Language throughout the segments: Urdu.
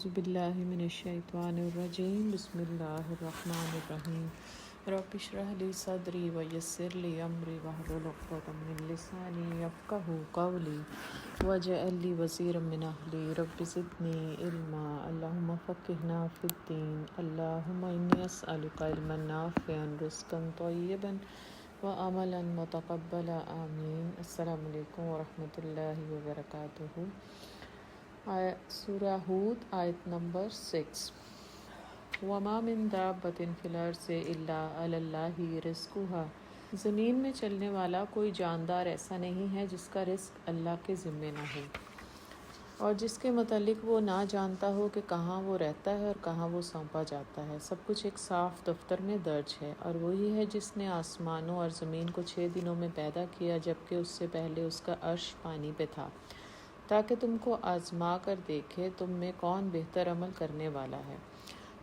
اعوذ باللہ من الشیطان الرجیم بسم اللہ الرحمن الرحیم رب اشرح لی صدری ویسر لی امری واحلل عقدۃ من لسانی یفقہوا قولی واجعل لی وزیرا من اہلی رب زدنی علما اللہم فقہنا فی الدین اللہم انی اسألک علما نافعا رزقا طیبا وعملا متقبلا آمین۔ السلام علیکم ورحمۃ اللہ وبرکاتہ۔ سورہ ہود آیت نمبر 6۔ وما من دابۃ فی الارض الا علی اللہ رزقها، زمین میں چلنے والا کوئی جاندار ایسا نہیں ہے جس کا رزق اللہ کے ذمے نہ ہو اور جس کے متعلق وہ نہ جانتا ہو کہ کہاں وہ رہتا ہے اور کہاں وہ سونپا جاتا ہے۔ سب کچھ ایک صاف دفتر میں درج ہے، اور وہی ہے جس نے آسمانوں اور زمین کو 6 دنوں میں پیدا کیا، جبکہ اس سے پہلے اس کا عرش پانی پہ تھا، تاکہ تم کو آزما کر دیکھے تم میں کون بہتر عمل کرنے والا ہے۔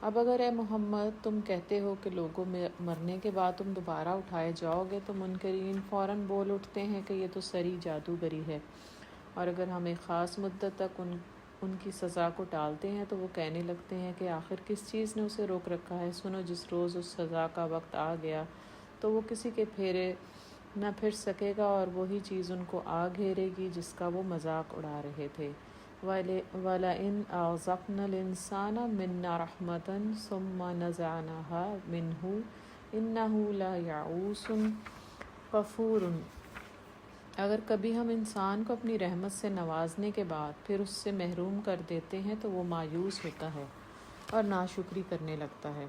اب اگر اے محمد تم کہتے ہو کہ لوگوں میں مرنے کے بعد تم دوبارہ اٹھائے جاؤ گے تو منکرین فوراً بول اٹھتے ہیں کہ یہ تو سری جادوگری ہے، اور اگر ہم ایک خاص مدت تک ان کی سزا کو ٹالتے ہیں تو وہ کہنے لگتے ہیں کہ آخر کس چیز نے اسے روک رکھا ہے۔ سنو، جس روز اس سزا کا وقت آ گیا تو وہ کسی کے پھیرے نہ پھر سکے گا، اور وہی چیز ان کو آ گھیرے گی جس کا وہ مذاق اڑا رہے تھے۔ وَلَئِنْ أَذَقْنَا الْإِنسَانَ مِنَّا رَحْمَةً ثُمَّ نَزَعْنَاهَا مِنْهُ إِنَّهُ لَيَئُوسٌ کفور۔ اگر کبھی ہم انسان کو اپنی رحمت سے نوازنے کے بعد پھر اس سے محروم کر دیتے ہیں تو وہ مایوس ہوتا ہے اور ناشکری کرنے لگتا ہے،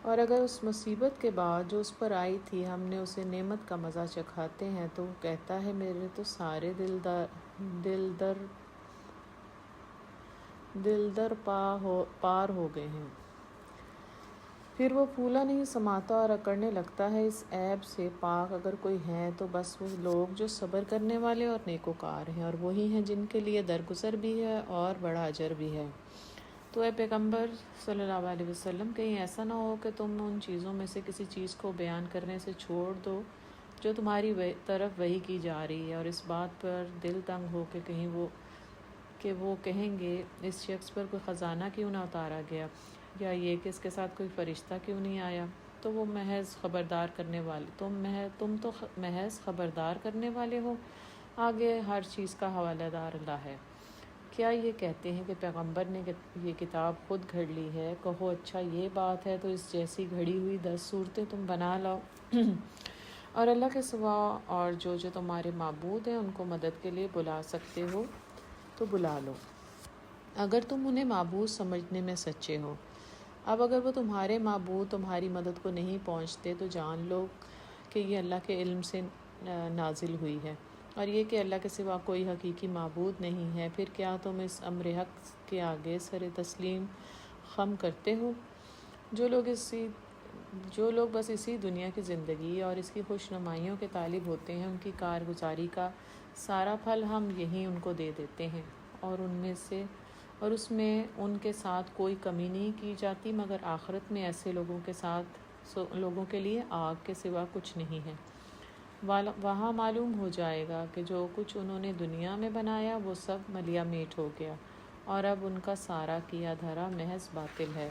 اور اگر اس مصیبت کے بعد جو اس پر آئی تھی ہم نے اسے نعمت کا مزہ چکھاتے ہیں تو وہ کہتا ہے میرے تو سارے دل در پار ہو گئے ہیں۔ پھر وہ پھولا نہیں سماتا اور اکڑنے لگتا ہے۔ اس عیب سے پاک اگر کوئی ہیں تو بس وہ لوگ جو صبر کرنے والے اور نیکوکار ہیں، اور وہی ہیں جن کے لیے درگزر بھی ہے اور بڑا اجر بھی ہے۔ تو اے پیغمبر صلی اللہ علیہ وسلم، کہیں ایسا نہ ہو کہ تم ان چیزوں میں سے کسی چیز کو بیان کرنے سے چھوڑ دو جو تمہاری طرف وحی کی جا رہی ہے، اور اس بات پر دل تنگ ہو کہ وہ کہیں گے اس شخص پر کوئی خزانہ کیوں نہ اتارا گیا، یا یہ کہ اس کے ساتھ کوئی فرشتہ کیوں نہیں آیا۔ تو وہ محض خبردار کرنے والے تم تو محض خبردار کرنے والے ہو، آگے ہر چیز کا حوالہ دار اللہ ہے۔ کیا یہ کہتے ہیں کہ پیغمبر نے یہ کتاب خود گھڑ لی ہے؟ کہو اچھا یہ بات ہے تو اس جیسی گھڑی ہوئی 10 صورتیں تم بنا لاؤ اور اللہ کے سوا اور جو تمہارے معبود ہیں ان کو مدد کے لیے بلا سکتے ہو تو بلا لو، اگر تم انہیں معبود سمجھنے میں سچے ہو۔ اب اگر وہ تمہارے معبود تمہاری مدد کو نہیں پہنچتے تو جان لو کہ یہ اللہ کے علم سے نازل ہوئی ہے، اور یہ کہ اللہ کے سوا کوئی حقیقی معبود نہیں ہے۔ پھر کیا تم اس امر حق کے آگے سر تسلیم خم کرتے ہو؟ جو لوگ بس اسی دنیا کی زندگی اور اس کی خوش نمائیوں کے طالب ہوتے ہیں، ان کی کارگزاری کا سارا پھل ہم یہیں ان کو دے دیتے ہیں، اور اس میں ان کے ساتھ کوئی کمی نہیں کی جاتی، مگر آخرت میں ایسے لوگوں کے لیے آگ کے سوا کچھ نہیں ہے۔ وہاں معلوم ہو جائے گا کہ جو کچھ انہوں نے دنیا میں بنایا وہ سب ملیا میٹ ہو گیا، اور اب ان کا سارا کیا دھرا محض باطل ہے۔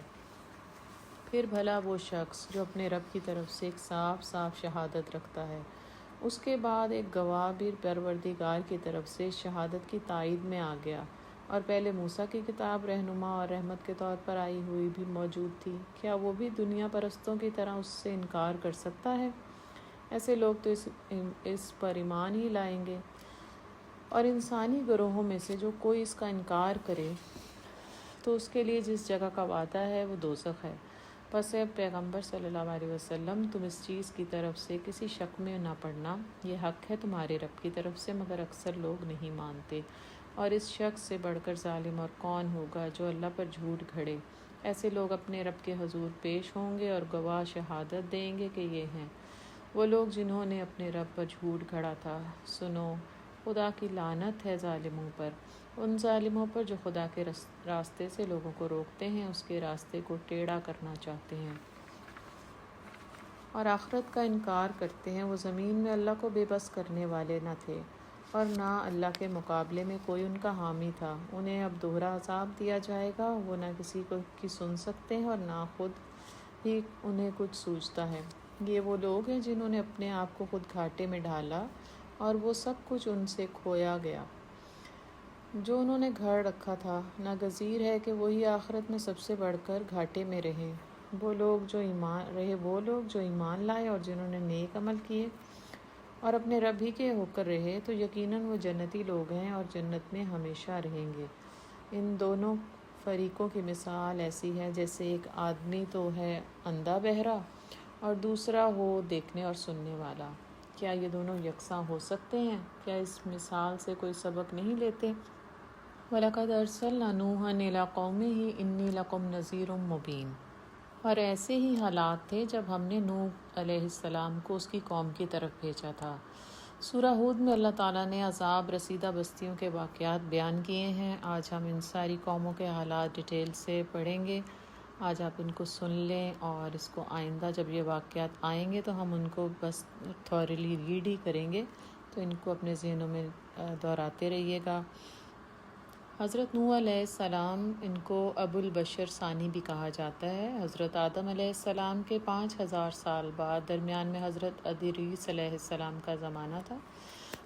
پھر بھلا وہ شخص جو اپنے رب کی طرف سے ایک صاف شہادت رکھتا ہے، اس کے بعد ایک گواہ بھی پروردگار کی طرف سے شہادت کی تائید میں آ گیا، اور پہلے موسیٰ کی کتاب رہنما اور رحمت کے طور پر آئی ہوئی بھی موجود تھی، کیا وہ بھی دنیا پرستوں کی طرح اس سے انکار کر سکتا ہے؟ ایسے لوگ تو اس پر ایمان ہی لائیں گے، اور انسانی گروہوں میں سے جو کوئی اس کا انکار کرے تو اس کے لیے جس جگہ کا وعدہ ہے وہ دوزخ ہے۔ پس اے پیغمبر صلی اللہ علیہ وسلم، تم اس چیز کی طرف سے کسی شک میں نہ پڑنا، یہ حق ہے تمہارے رب کی طرف سے، مگر اکثر لوگ نہیں مانتے۔ اور اس شخص سے بڑھ کر ظالم اور کون ہوگا جو اللہ پر جھوٹ گھڑے؟ ایسے لوگ اپنے رب کے حضور پیش ہوں گے اور گواہ شہادت دیں گے کہ یہ ہیں وہ لوگ جنہوں نے اپنے رب پر جھوٹ گھڑا تھا۔ سنو، خدا کی لعنت ہے ظالموں پر، ان ظالموں پر جو خدا کے راستے سے لوگوں کو روکتے ہیں، اس کے راستے کو ٹیڑھا کرنا چاہتے ہیں اور آخرت کا انکار کرتے ہیں۔ وہ زمین میں اللہ کو بے بس کرنے والے نہ تھے، اور نہ اللہ کے مقابلے میں کوئی ان کا حامی تھا۔ انہیں اب دوہرا عذاب دیا جائے گا، وہ نہ کسی کو کی سن سکتے ہیں اور نہ خود ہی انہیں کچھ سوچتا ہے۔ یہ وہ لوگ ہیں جنہوں نے اپنے آپ کو خود گھاٹے میں ڈالا اور وہ سب کچھ ان سے کھویا گیا جو انہوں نے گھڑ رکھا تھا۔ ناگزیر ہے کہ وہی آخرت میں سب سے بڑھ کر گھاٹے میں رہیں۔ وہ لوگ جو ایمان لائے اور جنہوں نے نیک عمل کیے اور اپنے رب ہی کے ہو کر رہے، تو یقیناً وہ جنتی لوگ ہیں اور جنت میں ہمیشہ رہیں گے۔ ان دونوں فریقوں کی مثال ایسی ہے جیسے ایک آدمی تو ہے اندھا بہرا اور دوسرا ہو دیکھنے اور سننے والا۔ کیا یہ دونوں یکساں ہو سکتے ہیں؟ کیا اس مثال سے کوئی سبق نہیں لیتے؟ وَلَقَدْ أَرْسَلْنَا نُوحًا إِلَىٰ قَوْمِهِ إِنِّي لَكُمْ نَذِيرٌ مُّبِينٌ۔ اور ایسے ہی حالات تھے جب ہم نے نوح علیہ السلام کو اس کی قوم کی طرف بھیجا تھا۔ سورہ ہود میں اللہ تعالیٰ نے عذاب رسیدہ بستیوں کے واقعات بیان کیے ہیں۔ آج ہم ان ساری قوموں کے حالات ڈیٹیل سے پڑھیں گے۔ آج آپ ان کو سن لیں اور اس کو آئندہ جب یہ واقعات آئیں گے تو ہم ان کو بس تھورلی ریڈ ہی کریں گے، تو ان کو اپنے ذہنوں میں دہراتے رہیے گا۔ حضرت نوح علیہ السلام، ان کو ابو البشر ثانی بھی کہا جاتا ہے۔ حضرت آدم علیہ السلام کے 5000 سال بعد درمیان میں حضرت ادریس علیہ السلام کا زمانہ تھا۔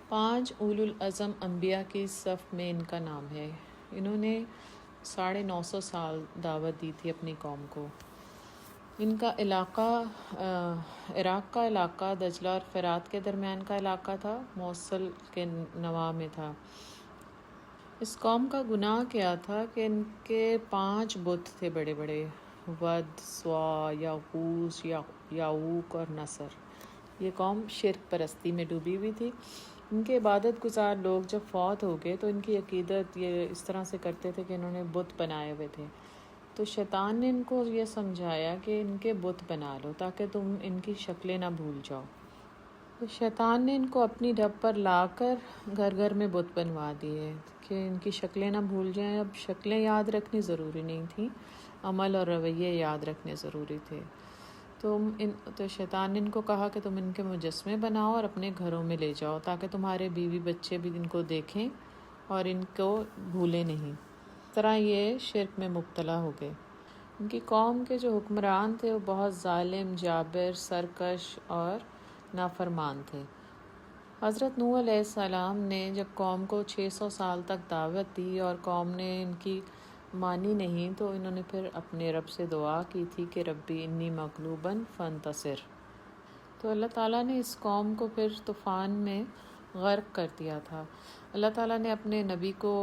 5 اولو العزم انبیاء کی صف میں ان کا نام ہے۔ انہوں نے 950 سال دعوت دی تھی اپنی قوم کو۔ ان کا علاقہ عراق کا علاقہ دجلہ اور فرات کے درمیان کا علاقہ تھا، موصل کے نواح میں تھا۔ اس قوم کا گناہ کیا تھا کہ ان کے 5 بت تھے بڑے بڑے، ود، سوا، یغوث، یعوق اور نصر۔ یہ قوم شرک پرستی میں ڈوبی ہوئی تھی۔ ان کے عبادت گزار لوگ جب فوت ہو گئے تو ان کی عقیدت یہ اس طرح سے کرتے تھے کہ انہوں نے بت بنائے ہوئے تھے۔ تو شیطان نے ان کو یہ سمجھایا کہ ان کے بت بنا لو تاکہ تم ان کی شکلیں نہ بھول جاؤ۔ تو شیطان نے ان کو اپنی ڈھب پر لا کر گھر گھر میں بت بنوا دیے کہ ان کی شکلیں نہ بھول جائیں۔ اب شکلیں یاد رکھنی ضروری نہیں تھیں، عمل اور رویے یاد رکھنے ضروری تھے۔ تو شیطان نے ان کو کہا کہ تم ان کے مجسمے بناؤ اور اپنے گھروں میں لے جاؤ تاکہ تمہارے بیوی بچے بھی ان کو دیکھیں اور ان کو بھولیں نہیں۔ اس طرح یہ شرک میں مبتلا ہو گئے۔ ان کی قوم کے جو حکمران تھے وہ بہت ظالم، جابر، سرکش اور نافرمان تھے۔ حضرت نوح علیہ السلام نے جب قوم کو 600 سال تک دعوت دی اور قوم نے ان کی مانی نہیں، تو انہوں نے پھر اپنے رب سے دعا کی تھی کہ ربی انی مغلوباً فانتصر۔ تو اللہ تعالیٰ نے اس قوم کو پھر طوفان میں غرق کر دیا تھا۔ اللہ تعالیٰ نے اپنے نبی کو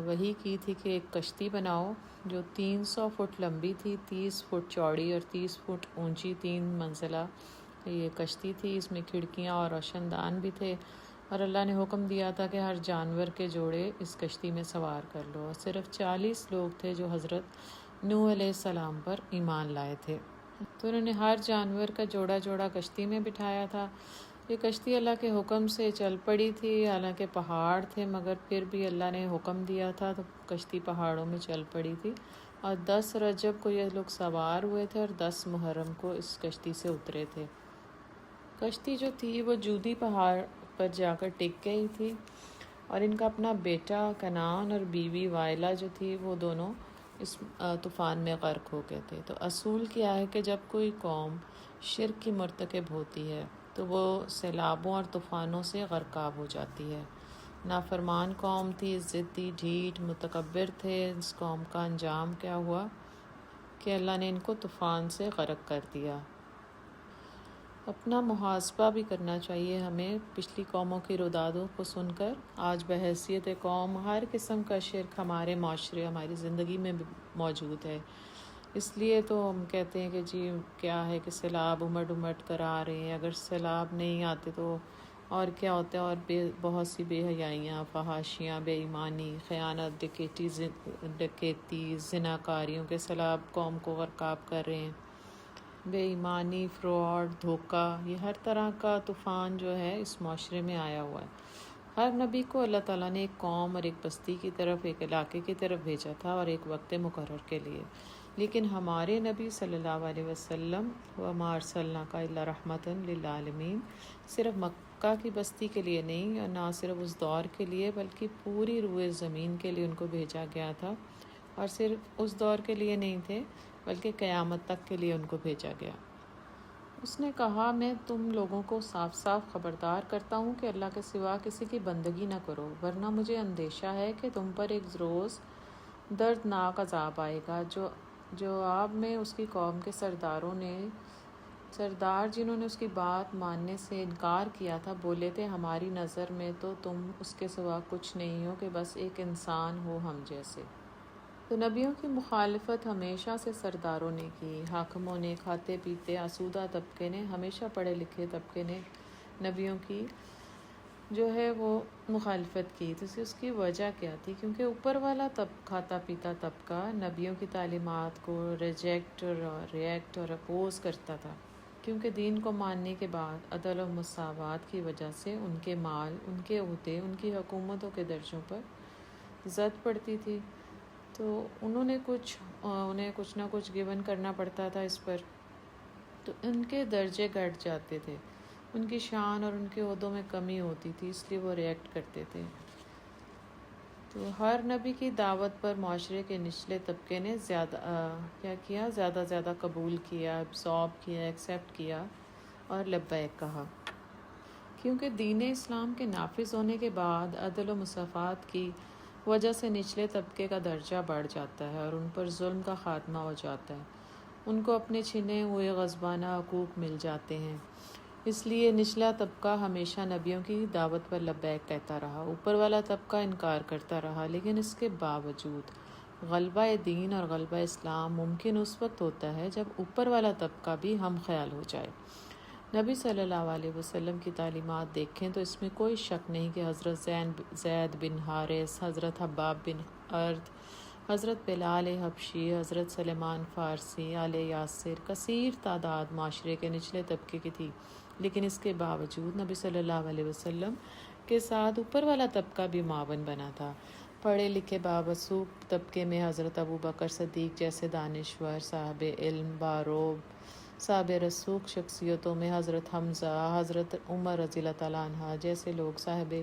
وحی کی تھی کہ ایک کشتی بناؤ جو 300 فٹ لمبی تھی، 30 فٹ چوڑی اور 30 فٹ اونچی، 3 منزلہ یہ کشتی تھی۔ اس میں کھڑکیاں اور روشن دان بھی تھے، اور اللہ نے حکم دیا تھا کہ ہر جانور کے جوڑے اس کشتی میں سوار کر لو۔ اور صرف 40 لوگ تھے جو حضرت نوح علیہ السلام پر ایمان لائے تھے۔ تو انہوں نے ہر جانور کا جوڑا جوڑا کشتی میں بٹھایا تھا۔ یہ کشتی اللہ کے حکم سے چل پڑی تھی، حالانکہ پہاڑ تھے مگر پھر بھی اللہ نے حکم دیا تھا تو کشتی پہاڑوں میں چل پڑی تھی۔ اور 10 رجب کو یہ لوگ سوار ہوئے تھے اور 10 محرم کو اس کشتی سے اترے تھے۔ کشتی جو تھی وہ جودی پہاڑ پر جا کر ٹک گئی تھی، اور ان کا اپنا بیٹا کنعان اور بیوی وائلہ جو تھی وہ دونوں اس طوفان میں غرق ہو گئے تھے۔ تو اصول کیا ہے کہ جب کوئی قوم شرک کی مرتکب ہوتی ہے تو وہ سیلابوں اور طوفانوں سے غرقاب ہو جاتی ہے۔ نافرمان قوم تھی، ضدی، ڈھیٹ، متکبر تھے۔ اس قوم کا انجام کیا ہوا کہ اللہ نے ان کو طوفان سے غرق کر دیا۔ اپنا محاسبہ بھی کرنا چاہیے ہمیں پچھلی قوموں کی رودادوں کو سن کر۔ آج بحیثیت قوم ہر قسم کا شرک ہمارے معاشرے، ہماری زندگی میں موجود ہے۔ اس لیے تو ہم کہتے ہیں کہ جی کیا ہے کہ سیلاب امٹ امٹ کر آ رہے ہیں، اگر سیلاب نہیں آتے تو اور کیا ہوتا ہے، اور بہت سی بے حیائیاں، فحاشیاں، بے ایمانی، خیانت، ڈکیتی، زناکاریوں کے سیلاب قوم کو غرقاب کر رہے ہیں۔ بے ایمانی، فراڈ، دھوکہ، یہ ہر طرح کا طوفان جو ہے اس معاشرے میں آیا ہوا ہے۔ ہر نبی کو اللہ تعالیٰ نے ایک قوم اور ایک بستی کی طرف، ایک علاقے کی طرف بھیجا تھا اور ایک وقت مقرر کے لیے، لیکن ہمارے نبی صلی اللہ علیہ وسلم وَمَا أَرْسَلْنَاكَ إِلَّا رَحْمَةً لِلْعَالَمِينَ صرف مکہ کی بستی کے لیے نہیں، اور نہ صرف اس دور کے لیے بلکہ پوری روئے زمین کے لیے ان کو بھیجا گیا تھا، اور صرف اس دور کے لیے نہیں تھے بلکہ قیامت تک کے لیے ان کو بھیجا گیا۔ اس نے کہا، میں تم لوگوں کو صاف صاف خبردار کرتا ہوں کہ اللہ کے سوا کسی کی بندگی نہ کرو، ورنہ مجھے اندیشہ ہے کہ تم پر ایک روز دردناک عذاب آئے گا۔ جواب میں اس کی قوم کے سردار جنہوں نے اس کی بات ماننے سے انکار کیا تھا بولے تھے، ہماری نظر میں تو تم اس کے سوا کچھ نہیں ہو کہ بس ایک انسان ہو ہم جیسے۔ تو نبیوں کی مخالفت ہمیشہ سے سرداروں نے کی، حاکموں نے، کھاتے پیتے آسودہ طبقے نے، ہمیشہ پڑھے لکھے طبقے نے نبیوں کی جو ہے وہ مخالفت کی۔ تو اس کی وجہ کیا تھی؟ کیونکہ اوپر والا کھاتا پیتا طبقہ نبیوں کی تعلیمات کو ریجیکٹ اور اپوز کرتا تھا، کیونکہ دین کو ماننے کے بعد عدل و مساوات کی وجہ سے ان کے مال، ان کے عہدے، ان کی حکومتوں کے درجوں پر زد پڑتی تھی، تو انہیں کچھ نہ کچھ گیون کرنا پڑتا تھا اس پر، تو ان کے درجے گھٹ جاتے تھے، ان کی شان اور ان کے عہدوں میں کمی ہوتی تھی، اس لیے وہ ریئیکٹ کرتے تھے۔ تو ہر نبی کی دعوت پر معاشرے کے نچلے طبقے نے زیادہ قبول کیا، ابزارب کیا، ایکسیپٹ کیا اور لبیک کہا، کیونکہ دین اسلام کے نافذ ہونے کے بعد عدل و مساوات کی وجہ سے نچلے طبقے کا درجہ بڑھ جاتا ہے اور ان پر ظلم کا خاتمہ ہو جاتا ہے، ان کو اپنے چھنے ہوئے غصبانہ حقوق مل جاتے ہیں۔ اس لیے نچلا طبقہ ہمیشہ نبیوں کی دعوت پر لبیک کہتا رہا، اوپر والا طبقہ انکار کرتا رہا، لیکن اس کے باوجود غلبہ دین اور غلبہ اسلام ممکن اس وقت ہوتا ہے جب اوپر والا طبقہ بھی ہم خیال ہو جائے۔ نبی صلی اللہ علیہ وسلم کی تعلیمات دیکھیں تو اس میں کوئی شک نہیں کہ حضرت زید بن حارث، حضرت حباب بن ارد، حضرت بلال حبشی، حضرت سلمان فارسی، آل یاسر، کثیر تعداد معاشرے کے نچلے طبقے کی تھی، لیکن اس کے باوجود نبی صلی اللہ علیہ وسلم کے ساتھ اوپر والا طبقہ بھی معاون بنا تھا۔ پڑھے لکھے بابسوخ طبقے میں حضرت ابوبکر صدیق جیسے دانشور، صاحب علم، باروب، صاحب رسوخ شخصیتوں میں حضرت حمزہ، حضرت عمر رضی اللہ تعالیٰ عنہ جیسے لوگ صاحب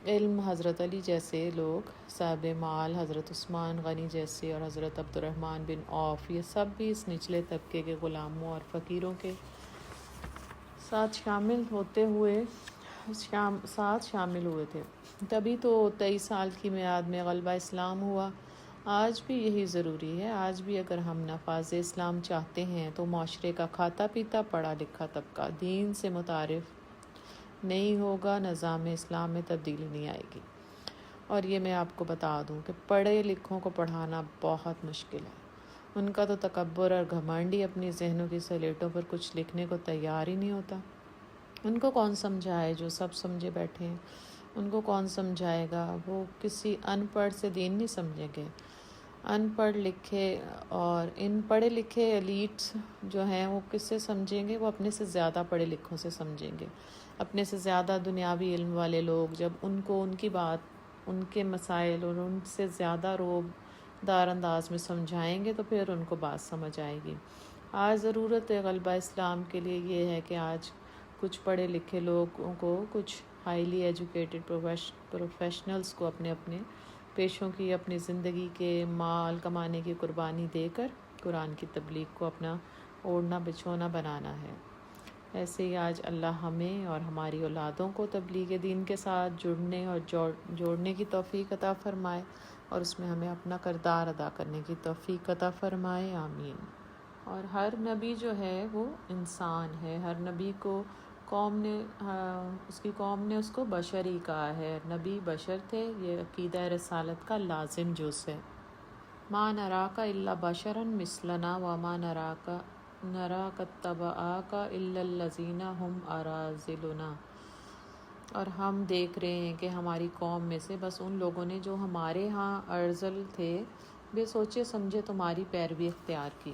علم، حضرت علی جیسے لوگ صاحب مال، حضرت عثمان غنی جیسے اور حضرت عبد الرحمن بن عوف، یہ سب بھی اس نچلے طبقے کے غلاموں اور فقیروں کے ساتھ شامل ہوئے تھے۔ تبھی تو 23 سال کی میعاد میں غلبہ اسلام ہوا۔ آج بھی یہی ضروری ہے، آج بھی اگر ہم نفاذ اسلام چاہتے ہیں تو معاشرے کا کھاتا پیتا پڑھا لکھا طبقہ دین سے متعارف نہیں ہوگا، نظام اسلام میں تبدیلی نہیں آئے گی۔ اور یہ میں آپ کو بتا دوں کہ پڑھے لکھوں کو پڑھانا بہت مشکل ہے، ان کا تو تکبر اور گھمنڈ ہی اپنی ذہنوں کی سلیٹوں پر کچھ لکھنے کو تیار ہی نہیں ہوتا۔ ان کو کون سمجھائے جو سب سمجھے بیٹھے ہیں؟ ان کو کون سمجھائے گا؟ وہ کسی ان پڑھ سے دین نہیں سمجھیں گے۔ ان پڑھ لکھے اور ان پڑھے لکھے ایلیٹس جو ہیں وہ کس سے سمجھیں گے؟ وہ اپنے سے زیادہ پڑھے لکھوں سے سمجھیں گے۔ اپنے سے زیادہ دنیاوی علم والے لوگ جب ان کو ان کی بات، ان کے مسائل اور ان سے زیادہ روب دار انداز میں سمجھائیں گے تو پھر ان کو بات سمجھ آئے گی۔ آج ضرورت غلبہ اسلام کے لیے یہ ہے کہ آج کچھ پڑھے لکھے لوگوں کو، کچھ ہائیلی ایجوکیٹڈ پروفیشنلز کو اپنے پیشوں کی، اپنی زندگی کے مال کمانے کی قربانی دے کر قرآن کی تبلیغ کو اپنا اوڑھنا بچھونا بنانا ہے۔ ایسے ہی آج اللہ ہمیں اور ہماری اولادوں کو تبلیغ دین کے ساتھ جڑنے اور جوڑنے کی توفیق عطا فرمائے، اور اس میں ہمیں اپنا کردار ادا کرنے کی توفیق عطا فرمائے، آمین۔ اور ہر نبی جو ہے وہ انسان ہے، ہر نبی کو اس کی قوم نے اس کو بشر ہی کہا ہے، نبی بشر تھے، یہ عقیدہ رسالت کا لازم جز ہے۔ ما نراک الا بشرا مثلنا وما نراک اتبعاک الا الذین هم اراذلنا۔ اور ہم دیکھ رہے ہیں کہ ہماری قوم میں سے بس ان لوگوں نے جو ہمارے ہاں ارذل تھے، بے سوچے سمجھے تمہاری پیروی اختیار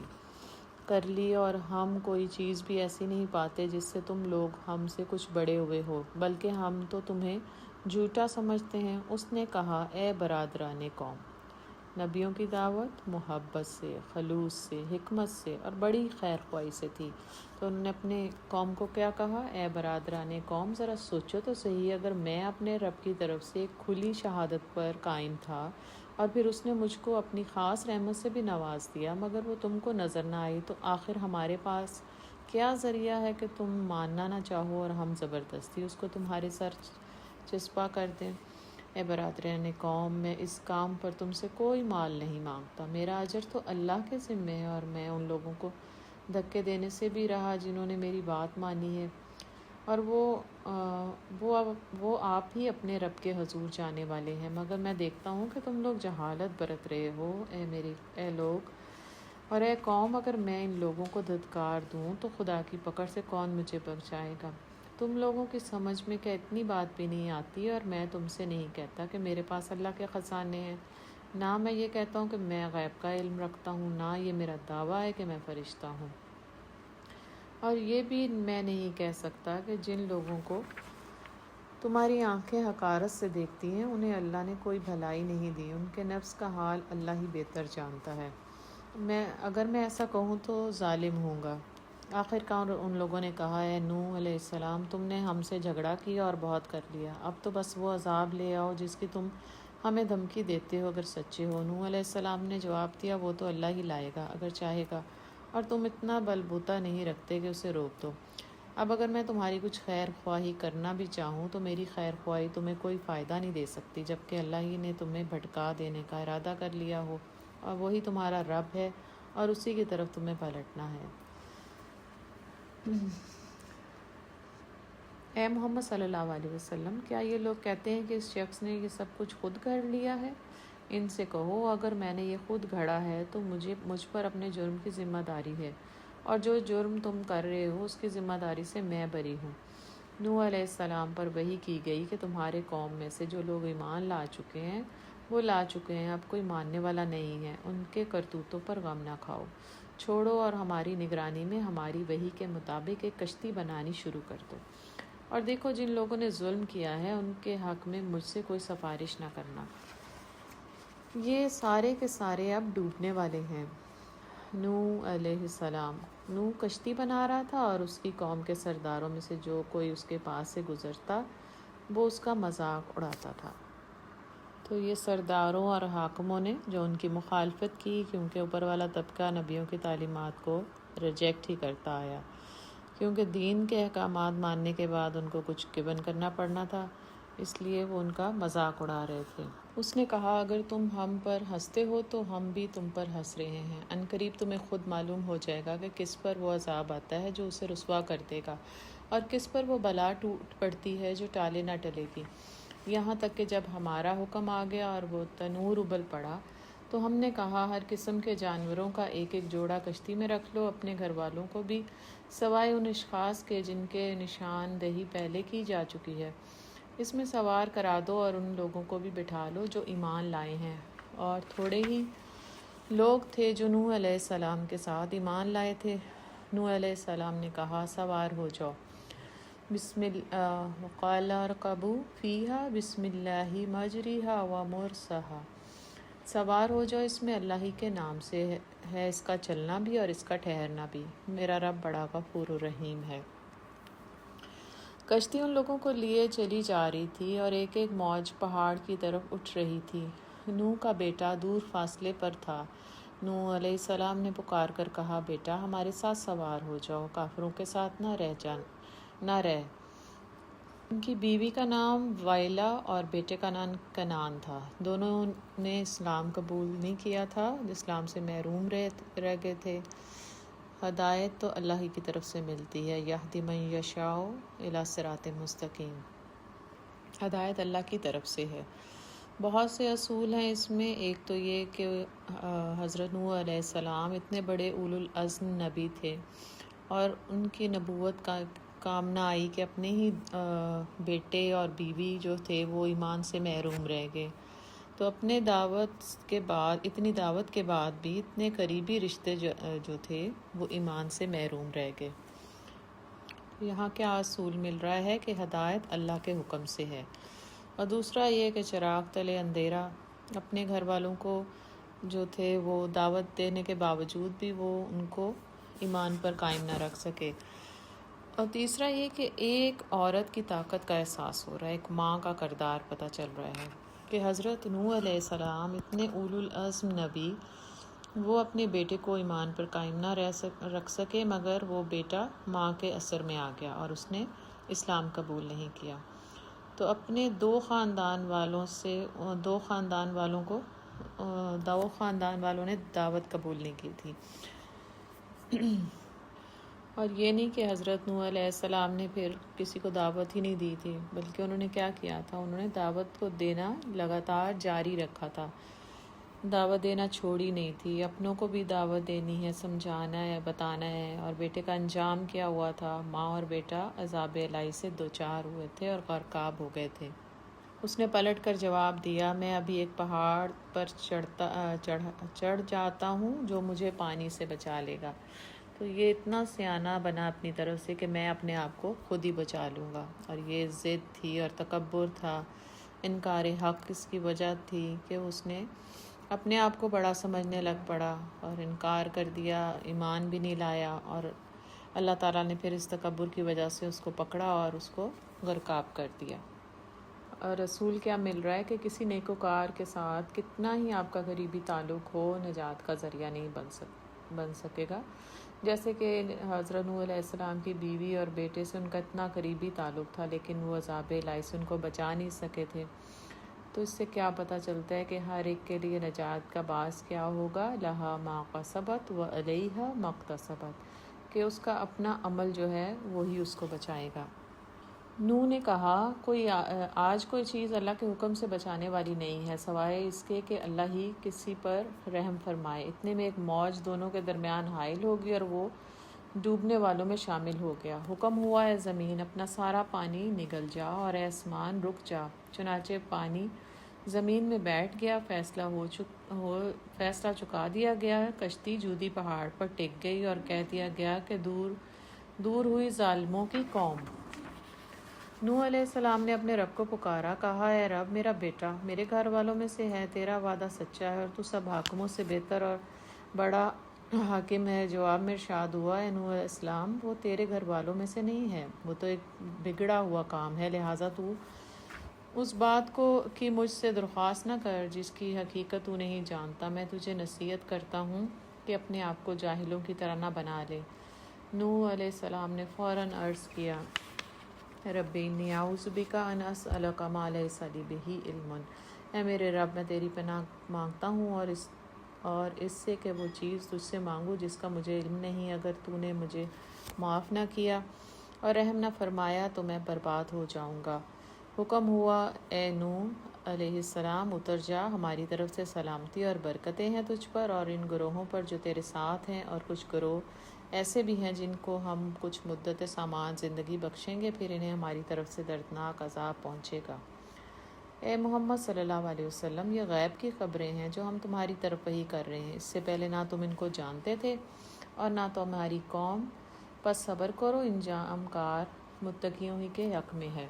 کر لی، اور ہم کوئی چیز بھی ایسی نہیں پاتے جس سے تم لوگ ہم سے کچھ بڑے ہوئے ہو، بلکہ ہم تو تمہیں جھوٹا سمجھتے ہیں۔ اس نے کہا، اے برادران قوم، نبیوں کی دعوت محبت سے، خلوص سے، حکمت سے اور بڑی خیر خواہی سے تھی۔ تو انہوں نے اپنے قوم کو کیا کہا؟ اے برادران قوم، ذرا سوچو تو صحیح، اگر میں اپنے رب کی طرف سے ایک کھلی شہادت پر قائم تھا اور پھر اس نے مجھ کو اپنی خاص رحمت سے بھی نواز دیا، مگر وہ تم کو نظر نہ آئی، تو آخر ہمارے پاس کیا ذریعہ ہے کہ تم ماننا نہ چاہو اور ہم زبردستی اس کو تمہارے سر چسپاں کر دیں؟ اے برادران قوم، میں اس کام پر تم سے کوئی مال نہیں مانگتا، میرا اجر تو اللہ کے ذمے ہے، اور میں ان لوگوں کو دھکے دینے سے بھی رہا جنہوں نے میری بات مانی ہے، اور وہ آپ ہی اپنے رب کے حضور جانے والے ہیں، مگر میں دیکھتا ہوں کہ تم لوگ جہالت برت رہے ہو۔ اے لوگ اور اے قوم، اگر میں ان لوگوں کو دھتکار دوں تو خدا کی پکڑ سے کون مجھے بچائے گا؟ تم لوگوں کی سمجھ میں کیا اتنی بات بھی نہیں آتی؟ اور میں تم سے نہیں کہتا کہ میرے پاس اللہ کے خزانے ہیں، نہ میں یہ کہتا ہوں کہ میں غیب کا علم رکھتا ہوں، نہ یہ میرا دعویٰ ہے کہ میں فرشتہ ہوں، اور یہ بھی میں نہیں کہہ سکتا کہ جن لوگوں کو تمہاری آنکھیں حقارت سے دیکھتی ہیں انہیں اللہ نے کوئی بھلائی نہیں دی، ان کے نفس کا حال اللہ ہی بہتر جانتا ہے۔ اگر میں ایسا کہوں تو ظالم ہوں گا۔ آخر کار ان لوگوں نے کہا، اے نوح علیہ السلام، تم نے ہم سے جھگڑا کیا اور بہت کر لیا، اب تو بس وہ عذاب لے آؤ جس کی تم ہمیں دھمکی دیتے ہو، اگر سچے ہو۔ نوح علیہ السلام نے جواب دیا، وہ تو اللہ ہی لائے گا اگر چاہے گا، اور تم اتنا بل بوتا نہیں رکھتے کہ اسے روک دو۔ اب اگر میں تمہاری کچھ خیر خواہی کرنا بھی چاہوں تو میری خیر خواہی تمہیں کوئی فائدہ نہیں دے سکتی، جبکہ اللہ ہی نے تمہیں بھٹکا دینے کا ارادہ کر لیا ہو، اور وہی تمہارا رب ہے اور اسی کی طرف تمہیں پلٹنا ہے۔ اے محمد صلی اللہ علیہ وسلم، کیا یہ لوگ کہتے ہیں کہ اس شخص نے یہ سب کچھ خود گھڑ لیا ہے؟ ان سے کہو، اگر میں نے یہ خود گھڑا ہے تو مجھ پر اپنے جرم کی ذمہ داری ہے، اور جو جرم تم کر رہے ہو اس کی ذمہ داری سے میں بری ہوں۔ نوح علیہ السلام پر وحی کی گئی کہ تمہارے قوم میں سے جو لوگ ایمان لا چکے ہیں وہ لا چکے ہیں، اب کوئی ماننے والا نہیں ہے، ان کے کرتوتوں پر غم نہ کھاؤ، چھوڑو اور ہماری نگرانی میں ہماری وحی کے مطابق ایک کشتی بنانی شروع کر دو، اور دیکھو جن لوگوں نے ظلم کیا ہے ان کے حق میں مجھ سے کوئی سفارش نہ کرنا، یہ سارے کے سارے اب ڈوبنے والے ہیں۔ نوح علیہ السلام۔ نوح کشتی بنا رہا تھا اور اس کی قوم کے سرداروں میں سے جو کوئی اس کے پاس سے گزرتا وہ اس کا مذاق اڑاتا تھا۔ تو یہ سرداروں اور حاکموں نے جو ان کی مخالفت کی، کیونکہ اوپر والا طبقہ نبیوں کی تعلیمات کو ریجیکٹ ہی کرتا آیا، کیونکہ دین کے احکامات ماننے کے بعد ان کو کچھ گبن کرنا پڑنا تھا، اس لیے وہ ان کا مذاق اڑا رہے تھے۔ اس نے کہا، اگر تم ہم پر ہنستے ہو تو ہم بھی تم پر ہنس رہے ہیں، عنقریب تمہیں خود معلوم ہو جائے گا کہ کس پر وہ عذاب آتا ہے جو اسے رسوا کر دے گا، اور کس پر وہ بلا ٹوٹ پڑتی ہے جو ٹالے نہ ٹلے گی، یہاں تک کہ جب ہمارا حکم آ گیا اور وہ تنور ابل پڑا تو ہم نے کہا، ہر قسم کے جانوروں کا ایک ایک جوڑا کشتی میں رکھ لو، اپنے گھر والوں کو بھی، سوائے ان اشخاص کے جن کے نشاندہی پہلے کی جا چکی ہے، اس میں سوار کرا دو، اور ان لوگوں کو بھی بٹھا لو جو ایمان لائے ہیں، اور تھوڑے ہی لوگ تھے جو نوح علیہ السلام کے ساتھ ایمان لائے تھے۔ نوح علیہ السلام نے کہا، سوار ہو جاؤ، وقال ارکبوا فیہا بسم اللہ مجریہا ومرساہا، سوار ہو جاؤ، اس میں اللہ ہی کے نام سے ہے اس کا چلنا بھی اور اس کا ٹھہرنا بھی، میرا رب بڑا غفور الرحیم ہے۔ کشتی ان لوگوں کو لیے چلی جا رہی تھی اور ایک ایک موج پہاڑ کی طرف اٹھ رہی تھی۔ نوح کا بیٹا دور فاصلے پر تھا۔ نوح علیہ السلام نے پکار کر کہا، بیٹا ہمارے ساتھ سوار ہو جاؤ، کافروں کے ساتھ نہ رہ۔ ان کی بیوی کا نام وائلہ اور بیٹے کا نام کنعان تھا، دونوں نے اسلام قبول نہیں کیا تھا، اسلام سے محروم رہ گئے تھے۔ ہدایت تو اللہ ہی کی طرف سے ملتی ہے، یہدی من یشاء الی صراط مستقیم، ہدایت اللہ کی طرف سے ہے۔ بہت سے اصول ہیں اس میں، ایک تو یہ کہ حضرت نوح علیہ السلام اتنے بڑے اولو العزم نبی تھے اور ان کی نبوت کا کام نہ آئی کہ اپنے ہی بیٹے اور بیوی جو تھے وہ ایمان سے محروم رہ گئے، تو اتنی دعوت کے بعد بھی اتنے قریبی رشتے جو تھے وہ ایمان سے محروم رہ گئے۔ یہاں کیا اصول مل رہا ہے کہ ہدایت اللہ کے حکم سے ہے، اور دوسرا یہ کہ چراغ تلے اندھیرا، اپنے گھر والوں کو جو تھے وہ دعوت دینے کے باوجود بھی وہ ان کو ایمان پر قائم نہ رکھ سکے۔ اور تیسرا یہ کہ ایک عورت کی طاقت کا احساس ہو رہا ہے، ایک ماں کا کردار پتہ چل رہا ہے کہ حضرت نوح علیہ السلام اتنے اولو العزم نبی، وہ اپنے بیٹے کو ایمان پر قائم نہ رکھ سکے، مگر وہ بیٹا ماں کے اثر میں آ گیا اور اس نے اسلام قبول نہیں کیا۔ تو اپنے دو خاندان والوں نے دعوت قبول نہیں کی تھی۔ اور یہ نہیں کہ حضرت نوح علیہ السلام نے پھر کسی کو دعوت ہی نہیں دی تھی، بلکہ انہوں نے کیا کیا تھا، انہوں نے دعوت کو دینا لگاتار جاری رکھا تھا، دعوت دینا چھوڑی نہیں تھی، اپنوں کو بھی دعوت دینی ہے، سمجھانا ہے، بتانا ہے۔ اور بیٹے کا انجام کیا ہوا تھا، ماں اور بیٹا عذاب الہی سے دوچار ہوئے تھے اور غرقاب ہو گئے تھے۔ اس نے پلٹ کر جواب دیا، میں ابھی ایک پہاڑ پر چڑھ جاتا ہوں جو مجھے پانی سے بچا لے گا۔ تو یہ اتنا سیانہ بنا اپنی طرف سے کہ میں اپنے آپ کو خود ہی بچا لوں گا، اور یہ ضد تھی اور تکبر تھا، انکار حق اس کی وجہ تھی کہ اس نے اپنے آپ کو بڑا سمجھنے لگ پڑا اور انکار کر دیا، ایمان بھی نہیں لایا، اور اللہ تعالیٰ نے پھر اس تکبر کی وجہ سے اس کو پکڑا اور اس کو غرقاب کر دیا۔ اور رسول کیا مل رہا ہے کہ کسی نیکوکار کے ساتھ کتنا ہی آپ کا قریبی تعلق ہو، نجات کا ذریعہ نہیں بن سکے گا۔ جیسے کہ حضرت نوح علیہ السلام کی بیوی اور بیٹے سے ان کا اتنا قریبی تعلق تھا، لیکن وہ عذاب الہی سے ان کو بچا نہیں سکے تھے۔ تو اس سے کیا پتہ چلتا ہے کہ ہر ایک کے لیے نجات کا باعث کیا ہوگا، لہا ما کسبت و علیہا ما اکتسبت، کہ اس کا اپنا عمل جو ہے وہی اس کو بچائے گا۔ نوح نے کہا، آج کوئی چیز اللہ کے حکم سے بچانے والی نہیں ہے سوائے اس کے کہ اللہ ہی کسی پر رحم فرمائے۔ اتنے میں ایک موج دونوں کے درمیان حائل ہوگی اور وہ ڈوبنے والوں میں شامل ہو گیا۔ حکم ہوا، اے زمین اپنا سارا پانی نگل جا، اور اے آسمان رک جا۔ چنانچہ پانی زمین میں بیٹھ گیا، فیصلہ چکا دیا گیا، کشتی جودی پہاڑ پر ٹک گئی اور کہہ دیا گیا کہ دور ہوئی ظالموں کی قوم۔ نوح علیہ السلام نے اپنے رب کو پکارا، کہا، اے رب میرا بیٹا میرے گھر والوں میں سے ہے، تیرا وعدہ سچا ہے اور تو سب حاکموں سے بہتر اور بڑا حاکم ہے۔ جواب میں ارشاد ہوا، اے نوح علیہ السلام وہ تیرے گھر والوں میں سے نہیں ہے، وہ تو ایک بگڑا ہوا کام ہے، لہٰذا تو اس بات کی مجھ سے درخواست نہ کر جس کی حقیقت تو نہیں جانتا۔ میں تجھے نصیحت کرتا ہوں کہ اپنے آپ کو جاہلوں کی طرح نہ بنا لے۔ نوح علیہ السلام نے فوراً عرض کیا، ربی انی اعوذ بک ان اسألک ما لیس لی بہ علم، اے میرے رب میں تیری پناہ مانگتا ہوں اور اس سے کہ وہ چیز تجھ سے مانگوں جس کا مجھے علم نہیں۔ اگر تو نے مجھے معاف نہ کیا اور رحم نہ فرمایا تو میں برباد ہو جاؤں گا۔ حکم ہوا، اے نوح علیہ السلام اتر جا، ہماری طرف سے سلامتی اور برکتیں ہیں تجھ پر اور ان گروہوں پر جو تیرے ساتھ ہیں، اور کچھ گروہ ایسے بھی ہیں جن کو ہم کچھ مدت سامان زندگی بخشیں گے، پھر انہیں ہماری طرف سے دردناک عذاب پہنچے گا۔ اے محمد صلی اللہ علیہ وسلم، یہ غیب کی خبریں ہیں جو ہم تمہاری طرف وحی کر رہے ہیں، اس سے پہلے نہ تم ان کو جانتے تھے اور نہ تمہاری قوم، پس صبر کرو، انجام کار متقیوں ہی کے حق میں ہے۔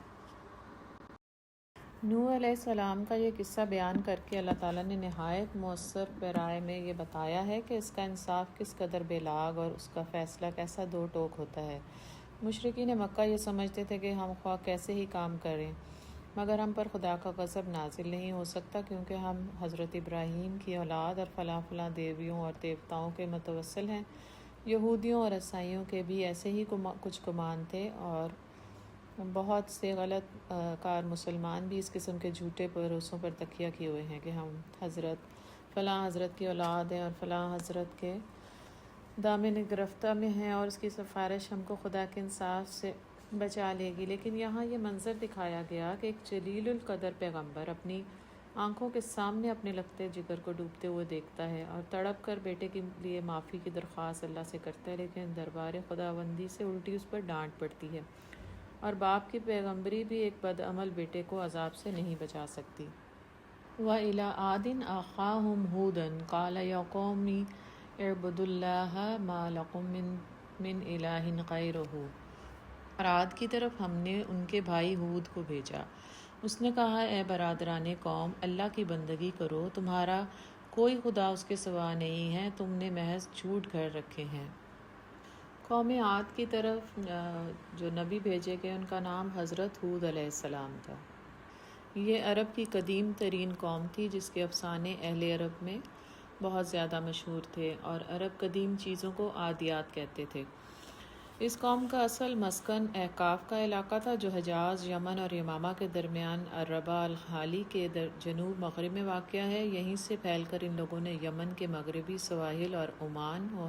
نوح علیہ السلام کا یہ قصہ بیان کر کے اللہ تعالیٰ نے نہایت مؤثر پیرائے میں یہ بتایا ہے کہ اس کا انصاف کس قدر بے لاگ اور اس کا فیصلہ کیسا دو ٹوک ہوتا ہے۔ مشرکین مکہ یہ سمجھتے تھے کہ ہم خواہ کیسے ہی کام کریں مگر ہم پر خدا کا غضب نازل نہیں ہو سکتا، کیونکہ ہم حضرت ابراہیم کی اولاد اور فلاں فلاں دیویوں اور دیوتاؤں کے متوسل ہیں۔ یہودیوں اور عیسائیوں کے بھی ایسے ہی کچھ گمان تھے، اور بہت سے غلط کار مسلمان بھی اس قسم کے جھوٹے بھروسوں پر تکیہ کیے ہوئے ہیں کہ ہم فلاں حضرت کی اولاد ہیں اور فلاں حضرت کے دامن گرفتہ میں ہیں اور اس کی سفارش ہم کو خدا کے انصاف سے بچا لے گی۔ لیکن یہاں یہ منظر دکھایا گیا کہ ایک جلیل القدر پیغمبر اپنی آنکھوں کے سامنے اپنے لگتے جگر کو ڈوبتے ہوئے دیکھتا ہے اور تڑپ کر بیٹے کے لیے معافی کی درخواست اللہ سے کرتا ہے، لیکن دربار خداوندی سے الٹی اس پر ڈانٹ پڑتی ہے، اور باپ کی پیغمبری بھی ایک بدعمل بیٹے کو عذاب سے نہیں بچا سکتی۔ وَإِلَىٰ عَادٍ أَخَاهُمْ هُودًا قَالَ يَا قَوْمِ اعْبُدُوا اللَّهَ مَا لَكُم مِّنْ إِلَٰهٍ غَيْرُهُ۔ اور عاد کی طرف ہم نے ان کے بھائی ہود کو بھیجا، اس نے کہا، اے برادران قوم، اللہ کی بندگی کرو، تمہارا کوئی خدا اس کے سوا نہیں ہے، تم نے محض جھوٹ گھڑ رکھے ہیں۔ قوم عاد کی طرف جو نبی بھیجے گئے ان کا نام حضرت ہود علیہ السلام تھا۔ یہ عرب کی قدیم ترین قوم تھی جس کے افسانے اہل عرب میں بہت زیادہ مشہور تھے، اور عرب قدیم چیزوں کو عادیات کہتے تھے۔ اس قوم کا اصل مسکن احقاف کا علاقہ تھا جو حجاز، یمن اور یمامہ کے درمیان عربہ الخالی کے جنوب مغرب میں واقع ہے۔ یہیں سے پھیل کر ان لوگوں نے یمن کے مغربی سواحل اور عمان و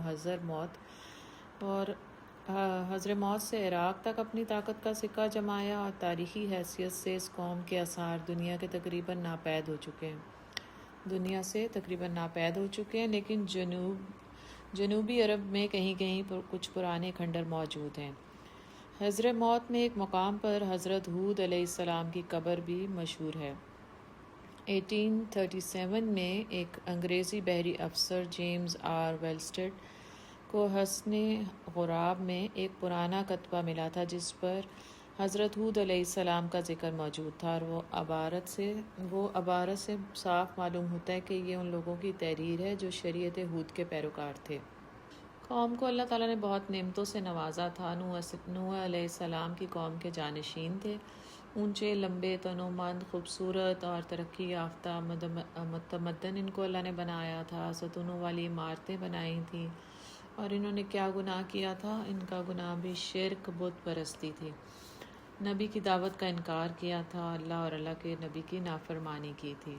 حضر موت سے عراق تک اپنی طاقت کا سکہ جمایا، اور تاریخی حیثیت سے اس قوم کے آثار دنیا سے تقریباً ناپید ہو چکے ہیں، لیکن جنوبی عرب میں کہیں کہیں کچھ پرانے کھنڈر موجود ہیں۔ حضر موت میں ایک مقام پر حضرت ہود علیہ السلام کی قبر بھی مشہور ہے۔ 1837 میں ایک انگریزی بحری افسر جیمز آر ویلسٹڈ کو حصن غراب میں ایک پرانا کتبہ ملا تھا جس پر حضرت ہود علیہ السلام کا ذکر موجود تھا، اور وہ عبارت سے صاف معلوم ہوتا ہے کہ یہ ان لوگوں کی تحریر ہے جو شریعت ہود کے پیروکار تھے۔ قوم کو اللہ تعالیٰ نے بہت نعمتوں سے نوازا تھا۔ نوح علیہ السلام کی قوم کے جانشین تھے۔ اونچے، لمبے، تنومند، خوبصورت اور ترقی یافتہ متمدن ان کو اللہ نے بنایا تھا۔ ستونوں والی عمارتیں بنائی تھیں۔ اور انہوں نے کیا گناہ کیا تھا؟ ان کا گناہ بھی شرک، بت پرستی تھی۔ نبی کی دعوت کا انکار کیا تھا، اللہ اور اللہ کے نبی کی نافرمانی کی تھی۔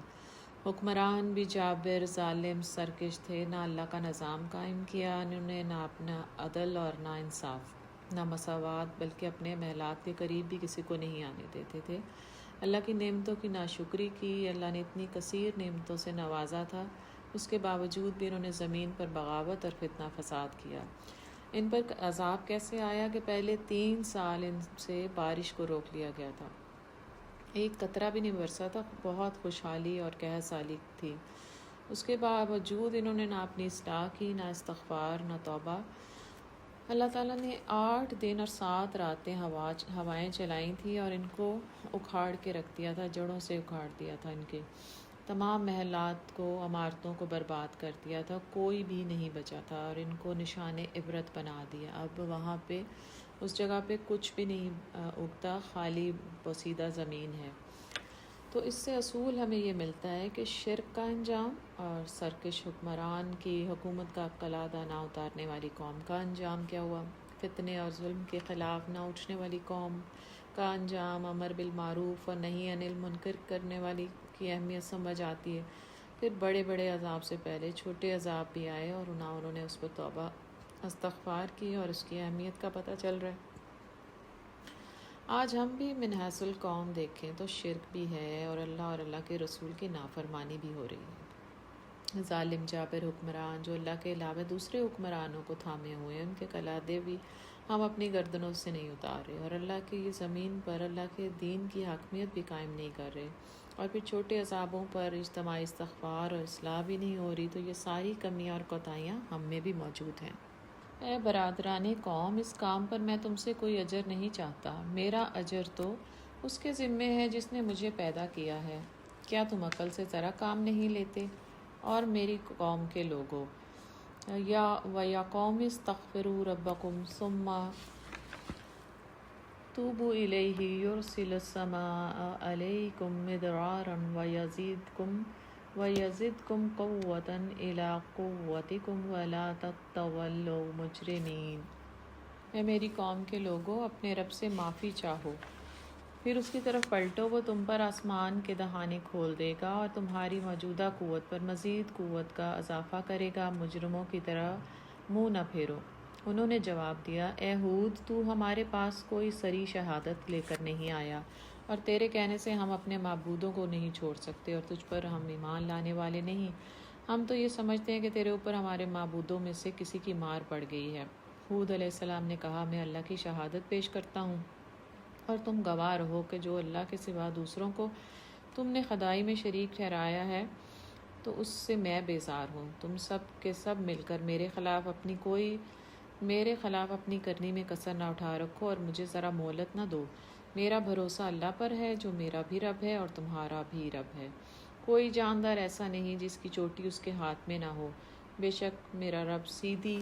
حکمران بھی جابر، ظالم، سرکش تھے۔ نہ اللہ کا نظام قائم کیا انہوں نے، نہ اپنا عدل اور نہ انصاف، نہ مساوات، بلکہ اپنے محلات کے قریب بھی کسی کو نہیں آنے دیتے تھے۔ اللہ کی نعمتوں کی ناشکری کی۔ اللہ نے اتنی کثیر نعمتوں سے نوازا تھا، اس کے باوجود بھی انہوں نے زمین پر بغاوت اور فتنہ فساد کیا۔ ان پر عذاب کیسے آیا کہ پہلے 3 سال ان سے بارش کو روک لیا گیا تھا، ایک قطرہ بھی نہیں برسا تھا۔ بہت خوشحالی اور قحط سالی تھی، اس کے باوجود انہوں نے نہ اپنی اصلاح کی، نہ استغفار، نہ توبہ۔ اللہ تعالیٰ نے 8 دن اور 7 راتیں ہوائیں چلائی تھیں اور ان کو اکھاڑ کے رکھ دیا تھا، جڑوں سے اکھاڑ دیا تھا، ان کے تمام محلات کو، عمارتوں کو برباد کر دیا تھا، کوئی بھی نہیں بچا تھا، اور ان کو نشان عبرت بنا دیا۔ اب وہاں پہ اس جگہ پہ کچھ بھی نہیں اگتا، خالی بوسیدہ زمین ہے۔ تو اس سے اصول ہمیں یہ ملتا ہے کہ شرک کا انجام اور سرکش حکمران کی حکومت کا قلادہ نہ اتارنے والی قوم کا انجام کیا ہوا، فتنے اور ظلم کے خلاف نہ اٹھنے والی قوم کا انجام، امر بالمعروف اور نہی عن المنکر کرنے والی کی اہمیت سمجھ آتی ہے۔ پھر بڑے بڑے عذاب سے پہلے چھوٹے عذاب بھی آئے اور انہوں نے اس پر توبہ استغفار کی، اور اس کی اہمیت کا پتہ چل رہا ہے۔ آج ہم بھی من حیث القوم دیکھیں تو شرک بھی ہے، اور اللہ اور اللہ کے رسول کی نافرمانی بھی ہو رہی ہے۔ ظالم جابر حکمران جو اللہ کے علاوہ دوسرے حکمرانوں کو تھامے ہوئے ہیں، ان کے قلادے بھی ہم اپنی گردنوں سے نہیں اتار رہے، اور اللہ کی زمین پر اللہ کے دین کی حاکمیت بھی قائم نہیں کر رہے، اور پھر چھوٹے عذابوں پر اجتماعی استغفار اور اصلاح بھی نہیں ہو رہی۔ تو یہ ساری کمیاں اور کوتاہیاں ہم میں بھی موجود ہیں۔ اے برادران قوم، اس کام پر میں تم سے کوئی اجر نہیں چاہتا، میرا اجر تو اس کے ذمے ہے جس نے مجھے پیدا کیا ہے۔ کیا تم عقل سے ذرا کام نہیں لیتے؟ اور میری قوم کے لوگوں، یا قوم استغفروا ربکم ثم توبوا الیہ یرسل السماء علیکم مدرارا وَيَزِدْكُمْ قُوَّةً إِلَىٰ قُوَّتِكُمْ وَلَا تَتَوَلَّوْا مُجْرِمِينَ۔ اے میری قوم کے لوگوں، اپنے رب سے معافی چاہو، پھر اس کی طرف پلٹو، وہ تم پر آسمان کے دہانے کھول دے گا اور تمہاری موجودہ قوت پر مزید قوت کا اضافہ کرے گا۔ مجرموں کی طرح منہ نہ پھیرو۔ انہوں نے جواب دیا، اے ہود، تو ہمارے پاس کوئی صریح شہادت لے کر نہیں آیا، اور تیرے کہنے سے ہم اپنے معبودوں کو نہیں چھوڑ سکتے، اور تجھ پر ہم ایمان لانے والے نہیں۔ ہم تو یہ سمجھتے ہیں کہ تیرے اوپر ہمارے معبودوں میں سے کسی کی مار پڑ گئی ہے۔ ہود علیہ السلام نے کہا، میں اللہ کی شہادت پیش کرتا ہوں اور تم گواہ رہو کہ جو اللہ کے سوا دوسروں کو تم نے خدائی میں شریک ٹھہرایا ہے تو اس سے میں بیزار ہوں۔ تم سب کے سب مل کر میرے خلاف اپنی کرنی میں کسر نہ اٹھا رکھو اور مجھے ذرا مہلت نہ دو۔ میرا بھروسہ اللہ پر ہے جو میرا بھی رب ہے اور تمہارا بھی رب ہے۔ کوئی جاندار ایسا نہیں جس کی چوٹی اس کے ہاتھ میں نہ ہو۔ بے شک میرا رب سیدھی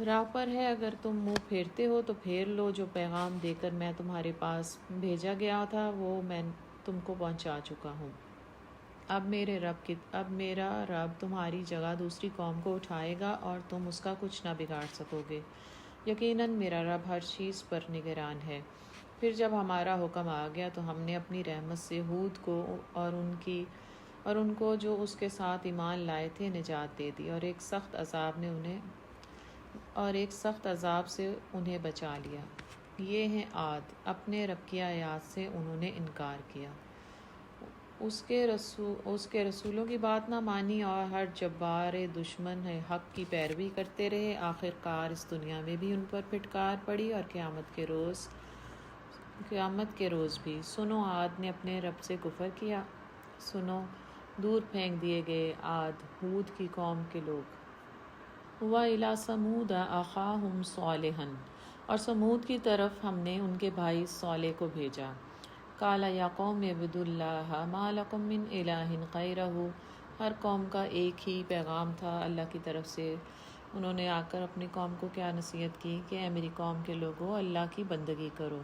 راہ پر ہے، اگر تم منہ پھیرتے ہو تو پھیر لو۔ جو پیغام دے کر میں تمہارے پاس بھیجا گیا تھا وہ میں تم کو پہنچا چکا ہوں۔ اب میرا رب تمہاری جگہ دوسری قوم کو اٹھائے گا اور تم اس کا کچھ نہ بگاڑ سکو گے۔ یقیناً میرا رب ہر چیز پر نگران ہے۔ پھر جب ہمارا حکم آ گیا تو ہم نے اپنی رحمت سے ہود کو اور ان کو جو اس کے ساتھ ایمان لائے تھے نجات دے دی، اور ایک سخت عذاب سے انہیں بچا لیا۔ یہ ہیں عاد، اپنے رب کی آیات سے انہوں نے انکار کیا، اس کے رسولوں کی بات نہ مانی، اور ہر جبار دشمن حق کی پیروی کرتے رہے۔ آخر کار اس دنیا میں بھی ان پر پھٹکار پڑی اور قیامت کے روز بھی۔ سنو، عاد نے اپنے رب سے کفر کیا، سنو، دور پھینک دیے گئے عاد، ہود کی قوم کے لوگ۔ وَإِلَىٰ ثَمُودَ أَخَاهُمْ صَالِحًا، اور سمود کی طرف ہم نے ان کے بھائی صالح کو بھیجا۔ قَالَ يَا قَوْمِ اعْبُدُوا اللَّهَ مَا لَكُم مِّنْ إِلَٰهٍ غَيْرُهُ، ہر قوم کا ایک ہی پیغام تھا اللہ کی طرف سے۔ انہوں نے آ کر اپنی قوم کو کیا نصیحت کی کہ اے میری قوم کے لوگوں، اللہ کی بندگی کرو،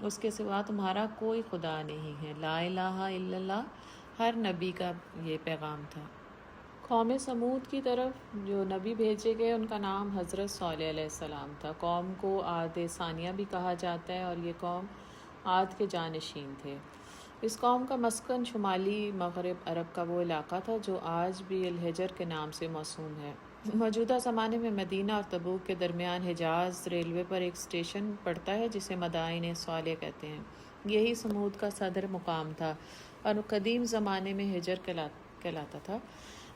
اس کے سوا تمہارا کوئی خدا نہیں ہے۔ لا الہ الا اللہ، ہر نبی کا یہ پیغام تھا۔ قوم سمود کی طرف جو نبی بھیجے گئے ان کا نام حضرت صالح علیہ السلام تھا۔ قوم کو عاد ثانیہ بھی کہا جاتا ہے، اور یہ قوم عاد کے جانشین تھے۔ اس قوم کا مسکن شمالی مغرب عرب کا وہ علاقہ تھا جو آج بھی الحجر کے نام سے موسوم ہے۔ موجودہ زمانے میں مدینہ اور تبوک کے درمیان حجاز ریلوے پر ایک اسٹیشن پڑتا ہے جسے مدائن صالح کہتے ہیں۔ یہی سمود کا صدر مقام تھا اور قدیم زمانے میں حجر کہلاتا تھا۔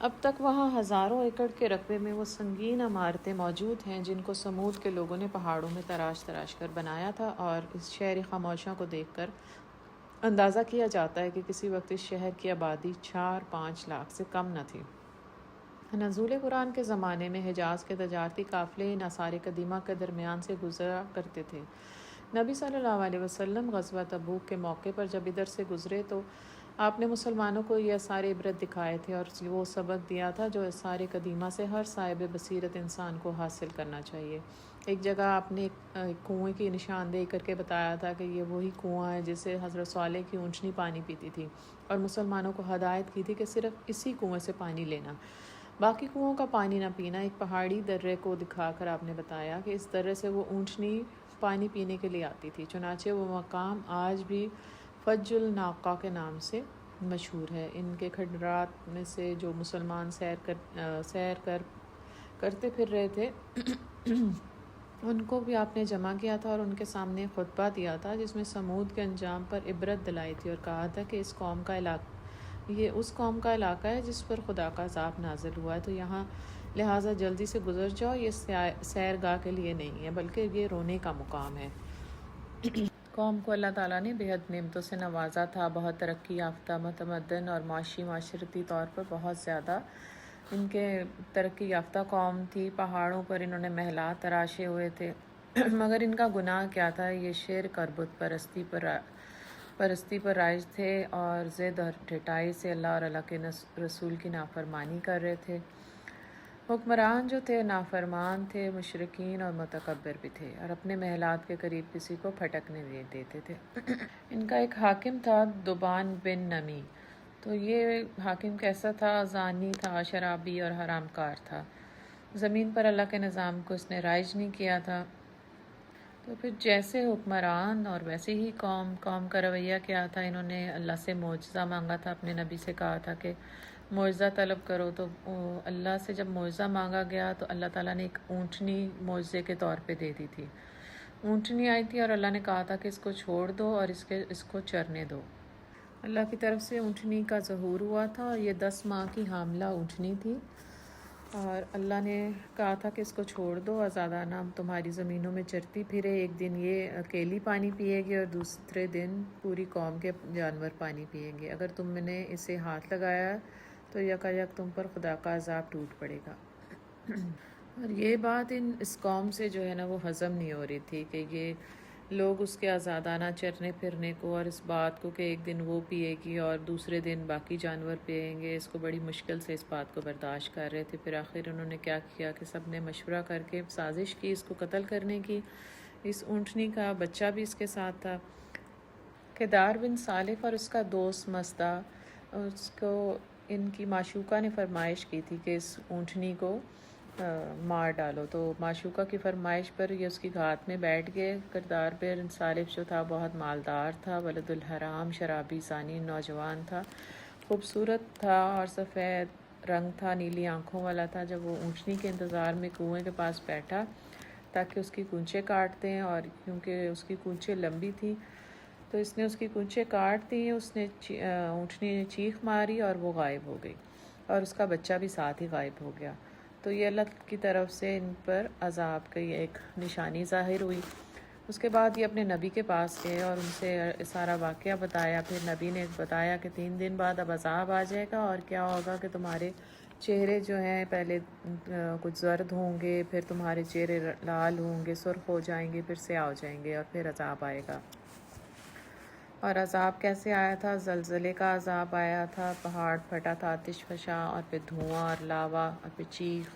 اب تک وہاں ہزاروں ایکڑ کے رقبے میں وہ سنگین عمارتیں موجود ہیں جن کو سمود کے لوگوں نے پہاڑوں میں تراش کر بنایا تھا، اور اس شہر خاموشوں کو دیکھ کر اندازہ کیا جاتا ہے کہ کسی وقت اس شہر کی آبادی 4-5 لاکھ سے کم نہ تھی۔ نزول قرآن کے زمانے میں حجاز کے تجارتی قافلے ان آثار قدیمہ کے درمیان سے گزرا کرتے تھے۔ نبی صلی اللہ علیہ وسلم غزوہ تبوک کے موقع پر جب ادھر سے گزرے تو آپ نے مسلمانوں کو یہ آثار عبرت دکھائے تھے اور وہ سبق دیا تھا جو آثار قدیمہ سے ہر صاحب بصیرت انسان کو حاصل کرنا چاہیے۔ ایک جگہ آپ نے ایک کنویں کی نشاندہی کر کے بتایا تھا کہ یہ وہی کنواں ہے جس سے حضرت صالح کی اونٹنی پانی پیتی تھی، اور مسلمانوں کو ہدایت کی تھی کہ صرف اسی کنویں سے پانی لینا، باقی کنووں کا پانی نہ پینا۔ ایک پہاڑی درے کو دکھا کر آپ نے بتایا کہ اس درے سے وہ اونٹنی پانی پینے کے لیے آتی تھی، چنانچہ وہ مقام آج بھی فج الناقہ کے نام سے مشہور ہے۔ ان کے کھنڈرات میں سے جو مسلمان سیر کرتے پھر رہے تھے ان کو بھی آپ نے جمع کیا تھا اور ان کے سامنے خطبہ دیا تھا جس میں سمود کے انجام پر عبرت دلائی تھی، اور کہا تھا کہ یہ اس قوم کا علاقہ ہے جس پر خدا کا عذاب نازل ہوا ہے، تو یہاں لہٰذا جلدی سے گزر جاؤ، یہ سیر گاہ کے لیے نہیں ہے بلکہ یہ رونے کا مقام ہے۔ قوم کو اللہ تعالیٰ نے بے حد نعمتوں سے نوازا تھا، بہت ترقی یافتہ، متمدن اور معاشرتی طور پر بہت زیادہ ان کے ترقی یافتہ قوم تھی۔ پہاڑوں پر انہوں نے محلات تراشے ہوئے تھے، مگر ان کا گناہ کیا تھا؟ یہ شرک اور بت پرستی پر رائج تھے اور ضد اور ڈھٹائی سے اللہ اور اللہ کے رسول کی نافرمانی کر رہے تھے۔ حکمران جو تھے نافرمان تھے، مشرکین اور متکبر بھی تھے، اور اپنے محلات کے قریب کسی کو پھٹکنے نہیں دیتے تھے۔ ان کا ایک حاکم تھا دبان بن نمی، تو یہ حاکم کیسا تھا؟ زانی تھا، شرابی اور حرام کار تھا۔ زمین پر اللہ کے نظام کو اس نے رائج نہیں کیا تھا۔ تو پھر جیسے حکمران اور ویسے ہی قوم کا رویہ کیا تھا؟ انہوں نے اللہ سے معجزہ مانگا تھا، اپنے نبی سے کہا تھا کہ معجزہ طلب کرو، تو اللہ سے جب معجزہ مانگا گیا تو اللہ تعالیٰ نے ایک اونٹنی معجزے کے طور پہ دے دی تھی۔ اونٹنی آئی تھی اور اللہ نے کہا تھا کہ اس کو چھوڑ دو اور اس کو چرنے دو۔ اللہ کی طرف سے اونٹنی کا ظہور ہوا تھا، اور یہ 10 ماہ کی حاملہ اونٹنی تھی، اور اللہ نے کہا تھا کہ اس کو چھوڑ دو، آزادانہ تمہاری زمینوں میں چرتی پھرے، ایک دن یہ اکیلی پانی پیے گی اور دوسرے دن پوری قوم کے جانور پانی پیئیں گے، اگر تم نے اسے ہاتھ لگایا تو یکایک تم پر خدا کا عذاب ٹوٹ پڑے گا۔ اور یہ بات اس قوم سے جو ہے نا وہ ہضم نہیں ہو رہی تھی کہ یہ لوگ اس کے آزادانہ چرنے پھرنے کو اور اس بات کو کہ ایک دن وہ پیے گی اور دوسرے دن باقی جانور پئیں گے، اس کو بڑی مشکل سے اس بات کو برداشت کر رہے تھے۔ پھر آخر انہوں نے کیا کیا کہ سب نے مشورہ کر کے سازش کی اس کو قتل کرنے کی۔ اس اونٹنی کا بچہ بھی اس کے ساتھ تھا۔ کدار بن سالف اور اس کا دوست مصدع، اس کو ان کی معشوقہ نے فرمائش کی تھی کہ اس اونٹنی کو مار ڈالو، تو معشوقہ کی فرمائش پر یہ اس کی گھات میں بیٹھ گئے۔ کردار بن سالف جو تھا بہت مالدار تھا، ولد الحرام، شرابی، زانی نوجوان تھا، خوبصورت تھا اور سفید رنگ تھا، نیلی آنکھوں والا تھا۔ جب وہ اونٹنی کے انتظار میں کنویں کے پاس بیٹھا تاکہ اس کی کونچیں کاٹ دیں، اور کیونکہ اس کی کونچیں لمبی تھی تو اس نے اس کی کونچیں کاٹ دی، اونٹنی نے چیخ ماری اور وہ غائب ہو گئی، اور اس کا بچہ بھی ساتھ ہی غائب ہو گیا۔ تو یہ اللہ کی طرف سے ان پر عذاب کی ایک نشانی ظاہر ہوئی۔ اس کے بعد یہ اپنے نبی کے پاس گئے اور ان سے سارا واقعہ بتایا۔ پھر نبی نے بتایا کہ 3 دن بعد اب عذاب آ جائے گا، اور کیا ہوگا کہ تمہارے چہرے جو ہیں پہلے کچھ زرد ہوں گے، پھر تمہارے چہرے لال ہوں گے، سرخ ہو جائیں گے، پھر سیاہ ہو جائیں گے، اور پھر عذاب آئے گا۔ اور عذاب کیسے آیا تھا؟ زلزلے کا عذاب آیا تھا، پہاڑ پھٹا تھا، آتش فشاں، اور پھر دھواں اور لاوا، اور پھر چیخ،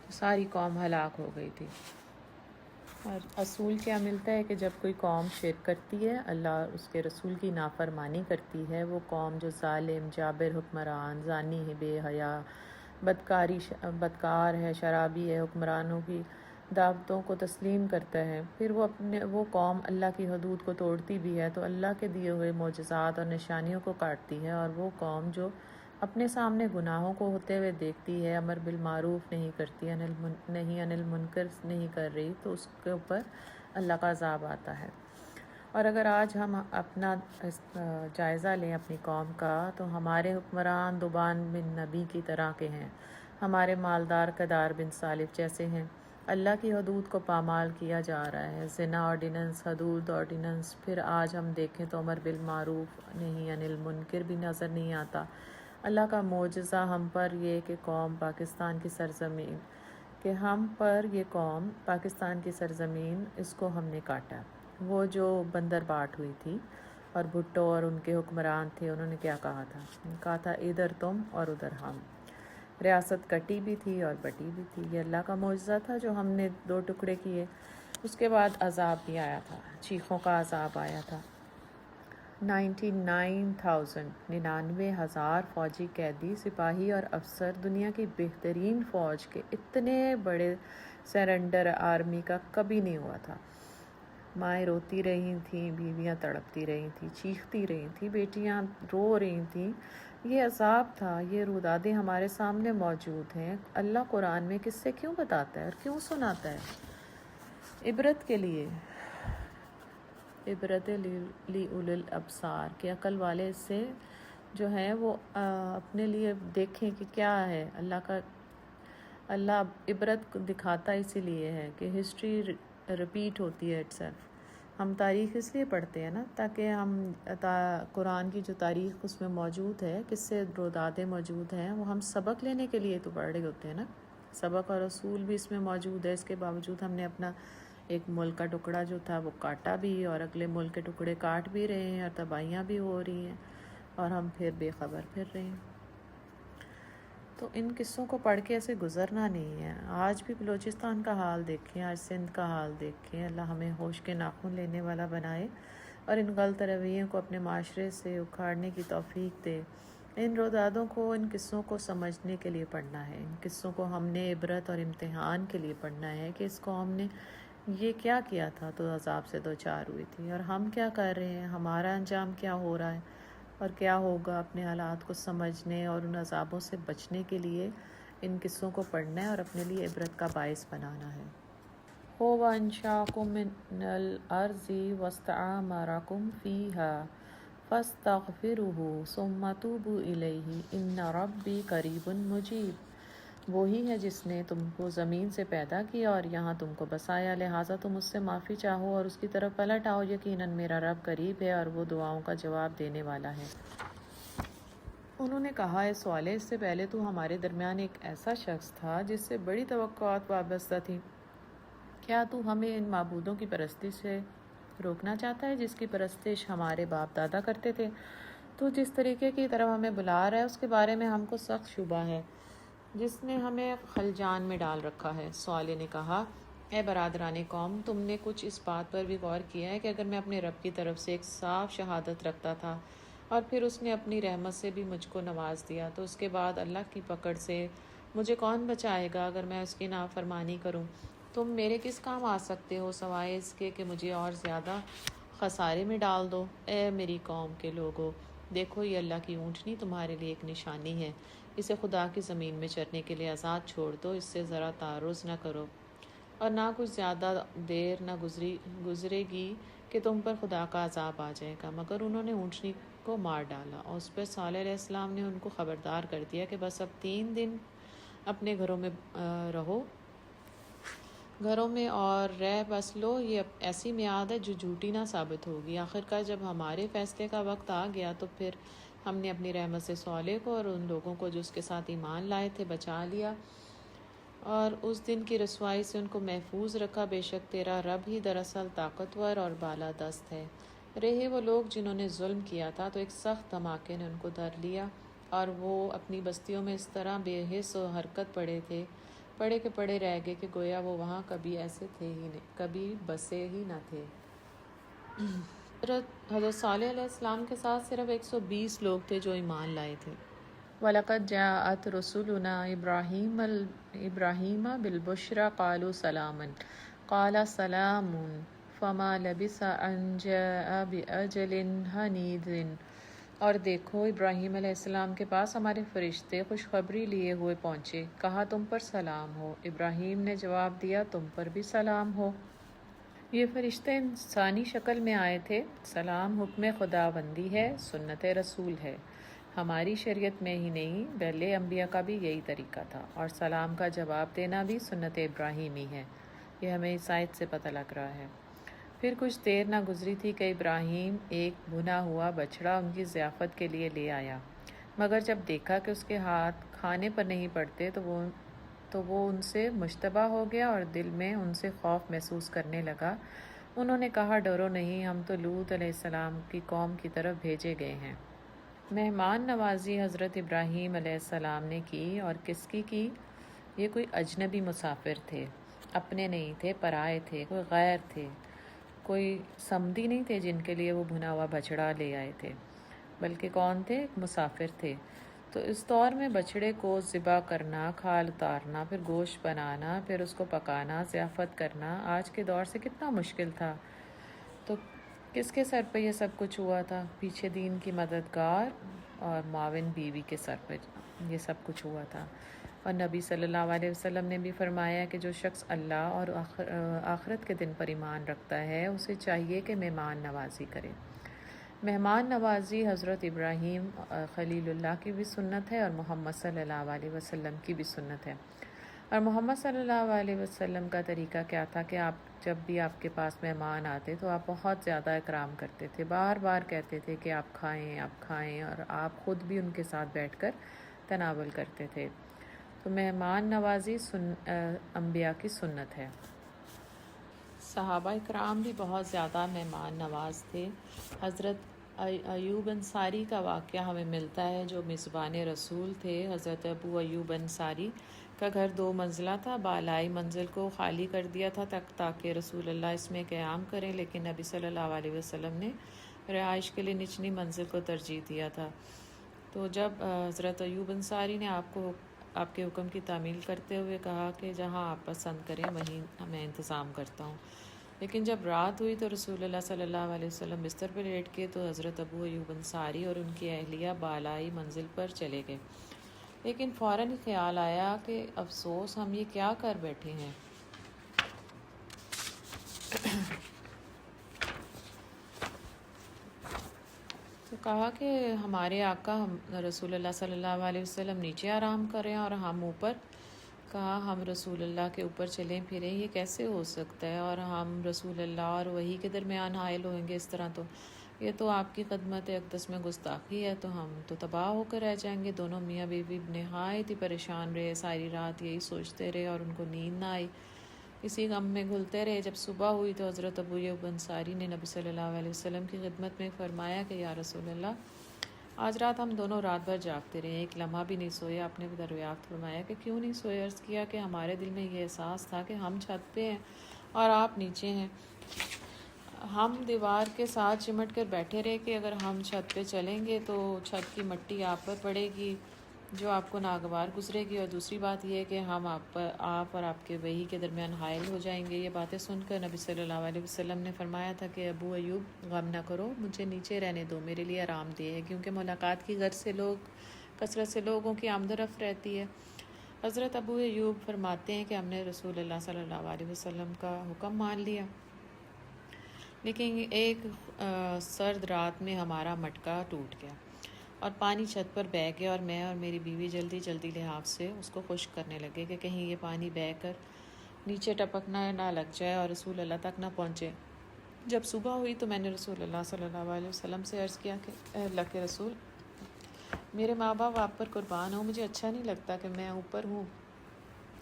تو ساری قوم ہلاک ہو گئی تھی۔ اور اصول کیا ملتا ہے کہ جب کوئی قوم شرک کرتی ہے، اللہ اور اس کے رسول کی نافرمانی کرتی ہے، وہ قوم جو ظالم، جابر حکمران، زانی ہے، بے حیا، بدکار ہے، شرابی ہے، حکمرانوں کی دعوتوں کو تسلیم کرتا ہے، پھر وہ قوم اللہ کی حدود کو توڑتی بھی ہے تو اللہ کے دیے ہوئے معجزات اور نشانیوں کو کاٹتی ہے، اور وہ قوم جو اپنے سامنے گناہوں کو ہوتے ہوئے دیکھتی ہے، امر بالمعروف نہیں کرتی، نہیں عن المنکر نہیں کر رہی، تو اس کے اوپر اللہ کا عذاب آتا ہے۔ اور اگر آج ہم اپنا جائزہ لیں اپنی قوم کا، تو ہمارے حکمران دوبان بن نبی کی طرح کے ہیں، ہمارے مالدار کدار بن سالف جیسے ہیں۔ اللہ کی حدود کو پامال کیا جا رہا ہے، زنا آرڈیننس، حدود آرڈیننس، پھر آج ہم دیکھیں تو امر بالمعروف نہیں عن المنکر بھی نظر نہیں آتا۔ اللہ کا معجزہ ہم پر یہ کہ قوم پاکستان کی سرزمین، کہ ہم پر یہ قوم پاکستان کی سرزمین، اس کو ہم نے کاٹا۔ وہ جو بندر باٹ ہوئی تھی، اور بھٹو اور ان کے حکمران تھے، انہوں نے کیا کہا تھا؟ کہا تھا ادھر تم اور ادھر ہم، ریاست کٹی بھی تھی اور بٹی بھی تھی۔ یہ اللہ کا معجزہ تھا جو ہم نے 2 ٹکڑے کیے۔ اس کے بعد عذاب بھی آیا تھا، چیخوں کا عذاب آیا تھا۔ 99,000 فوجی قیدی، سپاہی اور افسر، دنیا کی بہترین فوج کے اتنے بڑے سرنڈر آرمی کا کبھی نہیں ہوا تھا۔ مائیں روتی رہی تھیں، بیویاں تڑپتی رہی تھیں، چیختی رہی تھیں، بیٹیاں رو رہی تھیں۔ یہ عذاب تھا، یہ رودادیں ہمارے سامنے موجود ہیں۔ اللہ قرآن میں کس سے کیوں بتاتا ہے اور کیوں سناتا ہے؟ عبرت کے لیے، عبرت لأولی الابصار، کہ عقل والے اس سے جو ہے وہ اپنے لیے دیکھیں کہ کیا ہے اللہ عبرت دکھاتا اسی لیے ہے کہ ہسٹری رپیٹ ہوتی ہے اٹسیلف۔ ہم تاریخ اس لیے پڑھتے ہیں نا تاکہ ہم قرآن کی جو تاریخ اس میں موجود ہے، کس سے رودادیں موجود ہیں، وہ ہم سبق لینے کے لیے تو پڑھ رہے ہوتے ہیں نا۔ سبق اور اصول بھی اس میں موجود ہے، اس کے باوجود ہم نے اپنا ایک ملک کا ٹکڑا جو تھا وہ کاٹا بھی، اور اگلے ملک کے ٹکڑے کاٹ بھی رہے ہیں، اور تباہیاں بھی ہو رہی ہیں، اور ہم پھر بے خبر پھر رہے ہیں۔ تو ان قصوں کو پڑھ کے ایسے گزرنا نہیں ہے۔ آج بھی بلوچستان کا حال دیکھیں، آج سندھ کا حال دیکھیں۔ اللہ ہمیں ہوش کے ناخن لینے والا بنائے، اور ان غلط رویوں کو اپنے معاشرے سے اکھاڑنے کی توفیق دے۔ ان رودادوں کو، ان قصوں کو سمجھنے کے لیے پڑھنا ہے، ان قصوں کو ہم نے عبرت اور امتحان کے لیے پڑھنا ہے کہ اس قوم نے یہ کیا کیا تھا تو عذاب سے دوچار ہوئی تھی، اور ہم کیا کر رہے ہیں، ہمارا انجام کیا ہو رہا ہے اور کیا ہوگا۔ اپنے حالات کو سمجھنے اور ان عذابوں سے بچنے کے لیے ان قصوں کو پڑھنا ہے اور اپنے لیے عبرت کا باعث بنانا ہے۔ هو انشأکم من الارض واستعمرکم فیہا فاستغفروہ ثم توبوا الیہ ان ربی قریب مجیب۔ وہی ہے جس نے تم کو زمین سے پیدا کیا اور یہاں تم کو بسایا، لہٰذا تم اس سے معافی چاہو اور اس کی طرف پلٹ آؤ، یقیناً میرا رب قریب ہے اور وہ دعاؤں کا جواب دینے والا ہے۔ انہوں نے کہا، اے سوالے، اس سے پہلے تو ہمارے درمیان ایک ایسا شخص تھا جس سے بڑی توقعات وابستہ تھیں، کیا تو ہمیں ان معبودوں کی پرستی سے روکنا چاہتا ہے جس کی پرستش ہمارے باپ دادا کرتے تھے۔ تو جس طریقے کی طرف ہمیں بلا رہا ہے اس کے بارے میں ہم کو سخت شبہ ہے، جس نے ہمیں خلجان میں ڈال رکھا ہے۔ صالح نے کہا، اے برادران قوم، تم نے کچھ اس بات پر بھی غور کیا ہے کہ اگر میں اپنے رب کی طرف سے ایک صاف شہادت رکھتا تھا اور پھر اس نے اپنی رحمت سے بھی مجھ کو نواز دیا، تو اس کے بعد اللہ کی پکڑ سے مجھے کون بچائے گا اگر میں اس کی نافرمانی کروں؟ تم میرے کس کام آ سکتے ہو سوائے اس کے کہ مجھے اور زیادہ خسارے میں ڈال دو۔ اے میری قوم کے لوگو، دیکھو یہ اللہ کی اونٹنی تمہارے لیے ایک نشانی ہے، اسے خدا کی زمین میں چرنے کے لیے آزاد چھوڑ دو، اس سے ذرا تعرض نہ کرو، اور نہ کچھ زیادہ دیر نہ گزرے گی کہ تم پر خدا کا عذاب آ جائے گا۔ مگر انہوں نے اونٹنی کو مار ڈالا، اور اس پر صالح علیہ السلام نے ان کو خبردار کر دیا کہ بس اب 3 دن اپنے گھروں میں رہو، گھروں میں اور رہ بس لو، یہ ایسی میعاد ہے جو جھوٹی نہ ثابت ہوگی۔ آخر کار جب ہمارے فیصلے کا وقت آ گیا تو پھر ہم نے اپنی رحمت سے صالح کو اور ان لوگوں کو جو اس کے ساتھ ایمان لائے تھے بچا لیا، اور اس دن کی رسوائی سے ان کو محفوظ رکھا۔ بے شک تیرا رب ہی دراصل طاقتور اور بالا دست ہے۔ رہے وہ لوگ جنہوں نے ظلم کیا تھا تو ایک سخت دھماکے نے ان کو دھر لیا، اور وہ اپنی بستیوں میں اس طرح بے حس و حرکت پڑے رہ گئے کہ گویا وہ وہاں کبھی ایسے تھے ہی نہیں، کبھی بسے ہی نہ تھے۔ حضرت صالح علیہ السلام کے ساتھ صرف 120 لوگ تھے جو ایمان لائے تھے۔ وَلَقَدْ جَاءَتْ رُسُلُنَا إِبْرَاهِيمَ بِالْبُشْرَىٰ قَالُوا سَلَامًا قَالَ سَلَامٌ فَمَا لَبِثَ أَن جَاءَ بِعَجْلٍ حَنِيذٍ۔ اور دیکھو، ابراہیم علیہ السلام کے پاس ہمارے فرشتے خوشخبری لیے ہوئے پہنچے، کہا تم پر سلام ہو۔ ابراہیم نے جواب دیا، تم پر بھی سلام ہو۔ یہ فرشتے انسانی شکل میں آئے تھے۔ سلام حکم خداوندی ہے، سنت رسول ہے، ہماری شریعت میں ہی نہیں پہلے انبیاء کا بھی یہی طریقہ تھا، اور سلام کا جواب دینا بھی سنت ابراہیمی ہے۔ یہ ہمیں اس آیت سے پتہ لگ رہا ہے۔ پھر کچھ دیر نہ گزری تھی کہ ابراہیم ایک بھنا ہوا بچڑا ان کی ضیافت کے لیے لے آیا، مگر جب دیکھا کہ اس کے ہاتھ کھانے پر نہیں پڑتے تو وہ ان سے مشتبہ ہو گیا اور دل میں ان سے خوف محسوس کرنے لگا۔ انہوں نے کہا، ڈرو نہیں، ہم تو لوط علیہ السلام کی قوم کی طرف بھیجے گئے ہیں۔ مہمان نوازی حضرت ابراہیم علیہ السلام نے کی، اور کس کی؟ یہ کوئی اجنبی مسافر تھے، اپنے نہیں تھے، پرائے تھے، کوئی غیر تھے، کوئی سمدی نہیں تھے جن کے لیے وہ بھنا ہوا بچڑا لے آئے تھے، بلکہ کون تھے؟ ایک مسافر تھے۔ تو اس دور میں بچڑے کو ذبح کرنا، کھال اتارنا، پھر گوشت بنانا، پھر اس کو پکانا، ضیافت کرنا آج کے دور سے کتنا مشکل تھا۔ تو کس کے سر پہ یہ سب کچھ ہوا تھا؟ پیچھے دین کی مددگار اور معاون بیوی کے سر پہ یہ سب کچھ ہوا تھا۔ اور نبی صلی اللہ علیہ وسلم نے بھی فرمایا کہ جو شخص اللہ اور آخرت کے دن پر ایمان رکھتا ہے اسے چاہیے کہ مہمان نوازی کرے۔ مہمان نوازی حضرت ابراہیم خلیل اللہ کی بھی سنت ہے، اور محمد صلی اللہ علیہ وسلم کی بھی سنت ہے۔ اور محمد صلی اللہ علیہ وسلم کا طریقہ کیا تھا کہ جب بھی آپ کے پاس مہمان آتے تو آپ بہت زیادہ اکرام کرتے تھے، بار بار کہتے تھے کہ آپ کھائیں، اور آپ خود بھی ان کے ساتھ بیٹھ کر تناول کرتے تھے۔ تو مہمان نوازی انبیاء کی سنت ہے۔ صحابہ اکرام بھی بہت زیادہ مہمان نواز تھے۔ حضرت ایوب انصاری کا واقعہ ہمیں ملتا ہے، جو میزبان رسول تھے۔ حضرت ابو ایوب انصاری کا گھر 2 منزلہ تھا، بالائی منزل کو خالی کر دیا تھا تاکہ رسول اللہ اس میں قیام کریں، لیکن نبی صلی اللہ علیہ وسلم نے رہائش کے لیے نچلی منزل کو ترجیح دیا تھا۔ تو جب حضرت ایوب انصاری نے آپ کے حکم کی تعمیل کرتے ہوئے کہا کہ جہاں آپ پسند کریں وہیں میں انتظام کرتا ہوں، لیکن جب رات ہوئی تو رسول اللہ صلی اللہ علیہ وسلم بستر پر لیٹ کے تو حضرت ابو ایوب انصاری اور ان کی اہلیہ بالائی منزل پر چلے گئے، لیکن فوراً ہی خیال آیا کہ افسوس، ہم یہ کیا کر بیٹھے ہیں۔ تو کہا کہ ہمارے آقا رسول اللہ صلی اللہ علیہ وسلم نیچے آرام کریں اور ہم اوپر۔ کہا، ہم رسول اللہ کے اوپر چلیں پھریں، یہ کیسے ہو سکتا ہے؟ اور ہم رسول اللہ اور وحی کے درمیان حائل ہوئیں گے اس طرح؟ تو یہ تو آپ کی خدمت اقدس میں گستاخی ہے، تو ہم تو تباہ ہو کر رہ جائیں گے۔ دونوں میاں بیوی نہایت ہی پریشان رہے، ساری رات یہی سوچتے رہے اور ان کو نیند نہ آئی۔ اسی غم میں گھلتے رہے۔ جب صبح ہوئی تو حضرت ابو ایوب انصاری نے نبی صلی اللہ علیہ وسلم کی خدمت میں فرمایا کہ یا رسول اللہ، آج رات ہم دونوں رات بھر جاگتے رہے، ایک لمحہ بھی نہیں سوئے۔ آپ نے دریافت فرمایا کہ کیوں نہیں سوئے؟ عرض کیا کہ ہمارے دل میں یہ احساس تھا کہ ہم چھت پہ ہیں اور آپ نیچے ہیں۔ ہم دیوار کے ساتھ چمٹ کر بیٹھے رہے کہ اگر ہم چھت پہ چلیں گے تو چھت کی مٹی آپ پر پڑے گی جو آپ کو ناگوار گزرے گی، اور دوسری بات یہ کہ ہم آپ اور آپ کے وحی کے درمیان حائل ہو جائیں گے۔ یہ باتیں سن کر نبی صلی اللہ علیہ وسلم نے فرمایا تھا کہ ابو ایوب، غم نہ کرو، مجھے نیچے رہنے دو، میرے لیے آرام دہ ہے، کیونکہ ملاقات کی غرض سے کثرت سے لوگوں کی آمد و رفت رہتی ہے۔ حضرت ابو ایوب فرماتے ہیں کہ ہم نے رسول اللہ صلی اللہ علیہ وسلم کا حکم مان لیا، لیکن ایک سرد رات میں ہمارا مٹکا ٹوٹ گیا اور پانی چھت پر بہہ گیا، اور میں اور میری بیوی جلدی جلدی لحاف سے اس کو خشک کرنے لگے کہ کہیں یہ پانی بہہ کر نیچے ٹپکنا نہ لگ جائے اور رسول اللہ تک نہ پہنچے۔ جب صبح ہوئی تو میں نے رسول اللہ صلی اللہ علیہ وسلم سے عرض کیا کہ اے اللہ کے رسول، میرے ماں باپ آپ پر قربان ہوں، مجھے اچھا نہیں لگتا کہ میں اوپر ہوں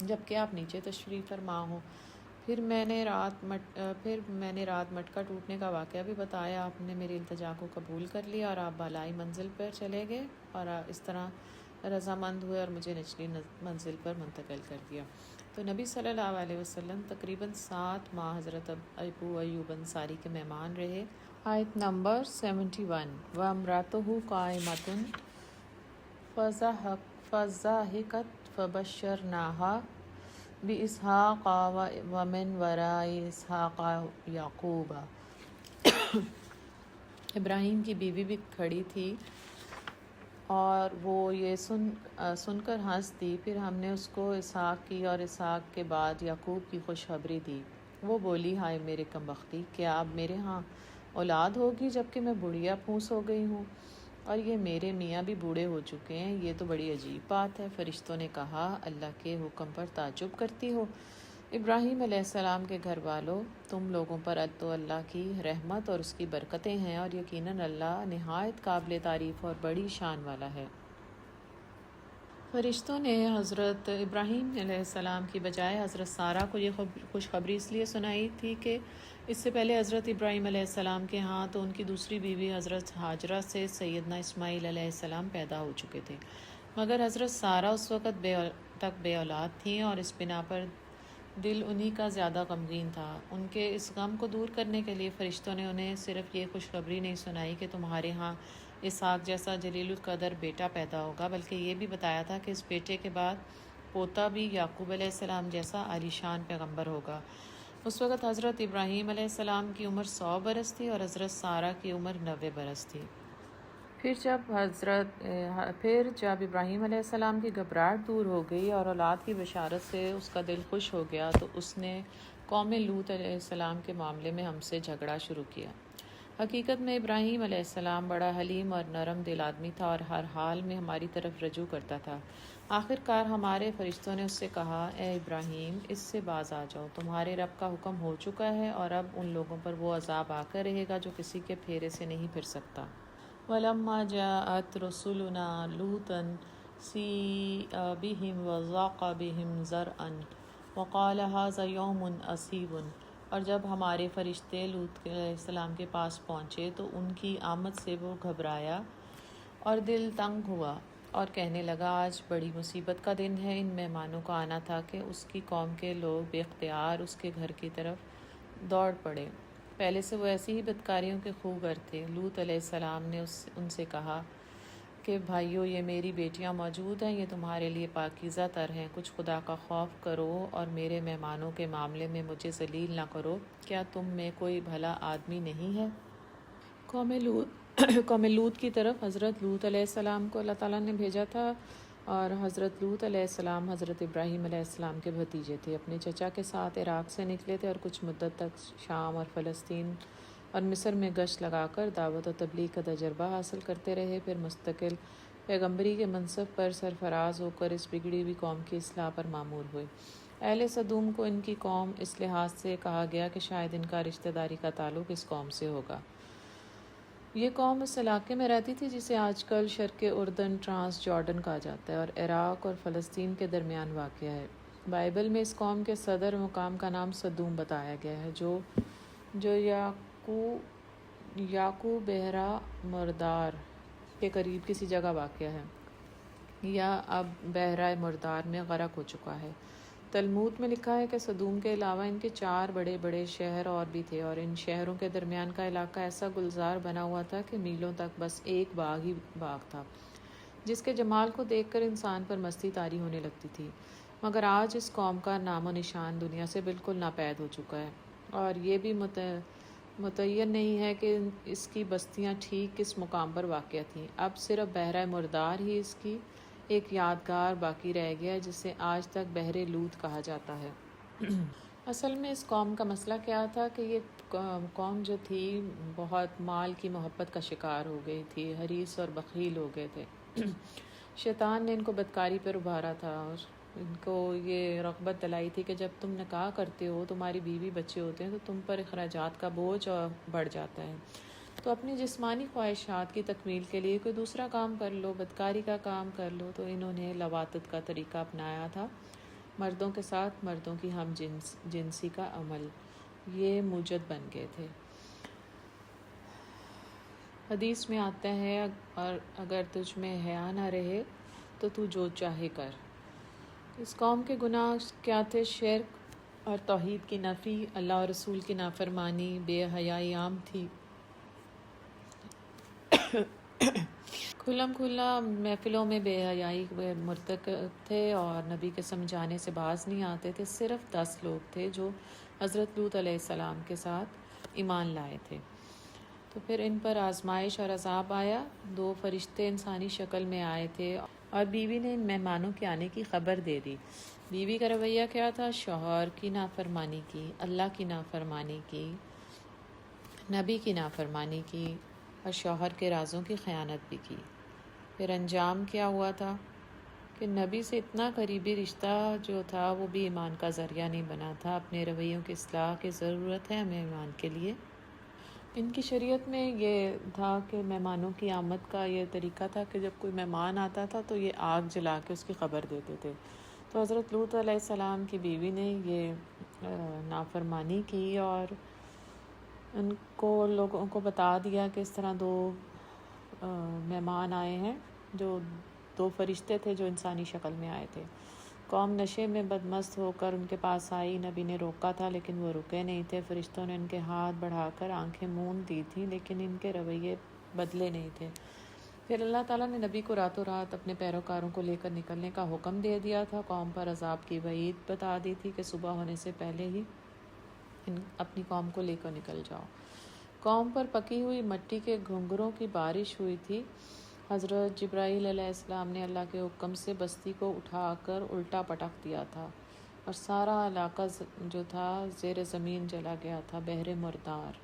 جبکہ آپ نیچے تشریف فرما ہوں۔ پھر میں نے رات مٹکا ٹوٹنے کا واقعہ بھی بتایا۔ آپ نے میری التجا کو قبول کر لیا اور آپ بالائی منزل پر چلے گئے اور اس طرح رضامند ہوئے اور مجھے نچلی منزل پر منتقل کر دیا۔ تو نبی صلی اللہ علیہ وسلم تقریباً 7 ماہ حضرت ابو ایوب انصاری کے مہمان رہے۔ آیت نمبر 71۔ وَامْرَأَتُهُ قَائِمَةٌ فَضَحِكَتْ فَبَشَّرْنَاهَا بِإِسْحَاقَ وَمِنْ وَرَاءِ إِسْحَاقَ یعقوب۔ ابراہیم کی بیوی بھی کھڑی تھی اور وہ یہ سن کر ہنس دی۔ پھر ہم نے اس کو اسحاق کی اور اسحاق کے بعد یعقوب کی خوشخبری دی۔ وہ بولی، ہائے میرے کمبختی، کیا اب میرے ہاں اولاد ہوگی جبکہ میں بڑھیا پھوس ہو گئی ہوں اور یہ میرے میاں بھی بوڑھے ہو چکے ہیں؟ یہ تو بڑی عجیب بات ہے۔ فرشتوں نے کہا، اللہ کے حکم پر تعجب کرتی ہو ابراہیم علیہ السلام کے گھر والوں، تم لوگوں پر تو اللہ کی رحمت اور اس کی برکتیں ہیں، اور یقیناً اللہ نہایت قابل تعریف اور بڑی شان والا ہے۔ فرشتوں نے حضرت ابراہیم علیہ السلام کی بجائے حضرت سارہ کو یہ خوشخبری اس لیے سنائی تھی کہ اس سے پہلے حضرت ابراہیم علیہ السلام کے ہاں تو ان کی دوسری بیوی حضرت ہاجرہ سے سیدنا اسماعیل علیہ السلام پیدا ہو چکے تھے، مگر حضرت سارہ اس وقت تک بے اولاد تھیں اور اس بنا پر دل انہی کا زیادہ غمگین تھا۔ ان کے اس غم کو دور کرنے کے لیے فرشتوں نے انہیں صرف یہ خوشخبری نہیں سنائی کہ تمہارے ہاں اسحاق جیسا جلیل القدر بیٹا پیدا ہوگا، بلکہ یہ بھی بتایا تھا کہ اس بیٹے کے بعد پوتا بھی یعقوب علیہ السلام جیسا عالی شان پیغمبر ہوگا۔ اس وقت حضرت ابراہیم علیہ السلام کی عمر 100 برس تھی اور حضرت سارہ کی عمر 90 برس تھی۔ پھر جب ابراہیم علیہ السلام کی گھبراہٹ دور ہو گئی اور اولاد کی بشارت سے اس کا دل خوش ہو گیا تو اس نے قوم لوط علیہ السلام کے معاملے میں ہم سے جھگڑا شروع کیا۔ حقیقت میں ابراہیم علیہ السلام بڑا حلیم اور نرم دل آدمی تھا اور ہر حال میں ہماری طرف رجوع کرتا تھا۔ آخر کار ہمارے فرشتوں نے اس سے کہا، اے ابراہیم، اس سے باز آ جاؤ، تمہارے رب کا حکم ہو چکا ہے اور اب ان لوگوں پر وہ عذاب آ کر رہے گا جو کسی کے پھیرے سے نہیں پھر سکتا۔ وَلَمَّا جَاءَتْ رُسُلُنَا لُوطًا سِیءَ بِهِمْ وَضَاقَ بِهِمْ ذَرْعًا وَقَالَ هَٰذَا يَوْمٌ عَصِیبٌ۔ اور جب ہمارے فرشتے لوط علیہ السلام کے پاس پہنچے تو ان کی آمد سے وہ گھبرایا اور دل تنگ ہوا اور کہنے لگا، آج بڑی مصیبت کا دن ہے۔ ان مہمانوں کا آنا تھا کہ اس کی قوم کے لوگ بے اختیار اس کے گھر کی طرف دوڑ پڑے۔ پہلے سے وہ ایسی ہی بدکاریوں کے خوگر تھے۔ لوط علیہ السلام نے ان سے کہا کہ بھائیو، یہ میری بیٹیاں موجود ہیں، یہ تمہارے لیے پاکیزہ تر ہیں، کچھ خدا کا خوف کرو اور میرے مہمانوں کے معاملے میں مجھے ذلیل نہ کرو۔ کیا تم میں کوئی بھلا آدمی نہیں ہے؟ قوم لوط کی طرف حضرت لوط علیہ السلام کو اللہ تعالیٰ نے بھیجا تھا، اور حضرت لوط علیہ السلام حضرت ابراہیم علیہ السلام کے بھتیجے تھے۔ اپنے چچا کے ساتھ عراق سے نکلے تھے اور کچھ مدت تک شام اور فلسطین اور مصر میں گشت لگا کر دعوت و تبلیغ کا تجربہ حاصل کرتے رہے۔ پھر مستقل پیغمبری کے منصب پر سرفراز ہو کر اس بگڑی ہوئی قوم کی اصلاح پر مامور ہوئے۔ اہل سدوم کو ان کی قوم اس لحاظ سے کہا گیا کہ شاید ان کا رشتہ داری کا تعلق اس قوم سے ہوگا۔ یہ قوم اس علاقے میں رہتی تھی جسے آج کل شرق اردن ٹرانس جارڈن کہا جاتا ہے اور عراق اور فلسطین کے درمیان واقع ہے۔ بائبل میں اس قوم کے صدر مقام کا نام سدوم بتایا گیا ہے جو یاکو بحیرہ مردار کے قریب کسی جگہ واقع ہے یا اب بحیرہ مردار میں غرق ہو چکا ہے۔ تلمود میں لکھا ہے کہ سدوم کے علاوہ ان کے 4 بڑے بڑے شہر اور بھی تھے، اور ان شہروں کے درمیان کا علاقہ ایسا گلزار بنا ہوا تھا کہ میلوں تک بس ایک باغ ہی باغ تھا، جس کے جمال کو دیکھ کر انسان پر مستی طاری ہونے لگتی تھی۔ مگر آج اس قوم کا نام و نشان دنیا سے بالکل ناپید ہو چکا ہے، اور یہ بھی متعین نہیں ہے کہ اس کی بستیاں ٹھیک کس مقام پر واقع تھیں۔ اب صرف بحیرہ مردار ہی اس کی ایک یادگار باقی رہ گیا، جسے آج تک بحر لوط کہا جاتا ہے۔ اصل میں اس قوم کا مسئلہ کیا تھا کہ یہ قوم جو تھی بہت مال کی محبت کا شکار ہو گئی تھی، حریص اور بخیل ہو گئے تھے۔ شیطان نے ان کو بدکاری پر ابھارا تھا اور ان کو یہ رغبت دلائی تھی کہ جب تم نکاح کرتے ہو، تمہاری بیوی بچے ہوتے ہیں، تو تم پر اخراجات کا بوجھ بڑھ جاتا ہے، تو اپنی جسمانی خواہشات کی تکمیل کے لیے کوئی دوسرا کام کر لو، بدکاری کا کام کر لو۔ تو انہوں نے لواطت کا طریقہ اپنایا تھا، مردوں کے ساتھ مردوں کی ہم جنسی کا عمل، یہ موجد بن گئے تھے۔ حدیث میں آتا ہے، اور اگر تجھ میں حیا نہ رہے تو تو جو چاہے کر۔ اس قوم کے گناہ کیا تھے؟ شرک اور توحید کی نفی، اللہ اور رسول کی نافرمانی، بے حیائی عام تھی، کھلم کھلا محفلوں میں بے حیائی مرتکب تھے اور نبی کے سمجھانے سے باز نہیں آتے تھے۔ صرف 10 لوگ تھے جو حضرت لوط علیہ السلام کے ساتھ ایمان لائے تھے، تو پھر ان پر آزمائش اور عذاب آیا۔ 2 فرشتے انسانی شکل میں آئے تھے اور بیوی نے ان مہمانوں کے آنے کی خبر دے دی۔ بیوی کا رویہ کیا تھا؟ شوہر کی نافرمانی کی، اللہ کی نافرمانی کی، نبی کی نافرمانی کی، اور شوہر کے رازوں کی خیانت بھی کی۔ پھر انجام کیا ہوا تھا کہ نبی سے اتنا قریبی رشتہ جو تھا وہ بھی ایمان کا ذریعہ نہیں بنا تھا۔ اپنے رویوں کی اصلاح کی ضرورت ہے ہمیں ایمان کے لیے۔ ان کی شریعت میں یہ تھا کہ مہمانوں کی آمد کا یہ طریقہ تھا کہ جب کوئی مہمان آتا تھا تو یہ آگ جلا کے اس کی خبر دیتے تھے۔ تو حضرت لوط علیہ السلام کی بیوی نے یہ نافرمانی کی اور ان کو لوگوں کو بتا دیا کہ اس طرح 2 مہمان آئے ہیں، جو 2 فرشتے تھے جو انسانی شکل میں آئے تھے۔ قوم نشے میں بدمست ہو کر ان کے پاس آئی، نبی نے روکا تھا لیکن وہ رکے نہیں تھے۔ فرشتوں نے ان کے ہاتھ بڑھا کر آنکھیں موند دی تھیں لیکن ان کے رویے بدلے نہیں تھے۔ پھر اللہ تعالیٰ نے نبی کو راتوں رات اپنے پیروکاروں کو لے کر نکلنے کا حکم دے دیا تھا، قوم پر عذاب کی وعید بتا دی تھی کہ صبح ہونے سے پہلے ہی اپنی قوم کو لے کر نکل جاؤ۔ قوم پر پکی ہوئی مٹی کے گھنگروں کی بارش ہوئی تھی۔ حضرت جبرائیل علیہ السلام نے اللہ کے حکم سے بستی کو اٹھا کر الٹا پٹک دیا تھا اور سارا علاقہ جو تھا زیر زمین چلا گیا تھا، بحر مردار۔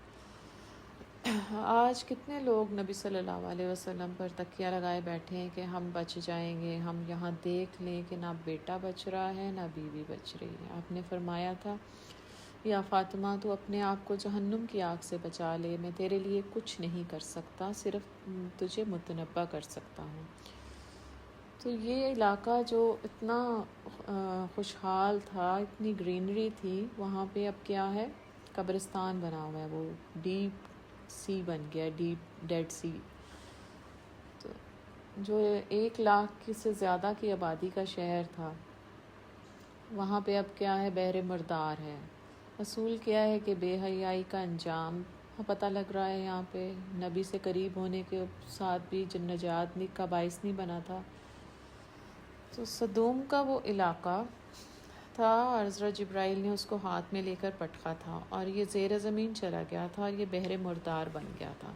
آج کتنے لوگ نبی صلی اللہ علیہ وسلم پر تکیہ لگائے بیٹھے ہیں کہ ہم بچ جائیں گے، ہم یہاں دیکھ لیں کہ نہ بیٹا بچ رہا ہے نہ بیوی بچ رہی ہے۔ آپ نے فرمایا تھا، یا فاطمہ تو اپنے آپ کو جہنم کی آگ سے بچا لے، میں تیرے لیے کچھ نہیں کر سکتا، صرف تجھے متنبہ کر سکتا ہوں۔ تو یہ علاقہ جو اتنا خوشحال تھا، اتنی گرینری تھی، وہاں پہ اب کیا ہے؟ قبرستان بنا ہوا ہے، وہ ڈیپ سی بن گیا، ڈیڈ سی۔ تو جو 1 لاکھ سے زیادہ کی آبادی کا شہر تھا، وہاں پہ اب کیا ہے؟ بحر مردار ہے۔ اصول کیا ہے کہ بے حیائی کا انجام پتہ لگ رہا ہے یہاں پہ۔ نبی سے قریب ہونے کے ساتھ بھی نجات کا باعث نہیں بنا تھا۔ تو سدوم کا وہ علاقہ تھا اور حضرت جبرائیل نے اس کو ہاتھ میں لے کر پٹکا تھا اور یہ زیر زمین چلا گیا تھا اور یہ بحر مردار بن گیا تھا۔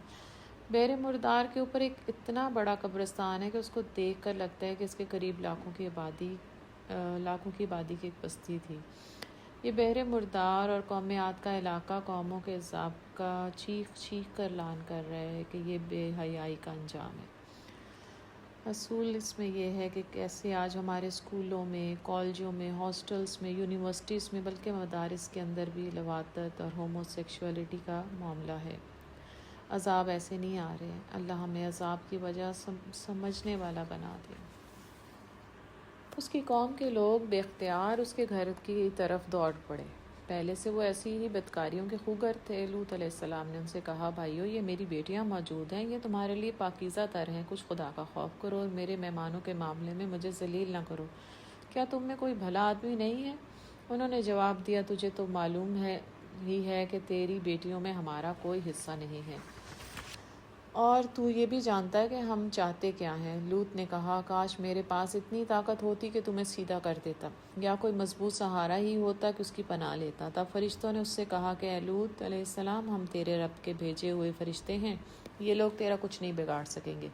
بحر مردار کے اوپر ایک اتنا بڑا قبرستان ہے کہ اس کو دیکھ کر لگتا ہے کہ اس کے قریب لاکھوں کی آبادی کی ایک بستی تھی۔ یہ بحر مردار اور قوم عاد کا علاقہ قوموں کے عذاب کا چیخ چیخ کر اعلان کر رہے ہیں کہ یہ بے حیائی کا انجام ہے۔ اصول اس میں یہ ہے کہ کیسے آج ہمارے اسکولوں میں، کالجوں میں، ہاسٹلز میں، یونیورسٹیز میں، بلکہ مدارس کے اندر بھی لواطت اور ہومو سیکشولیٹی کا معاملہ ہے۔ عذاب ایسے نہیں آ رہے ہیں۔ اللہ ہمیں عذاب کی وجہ سمجھنے والا بنا دے۔ اس کی قوم کے لوگ بے اختیار اس کے گھر کی طرف دوڑ پڑے۔ پہلے سے وہ ایسی ہی بدکاریوں کے خوگر تھے۔ لوط علیہ السلام نے ان سے کہا، بھائیو، یہ میری بیٹیاں موجود ہیں، یہ تمہارے لیے پاکیزہ تر ہیں، کچھ خدا کا خوف کرو اور میرے مہمانوں کے معاملے میں مجھے ذلیل نہ کرو۔ کیا تم میں کوئی بھلا آدمی نہیں ہے؟ انہوں نے جواب دیا، تجھے تو معلوم ہے کہ تیری بیٹیوں میں ہمارا کوئی حصہ نہیں ہے، اور تو یہ بھی جانتا ہے کہ ہم چاہتے کیا ہیں۔ لوط نے کہا، کاش میرے پاس اتنی طاقت ہوتی کہ تمہیں سیدھا کر دیتا، یا کوئی مضبوط سہارا ہی ہوتا کہ اس کی پناہ لیتا۔ تب فرشتوں نے اس سے کہا کہ اے لوط علیہ السلام، ہم تیرے رب کے بھیجے ہوئے فرشتے ہیں، یہ لوگ تیرا کچھ نہیں بگاڑ سکیں گے،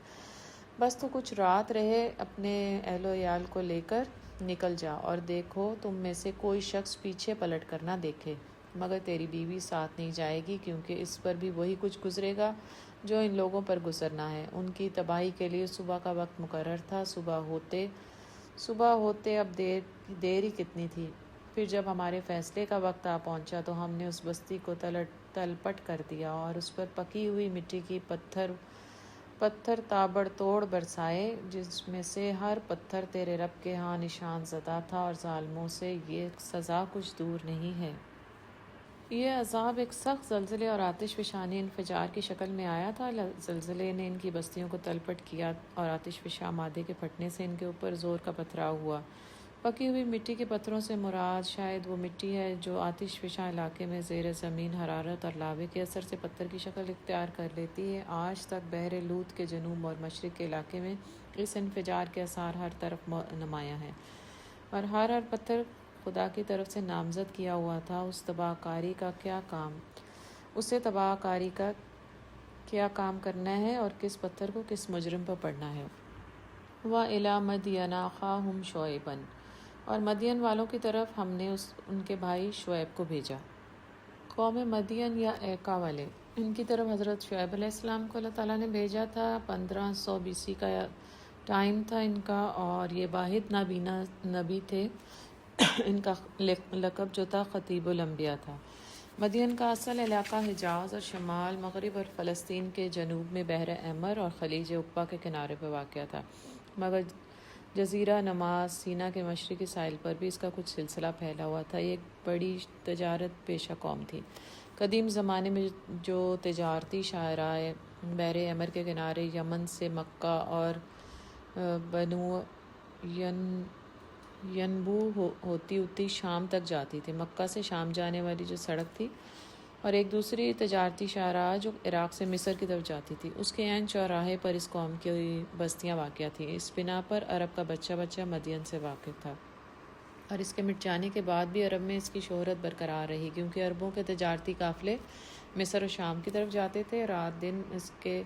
بس تو کچھ رات رہے اپنے اہل و عیال کو لے کر نکل جا، اور دیکھو تم میں سے کوئی شخص پیچھے پلٹ کر نہ دیکھے، مگر تیری بیوی ساتھ نہیں جائے گی، کیونکہ اس پر بھی وہی کچھ گزرے گا جو ان لوگوں پر گزرنا ہے۔ ان کی تباہی کے لیے صبح کا وقت مقرر تھا۔ صبح ہوتے اب دیر ہی کتنی تھی۔ پھر جب ہمارے فیصلے کا وقت آ پہنچا تو ہم نے اس بستی کو تلپٹ کر دیا اور اس پر پکی ہوئی مٹی کی پتھر تابڑ توڑ برسائے، جس میں سے ہر پتھر تیرے رب کے ہاں نشان زدہ تھا، اور ظالموں سے یہ سزا کچھ دور نہیں ہے۔ یہ عذاب ایک سخت زلزلے اور آتش فشانی انفجار کی شکل میں آیا تھا۔ زلزلے نے ان کی بستیوں کو تلپٹ کیا اور آتش فشاں مادے کے پھٹنے سے ان کے اوپر زور کا پتھراؤ ہوا۔ پکی ہوئی مٹی کے پتھروں سے مراد شاید وہ مٹی ہے جو آتش فشاں علاقے میں زیر زمین حرارت اور لاوے کے اثر سے پتھر کی شکل اختیار کر لیتی ہے۔ آج تک بحر لوط کے جنوب اور مشرق کے علاقے میں اس انفجار کے آثار ہر طرف نمایاں ہیں، اور ہر پتھر خدا کی طرف سے نامزد کیا ہوا تھا۔ اسے تباہ کاری کا کیا کام کرنا ہے اور کس پتھر کو کس مجرم پر پڑنا ہے۔ وَإِلَىٰ مَدْيَنَ أَخَاهُمْ شُعَيْبًا، اور مدین والوں کی طرف ہم نے ان کے بھائی شعیب کو بھیجا۔ قوم مدین یا ایکا والے، ان کی طرف حضرت شعیب علیہ السلام کو اللہ تعالیٰ نے بھیجا تھا۔ 1500 BC کا ٹائم تھا ان کا، اور یہ واحد نابینا نبی تھے۔ ان کا لقب جو تھا خطیب الانبیاء تھا۔ مدین کا اصل علاقہ حجاز اور شمال مغرب اور فلسطین کے جنوب میں بحر احمر اور خلیج عقبہ کے کنارے پر واقع تھا، مگر جزیرہ نما سینا کے مشرقی ساحل پر بھی اس کا کچھ سلسلہ پھیلا ہوا تھا۔ یہ ایک بڑی تجارت پیشہ قوم تھی۔ قدیم زمانے میں جو تجارتی شاہراہیں بحر احمر کے کنارے یمن سے مکہ اور بنو ینبو ہوتی شام تک جاتی تھی۔ مکہ سے شام جانے والی جو سڑک تھی، اور ایک دوسری تجارتی شاہراہ جو عراق سے مصر کی طرف جاتی تھی، اس کے عین چوراہے پر اس قوم کی بستیاں واقع تھیں۔ اس بنا پر عرب کا بچہ مدین سے واقف تھا، اور اس کے مٹ جانے کے بعد بھی عرب میں اس کی شہرت برقرار رہی، کیونکہ عربوں کے تجارتی قافلے مصر و شام کی طرف جاتے تھے، رات دن اس کے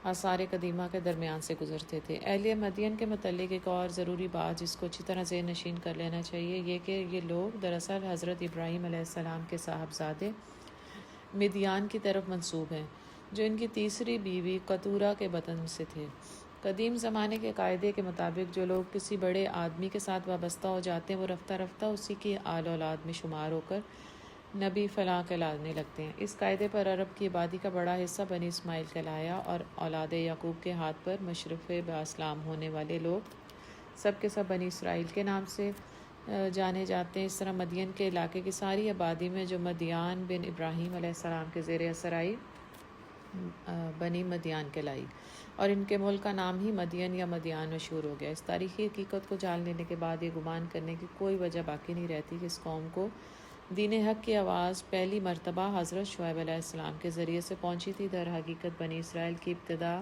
آثار قدیمہ کے درمیان سے گزرتے تھے۔ اہل مدین کے متعلق ایک اور ضروری بات جس کو اچھی طرح ذہن نشین کر لینا چاہیے، یہ کہ یہ لوگ دراصل حضرت ابراہیم علیہ السلام کے صاحبزادے مدیان کی طرف منسوب ہیں، جو ان کی تیسری بیوی قطورہ کے بطن سے تھے۔ قدیم زمانے کے قاعدے کے مطابق جو لوگ کسی بڑے آدمی کے ساتھ وابستہ ہو جاتے ہیں، وہ رفتہ رفتہ اسی کی آل اولاد میں شمار ہو کر نبی فلاں کہلانے لگتے ہیں۔ اس قاعدے پر عرب کی آبادی کا بڑا حصہ بنی اسماعیل کہلایا، اور اولاد یعقوب کے ہاتھ پر مشرف باسلام ہونے والے لوگ سب کے سب بنی اسرائیل کے نام سے جانے جاتے ہیں۔ اس طرح مدین کے علاقے کی ساری آبادی میں جو مدیان بن ابراہیم علیہ السلام کے زیر اثر آئی، بنی مدیان کہلائی، اور ان کے ملک کا نام ہی مدین یا مدیان مشہور ہو گیا۔ اس تاریخی حقیقت کو جان لینے کے بعد یہ گمان کرنے کی کوئی وجہ باقی نہیں رہتی کہ اس قوم کو دین حق کی آواز پہلی مرتبہ حضرت شعیب علیہ السلام کے ذریعے سے پہنچی تھی۔ در حقیقت بنی اسرائیل کی ابتدا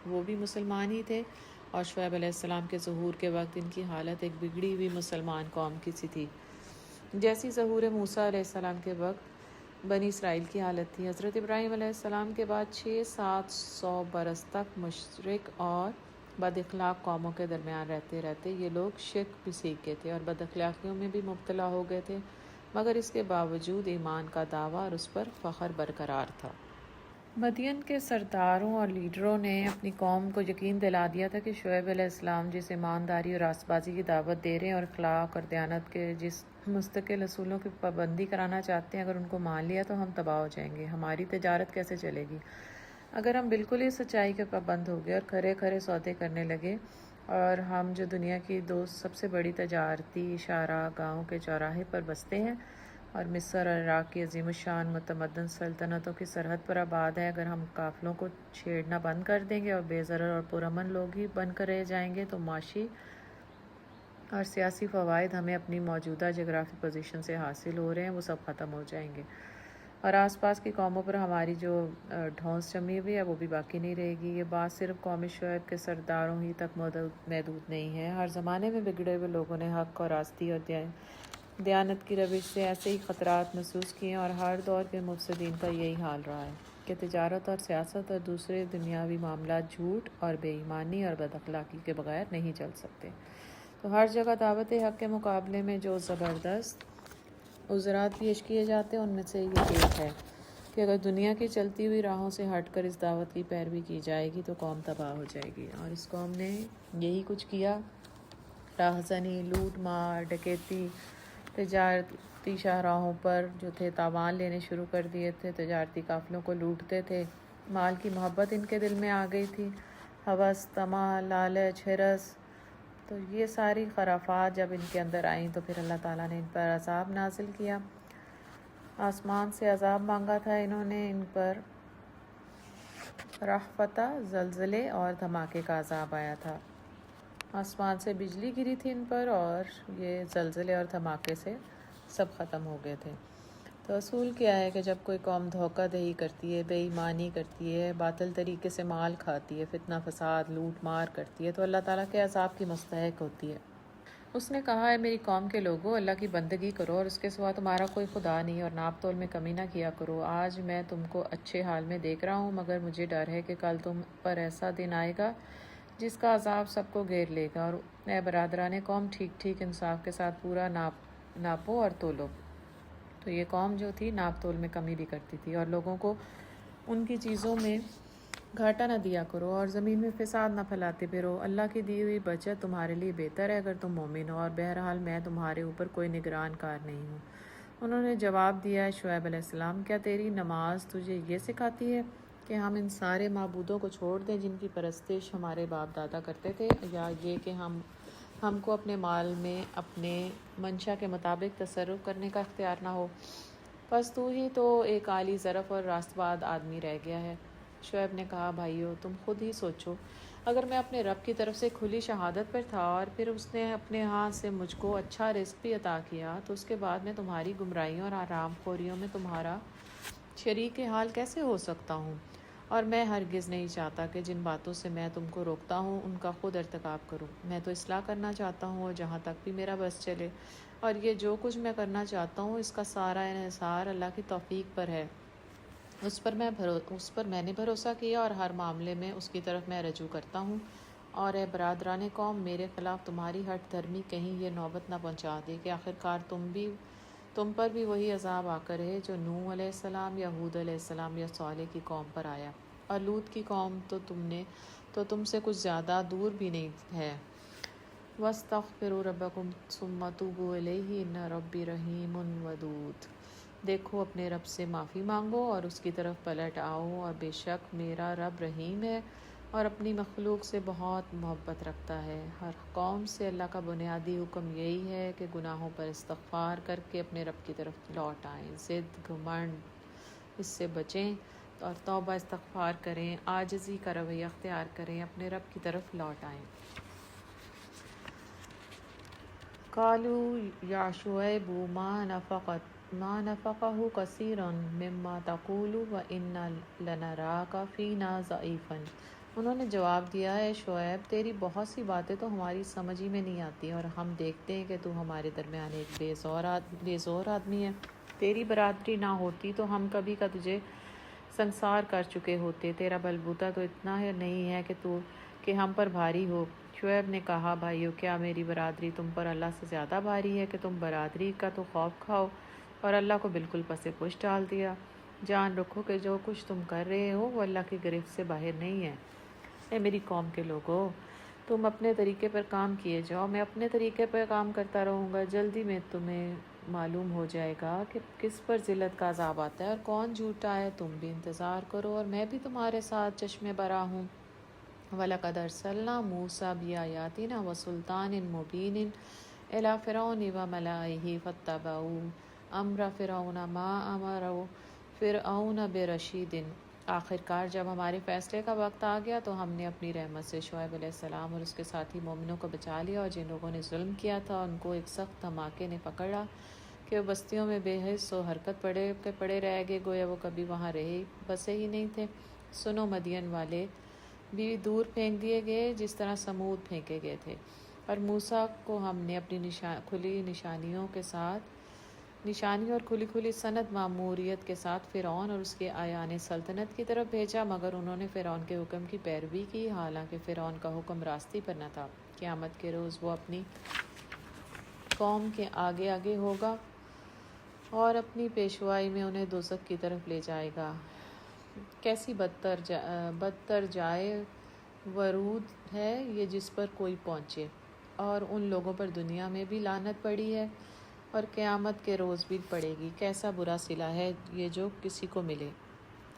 وہ بھی مسلمان ہی تھے، اور شعیب علیہ السلام کے ظہور کے وقت ان کی حالت ایک بگڑی ہوئی مسلمان قوم کی سی تھی، جیسی ظہور موسیٰ علیہ السلام کے وقت بنی اسرائیل کی حالت تھی۔ حضرت ابراہیم علیہ السلام کے بعد 600-700 برس تک مشرک اور بد اخلاق قوموں کے درمیان رہتے رہتے یہ لوگ شرک بھی سیکھ گئے تھے اور بد اخلاقیوں میں بھی مبتلا ہو گئے تھے، مگر اس کے باوجود ایمان کا دعویٰ اور اس پر فخر برقرار تھا۔ مدین کے سرداروں اور لیڈروں نے اپنی قوم کو یقین دلا دیا تھا کہ شعیب علیہ السلام جس ایمانداری اور راست بازی کی دعوت دے رہے ہیں، اور اخلاق اور دیانت کے جس مستقل اصولوں کی پابندی کرانا چاہتے ہیں، اگر ان کو مان لیا تو ہم تباہ ہو جائیں گے۔ ہماری تجارت کیسے چلے گی؟ اگر ہم بالکل ہی سچائی کے پابند ہو گئے اور کھرے کھرے سودے کرنے لگے اور ہم جو دنیا کی دو سب سے بڑی تجارتی شاہراہ گاہوں کے چوراہے پر بستے ہیں اور مصر اور عراق کی عظیم الشان متمدن سلطنتوں کی سرحد پر آباد ہے، اگر ہم قافلوں کو چھیڑنا بند کر دیں گے اور بے ضرر اور پرامن لوگ ہی بن کر رہ جائیں گے تو معاشی اور سیاسی فوائد ہمیں اپنی موجودہ جغرافی پوزیشن سے حاصل ہو رہے ہیں وہ سب ختم ہو جائیں گے، اور آس پاس کی قوموں پر ہماری جو ڈھونس جمی ہوئی ہے وہ بھی باقی نہیں رہے گی۔ یہ بات صرف قوم شعیب کے سرداروں ہی تک محدود نہیں ہے، ہر زمانے میں بگڑے ہوئے لوگوں نے حق اور راستی اور دیانت کی روش سے ایسے ہی خطرات محسوس کیے ہیں، اور ہر دور کے مفسدین کا یہی حال رہا ہے کہ تجارت اور سیاست اور دوسرے دنیاوی معاملات جھوٹ اور بے ایمانی اور بد اخلاقی کے بغیر نہیں چل سکتے، تو ہر جگہ دعوت حق کے مقابلے میں جو زبردست عذرات پیش کیے جاتے ہیں ان میں سے یہ ایک ہے کہ اگر دنیا کی چلتی ہوئی راہوں سے ہٹ کر اس دعوت کی پیروی کی جائے گی تو قوم تباہ ہو جائے گی، اور اس قوم نے یہی کچھ کیا۔ راہزنی، لوٹ مار، ڈکیتی، تجارتی شاہراہوں پر جو تھے تاوان لینے شروع کر دیے تھے، تجارتی قافلوں کو لوٹتے تھے، مال کی محبت ان کے دل میں آ گئی تھی، ہوس، طمع، لالچ، ہرس، تو یہ ساری خرافات جب ان کے اندر آئیں تو پھر اللہ تعالیٰ نے ان پر عذاب نازل کیا، آسمان سے عذاب مانگا تھا انہوں نے، ان پر رحفتہ، زلزلے اور دھماکے کا عذاب آیا تھا، آسمان سے بجلی گری تھی ان پر اور یہ زلزلے اور دھماکے سے سب ختم ہو گئے تھے۔ تو اصول کیا ہے کہ جب کوئی قوم دھوکہ دہی کرتی ہے، بے ایمانی کرتی ہے، باطل طریقے سے مال کھاتی ہے، فتنہ فساد، لوٹ مار کرتی ہے تو اللہ تعالیٰ کے عذاب کی مستحق ہوتی ہے۔ اس نے کہا ہے میری قوم کے لوگوں، اللہ کی بندگی کرو اور اس کے سوا تمہارا کوئی خدا نہیں، اور ناپ تول میں کمی نہ کیا کرو، آج میں تم کو اچھے حال میں دیکھ رہا ہوں مگر مجھے ڈر ہے کہ کل تم پر ایسا دن آئے گا جس کا عذاب سب کو گھیر لے گا، اور اے برادران قوم، ٹھیک ٹھیک انصاف کے ساتھ پورا ناپو اور تولو۔ تو یہ قوم جو تھی ناپ تول میں کمی بھی کرتی تھی، اور لوگوں کو ان کی چیزوں میں گھاٹا نہ دیا کرو اور زمین میں فساد نہ پھیلاتے پھرو، اللہ کی دی ہوئی بچت تمہارے لیے بہتر ہے اگر تم مومن ہو، اور بہرحال میں تمہارے اوپر کوئی نگران کار نہیں ہوں۔ انہوں نے جواب دیا ہے شعیب علیہ السلام، کیا تیری نماز تجھے یہ سکھاتی ہے کہ ہم ان سارے معبودوں کو چھوڑ دیں جن کی پرستش ہمارے باپ دادا کرتے تھے، یا یہ کہ ہم کو اپنے مال میں اپنے منشا کے مطابق تصرف کرنے کا اختیار نہ ہو؟ بس تو ہی تو ایک عالی ظرف اور راست باز آدمی رہ گیا ہے۔ شعیب نے کہا بھائیو تم خود ہی سوچو، اگر میں اپنے رب کی طرف سے کھلی شہادت پر تھا اور پھر اس نے اپنے ہاتھ سے مجھ کو اچھا رزق بھی عطا کیا تو اس کے بعد میں تمہاری گمراہیوں اور آرام خوریوں میں تمہارا شریک حال کیسے ہو سکتا ہوں؟ اور میں ہرگز نہیں چاہتا کہ جن باتوں سے میں تم کو روکتا ہوں ان کا خود ارتکاب کروں، میں تو اصلاح کرنا چاہتا ہوں اور جہاں تک بھی میرا بس چلے، اور یہ جو کچھ میں کرنا چاہتا ہوں اس کا سارا انحصار اللہ کی توفیق پر ہے، اس پر میں نے بھروسہ کیا اور ہر معاملے میں اس کی طرف میں رجوع کرتا ہوں، اور اے برادران قوم، میرے خلاف تمہاری ہٹ دھرمی کہیں یہ نوبت نہ پہنچا دے کہ آخرکار تم پر بھی وہی عذاب آ کر ہے جو نوح علیہ السلام یا ہود علیہ السلام یا صالح کی قوم پر آیا، اور لوط کی قوم تو تم سے کچھ زیادہ دور بھی نہیں ہے۔ وَاسْتَغْفِرُوا رَبَّكُمْ ثُمَّ تُوبُوا إِلَيْهِ إِنَّ رَبِّي رَحِيمٌ وَدُودٌ۔ دیکھو اپنے رب سے معافی مانگو اور اس کی طرف پلٹ آؤ، اور بے شک میرا رب رحیم ہے اور اپنی مخلوق سے بہت محبت رکھتا ہے۔ ہر قوم سے اللہ کا بنیادی حکم یہی ہے کہ گناہوں پر استغفار کر کے اپنے رب کی طرف لوٹ آئیں، ضد، گھمنڈ اس سے بچیں اور توبہ استغفار کریں، عاجزی کا رویہ اختیار کریں، اپنے رب کی طرف لوٹ آئیں۔ قالوا یا شعیب ما نفقه کثیرا مما تقول وإنا لنراک فینا ضعیفا۔ انہوں نے جواب دیا ہے شعیب تیری بہت سی باتیں تو ہماری سمجھ ہی میں نہیں آتی، اور ہم دیکھتے ہیں کہ تو ہمارے درمیان ایک بے زور آدمی ہے، تیری برادری نہ ہوتی تو ہم کبھی کا تجھے سنسار کر چکے ہوتے، تیرا بلبوتا تو اتنا نہیں ہے کہ ہم پر بھاری ہو۔ شعیب نے کہا بھائیو، کیا میری برادری تم پر اللہ سے زیادہ بھاری ہے کہ تم برادری کا تو خوف کھاؤ اور اللہ کو بالکل پس پش ڈال دیا؟ جان رکھو کہ جو کچھ تم کر رہے ہو وہ اللہ کی گرفت سے باہر نہیں ہے۔ اے میری قوم کے لوگو، تم اپنے طریقے پر کام کیے جاؤ، میں اپنے طریقے پر کام کرتا رہوں گا، جلدی میں تمہیں معلوم ہو جائے گا کہ کس پر ذلت کا عذاب آتا ہے اور کون جھوٹا ہے، تم بھی انتظار کرو اور میں بھی تمہارے ساتھ چشمے برا ہوں۔ وَلَقَدْ أَرْسَلْنَا مُوسَىٰ بِآيَاتِنَا وَسُلْطَانٍ مُّبِينٍ إِلَىٰ فِرْعَوْنَ وَمَلَئِهِ فَاتَّبَعُوا أَمْرَ فِرْعَوْنَ مَا أَمَرَ فِرْعَوْنَ بِرَشِیدٍ۔ آخرکار جب ہمارے فیصلے کا وقت آ گیا تو ہم نے اپنی رحمت سے شعیب علیہ السلام اور اس کے ساتھی مومنوں کو بچا لیا، اور جن لوگوں نے ظلم کیا تھا ان کو ایک سخت دھماکے نے پکڑا کہ وہ بستیوں میں بے حس و حرکت پڑے رہ گئے، گویا وہ کبھی وہاں بسے ہی نہیں تھے۔ سنو، مدین والے بھی دور پھینک دیے گئے جس طرح سمود پھینکے گئے تھے، اور موسیٰ کو ہم نے اپنی کھلی نشانیوں اور کھلی سند معموریت کے ساتھ فرعون اور اس کے اعیان سلطنت کی طرف بھیجا، مگر انہوں نے فرعون کے حکم کی پیروی کی، حالانکہ فرعون کا حکم راستی پر نہ تھا۔ قیامت کے روز وہ اپنی قوم کے آگے آگے ہوگا اور اپنی پیشوائی میں انہیں دوزخ کی طرف لے جائے گا۔ کیسی بدتر جائے ورود ہے یہ جس پر کوئی پہنچے، اور ان لوگوں پر دنیا میں بھی لعنت پڑی ہے اور قیامت کے روز بھی پڑے گی۔ کیسا برا صلہ ہے یہ جو کسی کو ملے۔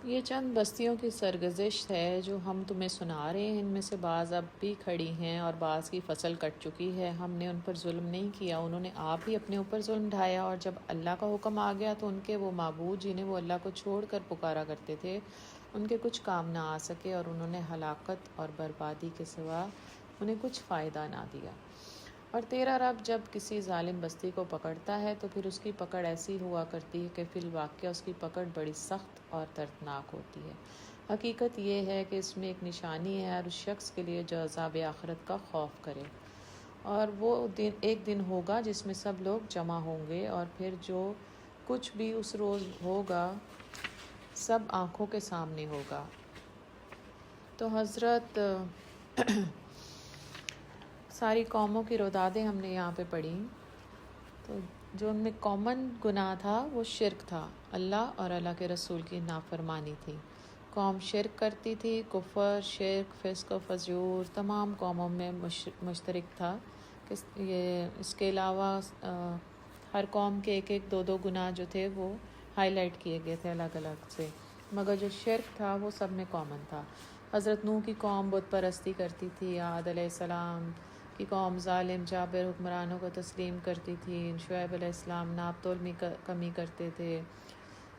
یہ چند بستیوں کی سرگزشت ہے جو ہم تمہیں سنا رہے ہیں، ان میں سے بعض اب بھی کھڑی ہیں اور بعض کی فصل کٹ چکی ہے۔ ہم نے ان پر ظلم نہیں کیا، انہوں نے آپ ہی اپنے اوپر ظلم ڈھایا، اور جب اللہ کا حکم آ گیا تو ان کے وہ معبود جنہیں وہ اللہ کو چھوڑ کر پکارا کرتے تھے ان کے کچھ کام نہ آ سکے، اور انہوں نے ہلاکت اور بربادی کے سوا انہیں کچھ فائدہ نہ دیا۔ اور تیرا رب جب کسی ظالم بستی کو پکڑتا ہے تو پھر اس کی پکڑ ایسی ہوا کرتی ہے کہ فی الواقعہ اس کی پکڑ بڑی سخت اور دردناک ہوتی ہے۔ حقیقت یہ ہے کہ اس میں ایک نشانی ہے ہر اس شخص کے لیے جو عذاب آخرت کا خوف کرے، اور وہ ایک دن ہوگا جس میں سب لوگ جمع ہوں گے، اور پھر جو کچھ بھی اس روز ہوگا سب آنکھوں کے سامنے ہوگا۔ تو حضرت ساری قوموں کی رودادیں ہم نے یہاں پہ پڑھی، تو جو ان میں کامن گناہ تھا وہ شرک تھا، اللہ اور اللہ کے رسول کی نافرمانی تھی۔ قوم شرک کرتی تھی، کفر، شرک، فسق و فجور تمام قوموں میں مشترک تھا۔ اس کے علاوہ ہر قوم کے ایک دو گناہ جو تھے وہ ہائی لائٹ کیے گئے تھے الگ الگ سے، مگر جو شرک تھا وہ سب میں کامن تھا۔ حضرت نوح کی قوم بت پرستی کرتی تھی، عاد علیہ السلام کی قوم ظالم جابر حکمرانوں کو تسلیم کرتی تھی، شعیب علیہ السلام ناپ تول میں کمی کرتے تھے،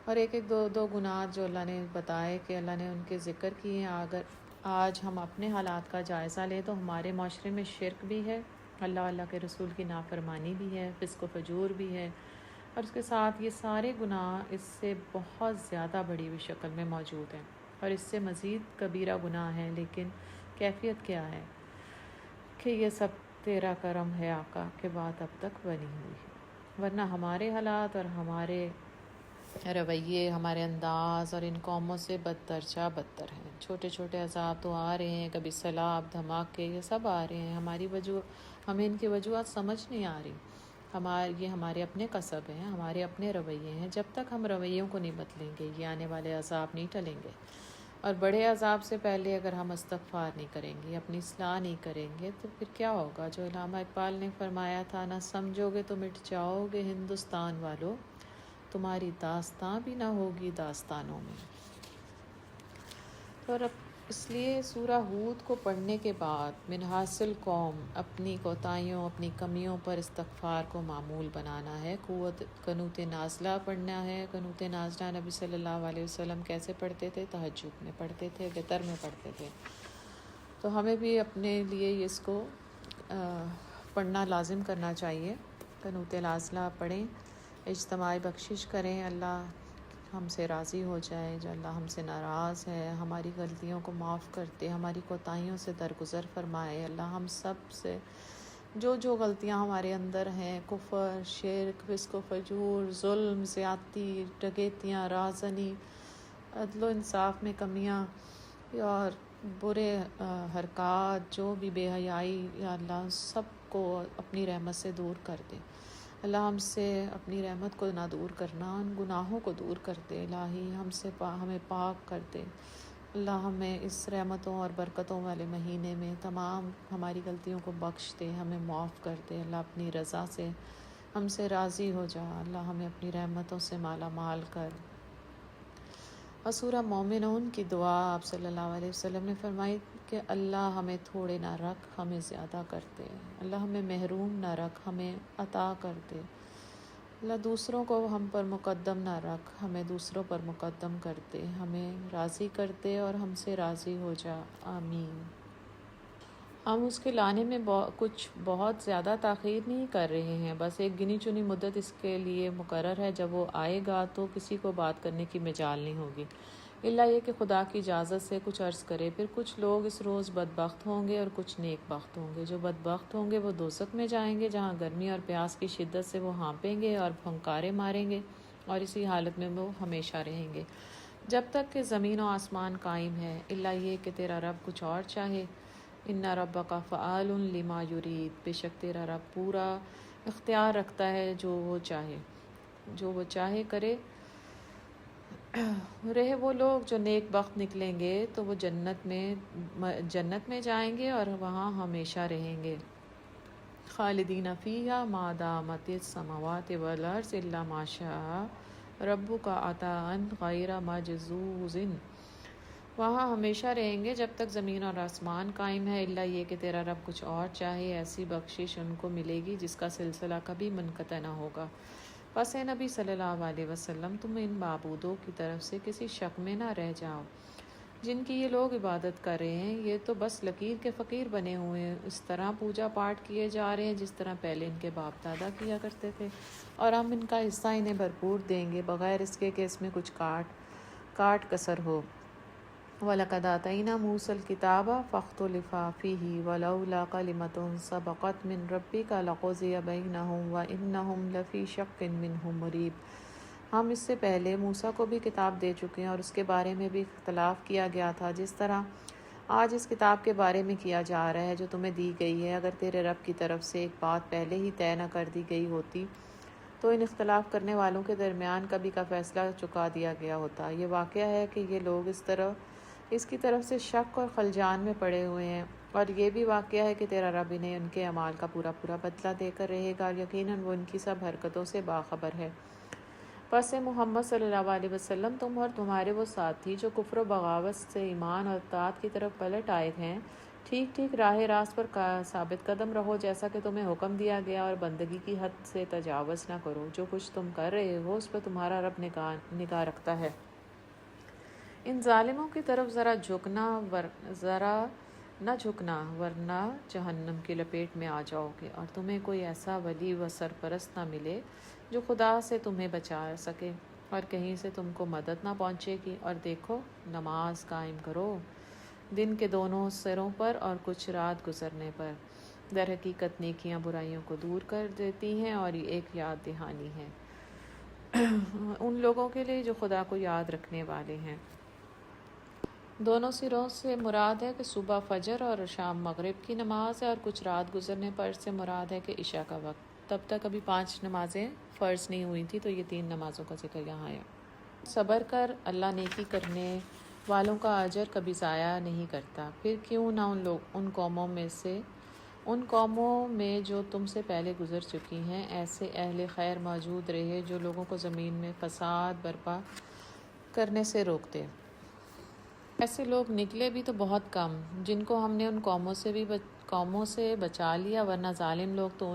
اور ایک دو گناہ جو اللہ نے بتائے کہ اللہ نے ان کے ذکر کیے ہیں۔ اگر آج ہم اپنے حالات کا جائزہ لیں تو ہمارے معاشرے میں شرک بھی ہے، اللہ کے رسول کی نافرمانی بھی ہے، فسق و فجور بھی ہے، اور اس کے ساتھ یہ سارے گناہ اس سے بہت زیادہ بڑی ہوئی شکل میں موجود ہیں، اور اس سے مزید کبیرہ گناہ ہیں، لیکن کیفیت کیا ہے کہ یہ سب تیرا کرم ہے آقا کہ بات اب تک بنی ہوئی ہے، ورنہ ہمارے حالات اور ہمارے رویے، ہمارے انداز اور ان قوموں سے بدتر ہیں۔ چھوٹے چھوٹے عذاب تو آ رہے ہیں، کبھی سیلاب، دھماکے، یہ سب آ رہے ہیں، ہمیں ان کی وجوہات سمجھ نہیں آ رہی۔ یہ ہمارے اپنے کسب ہیں، ہمارے اپنے رویے ہیں، جب تک ہم رویوں کو نہیں بدلیں گے یہ آنے والے عذاب نہیں ٹلیں گے، اور بڑے عذاب سے پہلے اگر ہم استغفار نہیں کریں گے، اپنی اصلاح نہیں کریں گے تو پھر کیا ہوگا؟ جو علامہ اقبال نے فرمایا تھا، نہ سمجھو گے تو مٹ جاؤ گے ہندوستان والو، تمہاری داستاں بھی نہ ہوگی داستانوں میں۔ اور اس لیے سورہ ہود کو پڑھنے کے بعد من حاصل قوم اپنی کوتاہیوں، اپنی کمیوں پر استغفار کو معمول بنانا ہے، قنوت نازلہ پڑھنا ہے۔ قنوت نازلہ نبی صلی اللہ علیہ وسلم کیسے پڑھتے تھے؟ تہجد میں پڑھتے تھے، وتر میں پڑھتے تھے، تو ہمیں بھی اپنے لیے اس کو پڑھنا لازم کرنا چاہیے۔ قنوت نازلہ پڑھیں، اجتماعی بخشش کریں، اللہ ہم سے راضی ہو جائے، جو اللہ ہم سے ناراض ہے ہماری غلطیوں کو معاف کرتے، ہماری کوتاہیوں سے درگزر فرمائے۔ اللہ ہم سب سے جو غلطیاں ہمارے اندر ہیں، کفر، شرک، فسق و فجور، ظلم، زیادتی، ڈکیتیاں، رازنی، عدل و انصاف میں کمیاں اور برے حرکات، جو بھی بے حیائی، یا اللہ سب کو اپنی رحمت سے دور کر دے۔ اللہ ہم سے اپنی رحمت کو نہ دور کرنا، ان گناہوں کو دور کر دے، الہی ہمیں پاک کر دے۔ اللہ ہمیں اس رحمتوں اور برکتوں والے مہینے میں تمام ہماری غلطیوں کو بخش دے، ہمیں معاف کر دے۔ اللہ اپنی رضا سے ہم سے راضی ہو جا، اللہ ہمیں اپنی رحمتوں سے مالا مال کر۔ اور سورہ مومنون کی دعا آپ صلی اللہ علیہ وسلم نے فرمائی کہ اللہ ہمیں تھوڑے نہ رکھ، ہمیں زیادہ کر دے، اللہ ہمیں محروم نہ رکھ، ہمیں عطا کر دے، اللہ دوسروں کو ہم پر مقدم نہ رکھ، ہمیں دوسروں پر مقدم کر دے، ہمیں راضی کر دے اور ہم سے راضی ہو جا، آمین۔ ہم اس کے لانے میں کچھ بہت زیادہ تاخیر نہیں کر رہے ہیں، بس ایک گنی چنی مدت اس کے لیے مقرر ہے، جب وہ آئے گا تو کسی کو بات کرنے کی مجال نہیں ہوگی، الا یہ کہ خدا کی اجازت سے کچھ عرض کرے۔ پھر کچھ لوگ اس روز بدبخت ہوں گے اور کچھ نیک بخت ہوں گے۔ جو بدبخت ہوں گے وہ دوزخ میں جائیں گے، جہاں گرمی اور پیاس کی شدت سے وہ ہانپیں گے اور پھنکارے ماریں گے، اور اسی حالت میں وہ ہمیشہ رہیں گے جب تک کہ زمین و آسمان قائم ہے، الا یہ کہ تیرا رب کچھ اور چاہے۔ ان ربک فعال لما یرید، بے شک تیرا رب پورا اختیار رکھتا ہے جو وہ چاہے کرے۔ رہے وہ لوگ جو نیک بخت نکلیں گے تو وہ جنت میں جائیں گے اور وہاں ہمیشہ رہیں گے، خالدین فیہا ما دامت السماوات والارض الا ما شاء ربک عطاء غیر مجذوذ، وہاں ہمیشہ رہیں گے جب تک زمین اور آسمان قائم ہے، الا یہ کہ تیرا رب کچھ اور چاہے۔ ایسی بخشش ان کو ملے گی جس کا سلسلہ کبھی منقطع نہ ہوگا۔ پس اے نبی صلی اللہ علیہ وسلم، تم ان معبودوں کی طرف سے کسی شک میں نہ رہ جاؤ جن کی یہ لوگ عبادت کر رہے ہیں، یہ تو بس لکیر کے فقیر بنے ہوئے ہیں، اس طرح پوجا پاٹ کیے جا رہے ہیں جس طرح پہلے ان کے باپ دادا کیا کرتے تھے، اور ہم ان کا حصہ انہیں بھرپور دیں گے بغیر اس کے کہ اس میں کچھ کاٹ کسر ہو۔ وَلَقَدْ آتَيْنَا مُوسَى الْكِتَابَ فَاخْتُلِفَ فِيهِ وَلَوْلَا كَلِمَةٌ سَبَقَتْ مِنْ رَبِّكَ لَقُضِيَ بَيْنَهُمْ وَإِنَّهُمْ لَفِي شَكٍّ مِّنْهُ مُرِيبٍ۔ ہم اس سے پہلے موسیٰ کو بھی کتاب دے چکے ہیں اور اس کے بارے میں بھی اختلاف کیا گیا تھا، جس طرح آج اس کتاب کے بارے میں کیا جا رہا ہے جو تمہیں دی گئی ہے۔ اگر تیرے رب کی طرف سے ایک بات پہلے ہی طے نہ کر دی گئی ہوتی تو ان اختلاف کرنے والوں کے درمیان کبھی کا فیصلہ چکا دیا گیا ہوتا۔ یہ واقعہ ہے کہ یہ لوگ اس کی طرف سے شک اور خلجان میں پڑے ہوئے ہیں، اور یہ بھی واقعہ ہے کہ تیرا رب انہیں ان کے اعمال کا پورا بدلہ دے کر رہے گا، یقیناً وہ ان کی سب حرکتوں سے باخبر ہے۔ پس محمد صلی اللہ علیہ وسلم، تم اور تمہارے وہ ساتھی جو کفر و بغاوت سے ایمان اور اطاعت کی طرف پلٹ آئے ہیں، ٹھیک ٹھیک راہ راست پر ثابت قدم رہو جیسا کہ تمہیں حکم دیا گیا، اور بندگی کی حد سے تجاوز نہ کرو۔ جو کچھ تم کر رہے ہو اس پر تمہارا رب نگاہ رکھتا ہے۔ ان ظالموں کی طرف ذرا نہ جھکنا ورنہ جہنم کی لپیٹ میں آ جاؤ گے، اور تمہیں کوئی ایسا ولی و سرپرست نہ ملے جو خدا سے تمہیں بچا سکے، اور کہیں سے تم کو مدد نہ پہنچے گی۔ اور دیکھو، نماز قائم کرو دن کے دونوں سروں پر اور کچھ رات گزرنے پر، در حقیقت نیکیاں برائیوں کو دور کر دیتی ہیں اور یہ ایک یاد دہانی ہے ان لوگوں کے لیے جو خدا کو یاد رکھنے والے ہیں۔ دونوں سروں سے مراد ہے کہ صبح فجر اور شام مغرب کی نماز ہے، اور کچھ رات گزرنے پر سے مراد ہے کہ عشاء کا وقت۔ تب تک ابھی 5 نمازیں فرض نہیں ہوئی تھی، تو یہ 3 نمازوں کا ذکر یہاں ہے۔ صبر کر، اللہ نیکی کرنے والوں کا اجر کبھی ضائع نہیں کرتا۔ پھر کیوں نہ ان قوموں میں جو تم سے پہلے گزر چکی ہیں ایسے اہل خیر موجود رہے جو لوگوں کو زمین میں فساد برپا کرنے سے روکتے۔ ایسے لوگ نکلے بھی تو بہت کم، جن کو ہم نے ان قوموں سے بچا لیا، ورنہ ظالم لوگ تو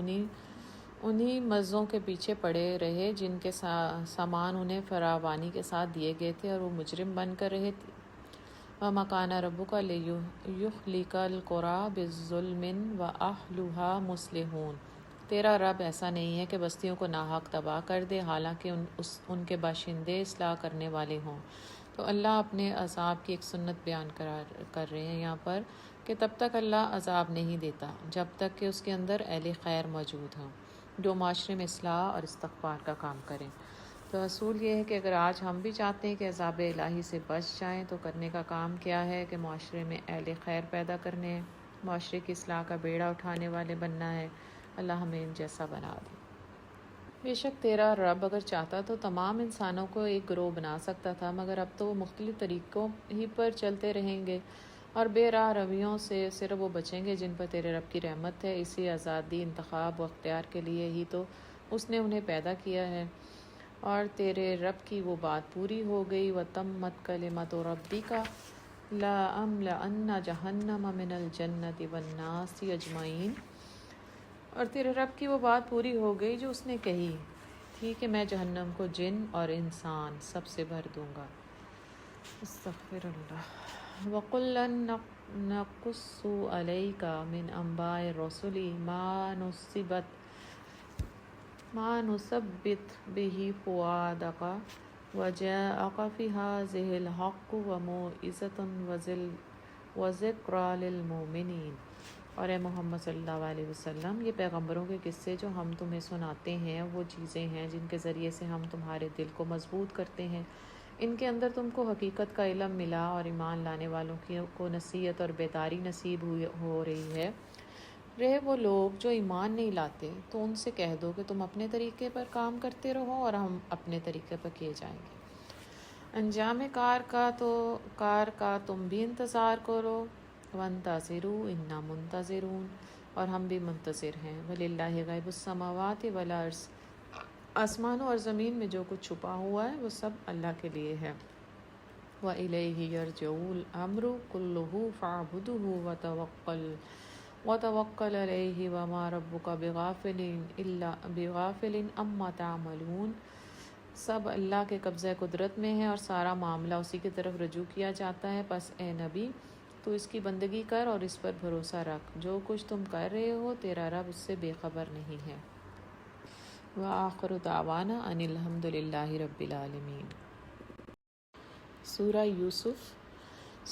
انہی مزوں کے پیچھے پڑے رہے جن کے سامان انہیں فراوانی کے ساتھ دیے گئے تھے، اور وہ مجرم بن کر رہے تھے۔ وَمَا كَانَ رَبُّكَ لِيُهْلِكَ الْقُرَىٰ بِظُلْمٍ وَأَهْلُهَا مُصْلِحُونَ، تیرا رب ایسا نہیں ہے کہ بستیوں کو ناحق تباہ کر دے حالانکہ ان کے باشندے اصلاح کرنے والے ہوں۔ تو اللہ اپنے عذاب کی ایک سنت بیان کر رہے ہیں یہاں پر کہ تب تک اللہ عذاب نہیں دیتا جب تک کہ اس کے اندر اہل خیر موجود ہوں جو معاشرے میں اصلاح اور استغفار کا کام کریں۔ تو اصول یہ ہے کہ اگر آج ہم بھی چاہتے ہیں کہ عذاب الہی سے بچ جائیں تو کرنے کا کام کیا ہے کہ معاشرے میں اہل خیر پیدا کرنے ہیں، معاشرے کی اصلاح کا بیڑا اٹھانے والے بننا ہے۔ اللہ ہمیں ان جیسا بنا دے۔ بے شک تیرا رب اگر چاہتا تو تمام انسانوں کو ایک گروہ بنا سکتا تھا، مگر اب تو وہ مختلف طریقوں ہی پر چلتے رہیں گے، اور بے راہ رویوں سے صرف وہ بچیں گے جن پر تیرے رب کی رحمت ہے۔ اسی آزادی، انتخاب و اختیار کے لیے ہی تو اس نے انہیں پیدا کیا ہے، اور تیرے رب کی وہ بات پوری ہو گئی۔ وَتَمَّتْ كَلِمَتُ رَبِّكَ لا املأن جہنم من الجنت والناس اجمعین، اور تیرے رب کی وہ بات پوری ہو گئی جو اس نے کہی تھی کہ میں جہنم کو جن اور انسان سب سے بھر دوں گا۔ استغفر اللہ۔ وَقُلًّا نَقُصُّ عَلَيْكَ مِنْ أَنْبَاءِ الرُّسُلِ مَا نُثَبِّتُ بِهِ فُؤَادَكَ وَجَاءَكَ فِي هَٰذِهِ الْحَقُّ وَمَوْعِظَةٌ وَذِكْرَىٰ لِلْمُؤْمِنِينَ۔ اور اے محمد صلی اللہ علیہ وسلم، یہ پیغمبروں کے قصے جو ہم تمہیں سناتے ہیں وہ چیزیں ہیں جن کے ذریعے سے ہم تمہارے دل کو مضبوط کرتے ہیں۔ ان کے اندر تم کو حقیقت کا علم ملا اور ایمان لانے والوں کو نصیحت اور بیداری نصیب ہو رہی ہے۔ رہے وہ لوگ جو ایمان نہیں لاتے تو ان سے کہہ دو کہ تم اپنے طریقے پر کام کرتے رہو اور ہم اپنے طریقے پر کیے جائیں گے۔ انجام کار کا تم بھی انتظار کرو۔ وَانتَظِرُوا إِنَّا مُنتَظِرُونَ، اور ہم بھی منتظر ہیں۔ وَلِلَّهِ غَيْبُ السَّمَاوَاتِ وَالْأَرْضِ، آسمانوں اور زمین میں جو کچھ چھپا ہوا ہے وہ سب اللہ کے لیے ہے۔ وَإِلَيْهِ يَرْجِعُ الْأَمْرُ كُلُّهُ فَاعْبُدْهُ وَتَوَكَّلْ عَلَيْهِ وَمَا رَبُّكَ بِغَافِلٍ عَمَّا تَعْمَلُونَ۔ سب اللہ کے قبضہ قدرت میں ہے اور سارا معاملہ اسی کی طرف رجوع کیا جاتا ہے۔ پس اے نبی، تو اس کی بندگی کر اور اس پر بھروسہ رکھ، جو کچھ تم کر رہے ہو تیرا رب اس سے بے خبر نہیں ہے۔ وآخر دعوانا ان الحمد للہ رب العالمین۔ سورہ یوسف۔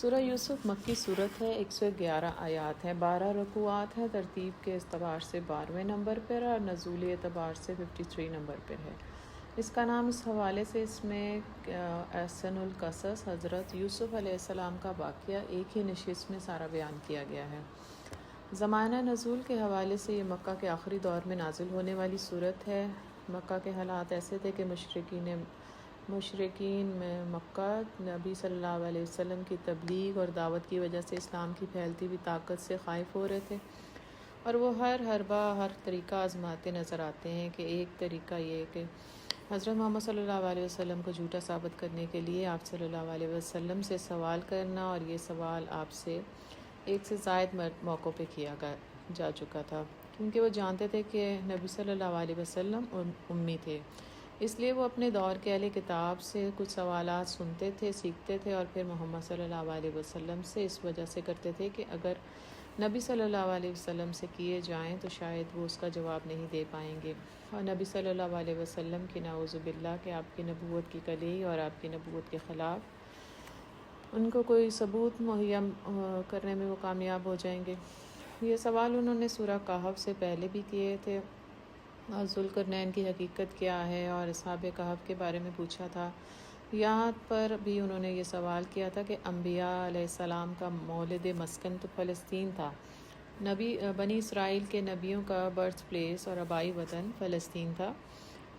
سورہ یوسف مکی صورت ہے، 111 آیات ہیں، 12 رکوعات ہیں۔ ترتیب کے اعتبار سے 12ویں نمبر پر اور نزولی اعتبار سے 53 نمبر پر ہے۔ اس کا نام اس حوالے سے اس میں احسن القصص حضرت یوسف علیہ السلام کا واقعہ ایک ہی نشست میں سارا بیان کیا گیا ہے۔ زمانہ نزول کے حوالے سے یہ مکہ کے آخری دور میں نازل ہونے والی صورت ہے۔ مکہ کے حالات ایسے تھے کہ مشرکین میں مکہ نبی صلی اللہ علیہ وسلم کی تبلیغ اور دعوت کی وجہ سے اسلام کی پھیلتی ہوئی طاقت سے خائف ہو رہے تھے، اور وہ ہر حربہ ہر طریقہ آزماتے نظر آتے ہیں۔ کہ ایک طریقہ یہ کہ حضرت محمد صلی اللہ علیہ وسلم کو جھوٹا ثابت کرنے کے لیے آپ صلی اللہ علیہ وسلم سے سوال کرنا، اور یہ سوال آپ سے ایک سے زائد موقعوں پہ کیا جا چکا تھا، کیونکہ وہ جانتے تھے کہ نبی صلی اللہ علیہ وسلم امی تھے، اس لیے وہ اپنے دور کے اہل کتاب سے کچھ سوالات سنتے تھے، سیکھتے تھے، اور پھر محمد صلی اللہ علیہ وسلم سے اس وجہ سے کرتے تھے کہ اگر نبی صلی اللہ علیہ وسلم سے کیے جائیں تو شاید وہ اس کا جواب نہیں دے پائیں گے، اور نبی صلی اللہ علیہ وسلم کی نعوذ باللہ کہ آپ کی نبوت کی کلی اور آپ کی نبوت کے خلاف ان کو کوئی ثبوت مہیا کرنے میں وہ کامیاب ہو جائیں گے۔ یہ سوال انہوں نے سورہ کہف سے پہلے بھی کیے تھے، اور ذوالقرنین کی حقیقت کیا ہے اور اصحاب کہف کے بارے میں پوچھا تھا۔ یہاں پر بھی انہوں نے یہ سوال کیا تھا کہ انبیاء علیہ السلام کا مولد مسکن تو فلسطین تھا، بنی اسرائیل کے نبیوں کا برتھ پلیس اور آبائی وطن فلسطین تھا،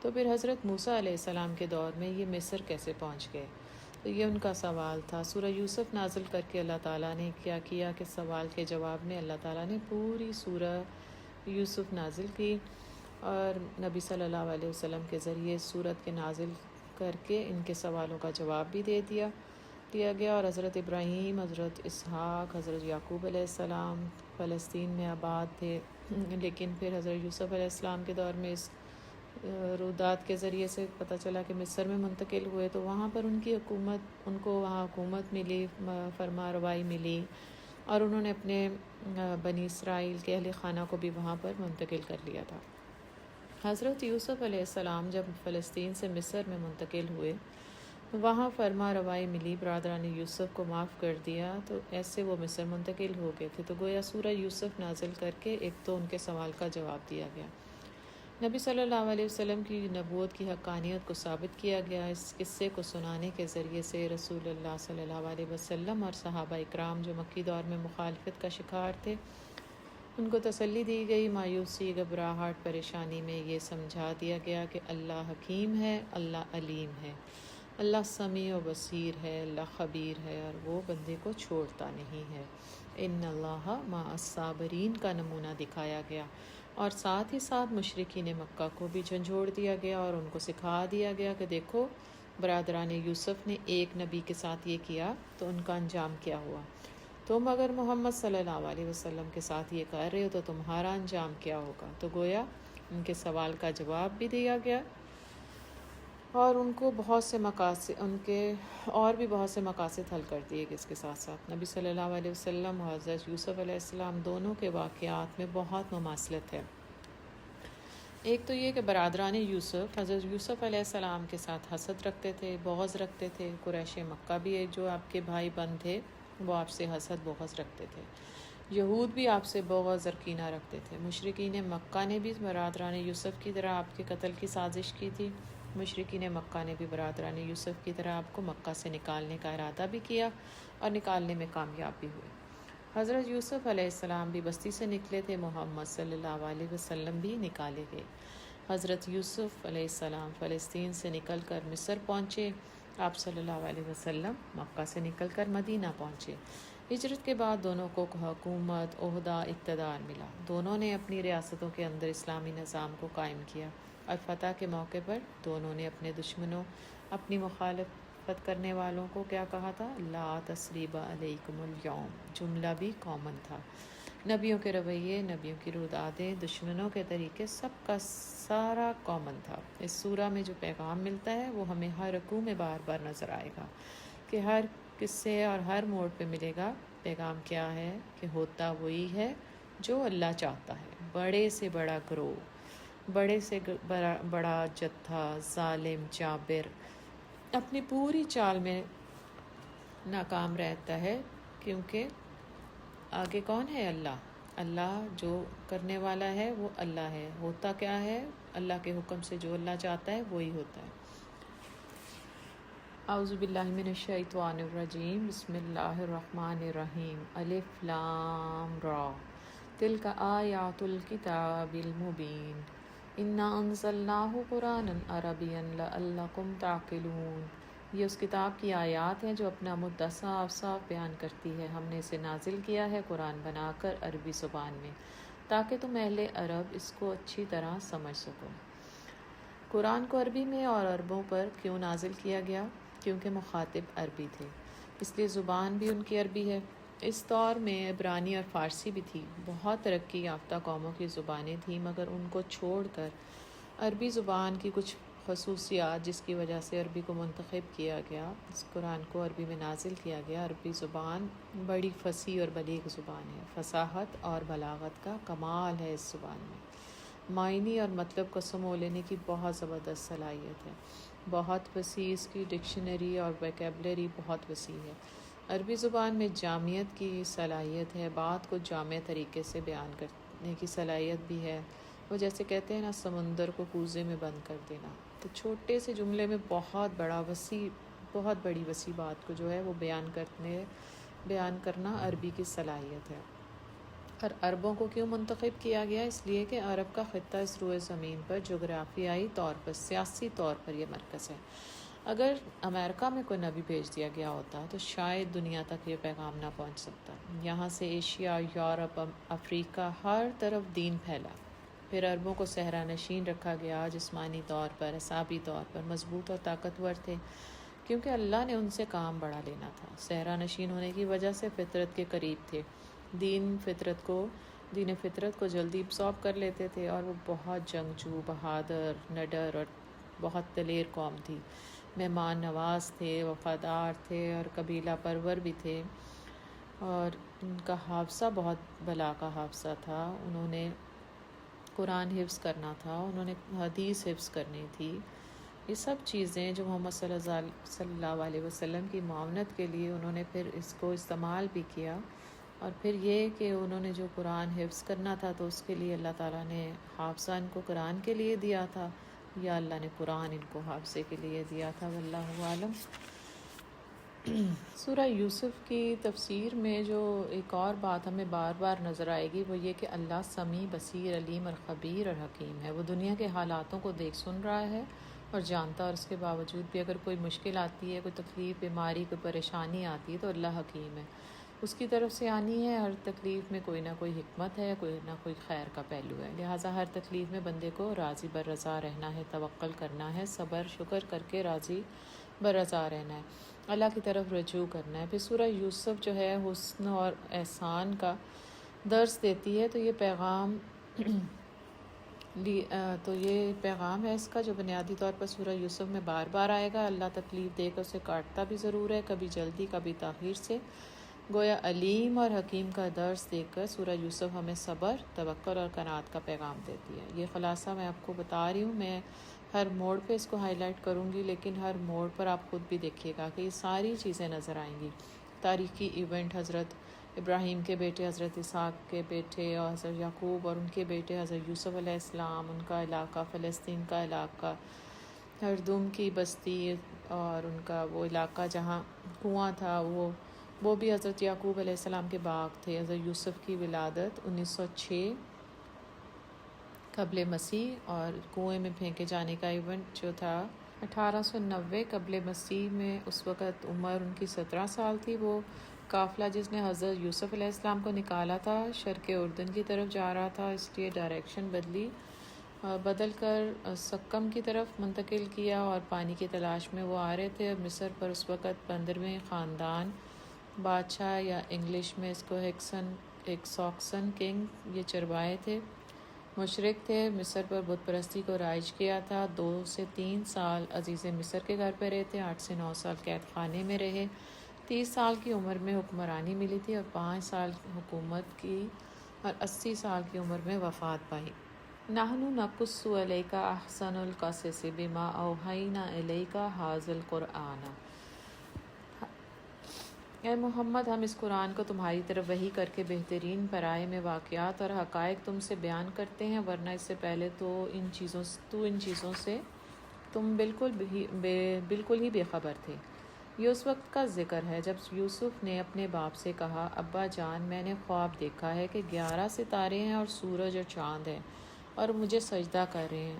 تو پھر حضرت موسیٰ علیہ السلام کے دور میں یہ مصر کیسے پہنچ گئے؟ تو یہ ان کا سوال تھا۔ سورہ یوسف نازل کر کے اللہ تعالیٰ نے کیا کیا کہ سوال کے جواب میں اللہ تعالیٰ نے پوری سورہ یوسف نازل کی، اور نبی صلی اللہ علیہ وسلم کے ذریعے سورت کے نازل کر کے ان کے سوالوں کا جواب بھی دیا گیا، اور حضرت ابراہیم، حضرت اسحاق، حضرت یعقوب علیہ السلام فلسطین میں آباد تھے، لیکن پھر حضرت یوسف علیہ السلام کے دور میں اس رودات کے ذریعے سے پتہ چلا کہ مصر میں منتقل ہوئے، تو وہاں پر ان کو وہاں حکومت ملی، فرما روائی ملی، اور انہوں نے اپنے بنی اسرائیل کے اہل خانہ کو بھی وہاں پر منتقل کر لیا تھا۔ حضرت یوسف علیہ السلام جب فلسطین سے مصر میں منتقل ہوئے، وہاں فرما روائی ملی، برادران یوسف کو معاف کر دیا، تو ایسے وہ مصر منتقل ہو گئے تھے۔ تو گویا سورہ یوسف نازل کر کے ایک تو ان کے سوال کا جواب دیا گیا، نبی صلی اللہ علیہ وسلم کی نبوت کی حقانیت کو ثابت کیا گیا۔ اس قصے کو سنانے کے ذریعے سے رسول اللہ صلی اللہ علیہ وسلم اور صحابہ اکرام جو مکی دور میں مخالفت کا شکار تھے ان کو تسلی دی گئی۔ مایوسی، گھبراہٹ، پریشانی میں یہ سمجھا دیا گیا کہ اللہ حکیم ہے، اللہ علیم ہے، اللہ سمیع و بصیر ہے، اللہ خبیر ہے، اور وہ بندے کو چھوڑتا نہیں ہے۔ ان اللہ مع الصابرین کا نمونہ دکھایا گیا، اور ساتھ ہی ساتھ مشرکین مکہ کو بھی جھنجھوڑ دیا گیا اور ان کو سکھا دیا گیا کہ دیکھو برادران یوسف نے ایک نبی کے ساتھ یہ کیا تو ان کا انجام کیا ہوا؟ تم اگر محمد صلی اللہ علیہ وسلم کے ساتھ یہ کر رہے ہو تو تمہارا انجام کیا ہوگا؟ تو گویا ان کے سوال کا جواب بھی دیا گیا اور ان کو بہت سے مقاصد، ان کے اور بھی بہت سے مقاصد حل کر دیے گئے۔ اس کے ساتھ ساتھ نبی صلی اللہ علیہ وسلم اور حضرت یوسف علیہ السلام دونوں کے واقعات میں بہت مماثلت ہے۔ ایک تو یہ کہ برادران یوسف حضرت یوسف علیہ السلام کے ساتھ حسد رکھتے تھے، بغض رکھتے تھے۔ قریش مکہ بھی ایک جو آپ کے بھائی بند تھے وہ آپ سے حسد بغض رکھتے تھے۔ یہود بھی آپ سے بغض اور کینہ رکھتے تھے۔ مشرکین مکہ نے بھی برادران یوسف کی طرح آپ کے قتل کی سازش کی تھی۔ مشرکین مکہ نے بھی برادران یوسف کی طرح آپ کو مکہ سے نکالنے کا ارادہ بھی کیا اور نکالنے میں کامیاب بھی ہوئے۔ حضرت یوسف علیہ السلام بھی بستی سے نکلے تھے، محمد صلی اللہ علیہ وسلم بھی نکالے گئے۔ حضرت یوسف علیہ السلام فلسطین سے نکل کر مصر پہنچے، آپ صلی اللہ علیہ وسلم مکہ سے نکل کر مدینہ پہنچے۔ ہجرت کے بعد دونوں کو حکومت، عہدہ، اقتدار ملا۔ دونوں نے اپنی ریاستوں کے اندر اسلامی نظام کو قائم کیا اور فتح کے موقع پر دونوں نے اپنے دشمنوں، اپنی مخالفت کرنے والوں کو کیا کہا تھا؟ لا تثریب علیکم اليوم، جملہ بھی کامن تھا۔ نبیوں کے رویے، نبیوں کی رودادیں، دشمنوں کے طریقے، سب کا سارا کامن تھا۔ اس سورہ میں جو پیغام ملتا ہے وہ ہمیں ہر رکوع میں بار بار نظر آئے گا کہ ہر قصے اور ہر موڑ پہ ملے گا۔ پیغام کیا ہے کہ ہوتا وہی ہے جو اللہ چاہتا ہے۔ بڑے سے بڑا گروہ، بڑے سے بڑا جتھا ظالم جابر اپنی پوری چال میں ناکام رہتا ہے، کیونکہ آگے کون ہے؟ اللہ۔ اللہ جو کرنے والا ہے وہ اللہ ہے۔ ہوتا کیا ہے؟ اللہ کے حکم سے جو اللہ چاہتا ہے وہی ہوتا ہے۔ اعوذ باللہ من الشیطان الرجیم، بسم اللہ الرحمن الرحیم۔ الف لام را، تلک آیات الکتاب المبین، انا انزلناہ قرآنا عربیا لعلکم تعقلون۔ یہ اس کتاب کی آیات ہیں جو اپنا مدعا صاف صاف بیان کرتی ہے۔ ہم نے اسے نازل کیا ہے قرآن بنا کر عربی زبان میں، تاکہ تم اہل عرب اس کو اچھی طرح سمجھ سکو۔ قرآن کو عربی میں اور عربوں پر کیوں نازل کیا گیا؟ کیونکہ مخاطب عربی تھے، اس لیے زبان بھی ان کی عربی ہے۔ اس دور میں عبرانی اور فارسی بھی تھی۔ بہت ترقی یافتہ قوموں کی زبانیں تھیں، مگر ان کو چھوڑ کر عربی زبان کی کچھ خصوصیات جس کی وجہ سے عربی کو منتخب کیا گیا، اس قرآن کو عربی میں نازل کیا گیا۔ عربی زبان بڑی فصیح اور بلیغ زبان ہے۔ فصاحت اور بلاغت کا کمال ہے اس زبان میں۔ معنی اور مطلب کو سمو لینے کی بہت زبردست صلاحیت ہے۔ بہت وسیع اس کی ڈکشنری اور ویکیبلری بہت وسیع ہے۔ عربی زبان میں جامعیت کی صلاحیت ہے، بات کو جامع طریقے سے بیان کرنے کی صلاحیت بھی ہے۔ وہ جیسے کہتے ہیں نا، سمندر کو کوزے میں بند کر دینا، تو چھوٹے سے جملے میں بہت بڑی وسیع بات کو جو ہے وہ بیان کرنا عربی کی صلاحیت ہے۔ اور عربوں کو کیوں منتخب کیا گیا؟ اس لیے کہ عرب کا خطہ اس روئے زمین پر جغرافیائی طور پر، سیاسی طور پر یہ مرکز ہے۔ اگر امریکہ میں کوئی نبی بھیج دیا گیا ہوتا تو شاید دنیا تک یہ پیغام نہ پہنچ سکتا۔ یہاں سے ایشیا، یورپ، افریقہ، ہر طرف دین پھیلا۔ پھر عربوں کو صحرا نشین رکھا گیا، جسمانی طور پر، اعصابی طور پر مضبوط اور طاقتور تھے، کیونکہ اللہ نے ان سے کام بڑھا لینا تھا۔ صحرا نشین ہونے کی وجہ سے فطرت کے قریب تھے، دین فطرت کو جلدی ابزارب کر لیتے تھے، اور وہ بہت جنگجو، بہادر، نڈر اور بہت دلیر قوم تھی۔ مہمان نواز تھے، وفادار تھے اور قبیلہ پرور بھی تھے، اور ان کا حافظہ بہت بلا کا حافظہ تھا۔ انہوں نے قرآن حفظ کرنا تھا، انہوں نے حدیث حفظ کرنی تھی۔ یہ سب چیزیں جو محمد صلی اللہ علیہ وسلم کی معاونت کے لیے انہوں نے پھر اس کو استعمال بھی کیا۔ اور پھر یہ کہ انہوں نے جو قرآن حفظ کرنا تھا تو اس کے لیے اللہ تعالیٰ نے حافظہ ان کو قرآن کے لیے دیا تھا، یا اللہ نے قرآن ان کو حافظے کے لیے دیا تھا، واللہ عالم۔ سورہ یوسف کی تفسیر میں جو ایک اور بات ہمیں بار بار نظر آئے گی وہ یہ کہ اللہ سمیع، بصیر، علیم اور خبیر اور حکیم ہے۔ وہ دنیا کے حالاتوں کو دیکھ سن رہا ہے اور جانتا، اور اس کے باوجود بھی اگر کوئی مشکل آتی ہے، کوئی تکلیف، بیماری، کوئی پریشانی آتی ہے تو اللہ حکیم ہے، اس کی طرف سے آنی ہے۔ ہر تکلیف میں کوئی نہ کوئی حکمت ہے، کوئی نہ کوئی خیر کا پہلو ہے، لہٰذا ہر تکلیف میں بندے کو راضی بر رضا رہنا ہے، توکل کرنا ہے، صبر شکر کر کے راضی برضا رہنا ہے، اللہ کی طرف رجوع کرنا ہے۔ پھر سورہ یوسف جو ہے حسن اور احسان کا درس دیتی ہے، تو یہ پیغام ہے اس کا جو بنیادی طور پر سورہ یوسف میں بار بار آئے گا۔ اللہ تکلیف دے کر اسے کاٹتا بھی ضرور ہے، کبھی جلدی کبھی تاخیر سے۔ گویا علیم اور حکیم کا درس دے کر سورہ یوسف ہمیں صبر، توکل اور قناعت کا پیغام دیتی ہے۔ یہ خلاصہ میں آپ کو بتا رہی ہوں، میں ہر موڑ پہ اس کو ہائی لائٹ کروں گی، لیکن ہر موڑ پر آپ خود بھی دیکھیے گا کہ یہ ساری چیزیں نظر آئیں گی۔ تاریخی ایونٹ، حضرت ابراہیم کے بیٹے حضرت اسحاق کے بیٹے اور حضرت یعقوب اور ان کے بیٹے حضرت یوسف علیہ السلام، ان کا علاقہ فلسطین کا علاقہ، ہردوم کی بستی اور ان کا وہ علاقہ جہاں کنواں تھا، وہ بھی حضرت یعقوب علیہ السلام کے باغ تھے۔ حضرت یوسف کی ولادت 1906 قبل مسیح، اور کنویں میں پھینکے جانے کا ایونٹ جو تھا 1890 قبل مسیح میں، اس وقت عمر ان کی 17 سال تھی۔ وہ قافلہ جس نے حضرت یوسف علیہ السلام کو نکالا تھا شرق اردن کی طرف جا رہا تھا، اس لیے ڈائریکشن بدل کر سکم کی طرف منتقل کیا، اور پانی کی تلاش میں وہ آ رہے تھے۔ مصر پر اس وقت 15ویں خاندان بادشاہ، یا انگلش میں اس کو ایکساکسن کنگ، یہ چرواہے تھے، مشرک تھے، مصر پر بت پرستی کو رائج کیا تھا۔ 2 سے 3 سال عزیز مصر کے گھر پہ رہے تھے، 8 سے 9 سال قید خانے میں رہے، 30 سال کی عمر میں حکمرانی ملی تھی اور 5 سال حکومت کی، اور 80 سال کی عمر میں وفات پائی۔ نحن نقص علیک احسن القصص بما اوحینا الیک ھذا القرآن۔ اے محمد، ہم اس قرآن کو تمہاری طرف وحی کر کے بہترین پیرائے میں واقعات اور حقائق تم سے بیان کرتے ہیں، ورنہ اس سے پہلے تو ان چیزوں سے تم بالکل ہی بے خبر تھے۔ یہ اس وقت کا ذکر ہے جب یوسف نے اپنے باپ سے کہا، ابا جان، میں نے خواب دیکھا ہے کہ 11 ستارے ہیں اور سورج اور چاند ہیں اور مجھے سجدہ کر رہے ہیں۔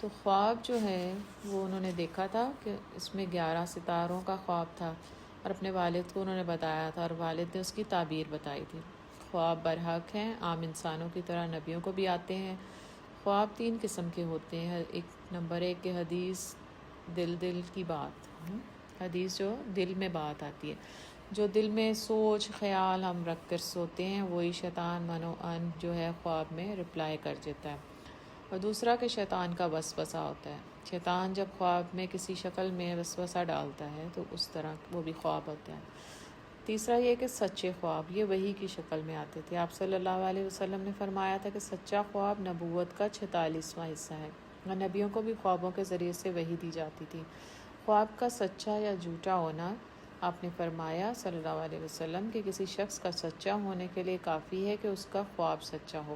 تو خواب جو ہے وہ انہوں نے دیکھا تھا کہ اس میں 11 ستاروں کا خواب تھا، اور اپنے والد کو انہوں نے بتایا تھا، اور والد نے اس کی تعبیر بتائی تھی۔ خواب برحق ہیں، عام انسانوں کی طرح نبیوں کو بھی آتے ہیں۔ خواب 3 قسم کے ہوتے ہیں۔ نمبر 1 کہ حدیث دل کی بات، حدیث جو دل میں بات آتی ہے، جو دل میں سوچ خیال ہم رکھ کر سوتے ہیں، وہی شیطان منو ان جو ہے خواب میں رپلائی کر دیتا ہے۔ اور دوسرا کہ شیطان کا وسوسہ ہوتا ہے، شیطان جب خواب میں کسی شکل میں وسوسہ ڈالتا ہے تو اس طرح وہ بھی خواب ہوتا ہے۔ تیسرا یہ کہ سچے خواب، یہ وحی کی شکل میں آتے تھے۔ آپ صلی اللہ علیہ وسلم نے فرمایا تھا کہ سچا خواب نبوت کا 46واں حصہ ہے، اور نبیوں کو بھی خوابوں کے ذریعے سے وحی دی جاتی تھی۔ خواب کا سچا یا جھوٹا ہونا، آپ نے فرمایا صلی اللہ علیہ وسلم کہ کسی شخص کا سچا ہونے کے لیے کافی ہے کہ اس کا خواب سچا ہو۔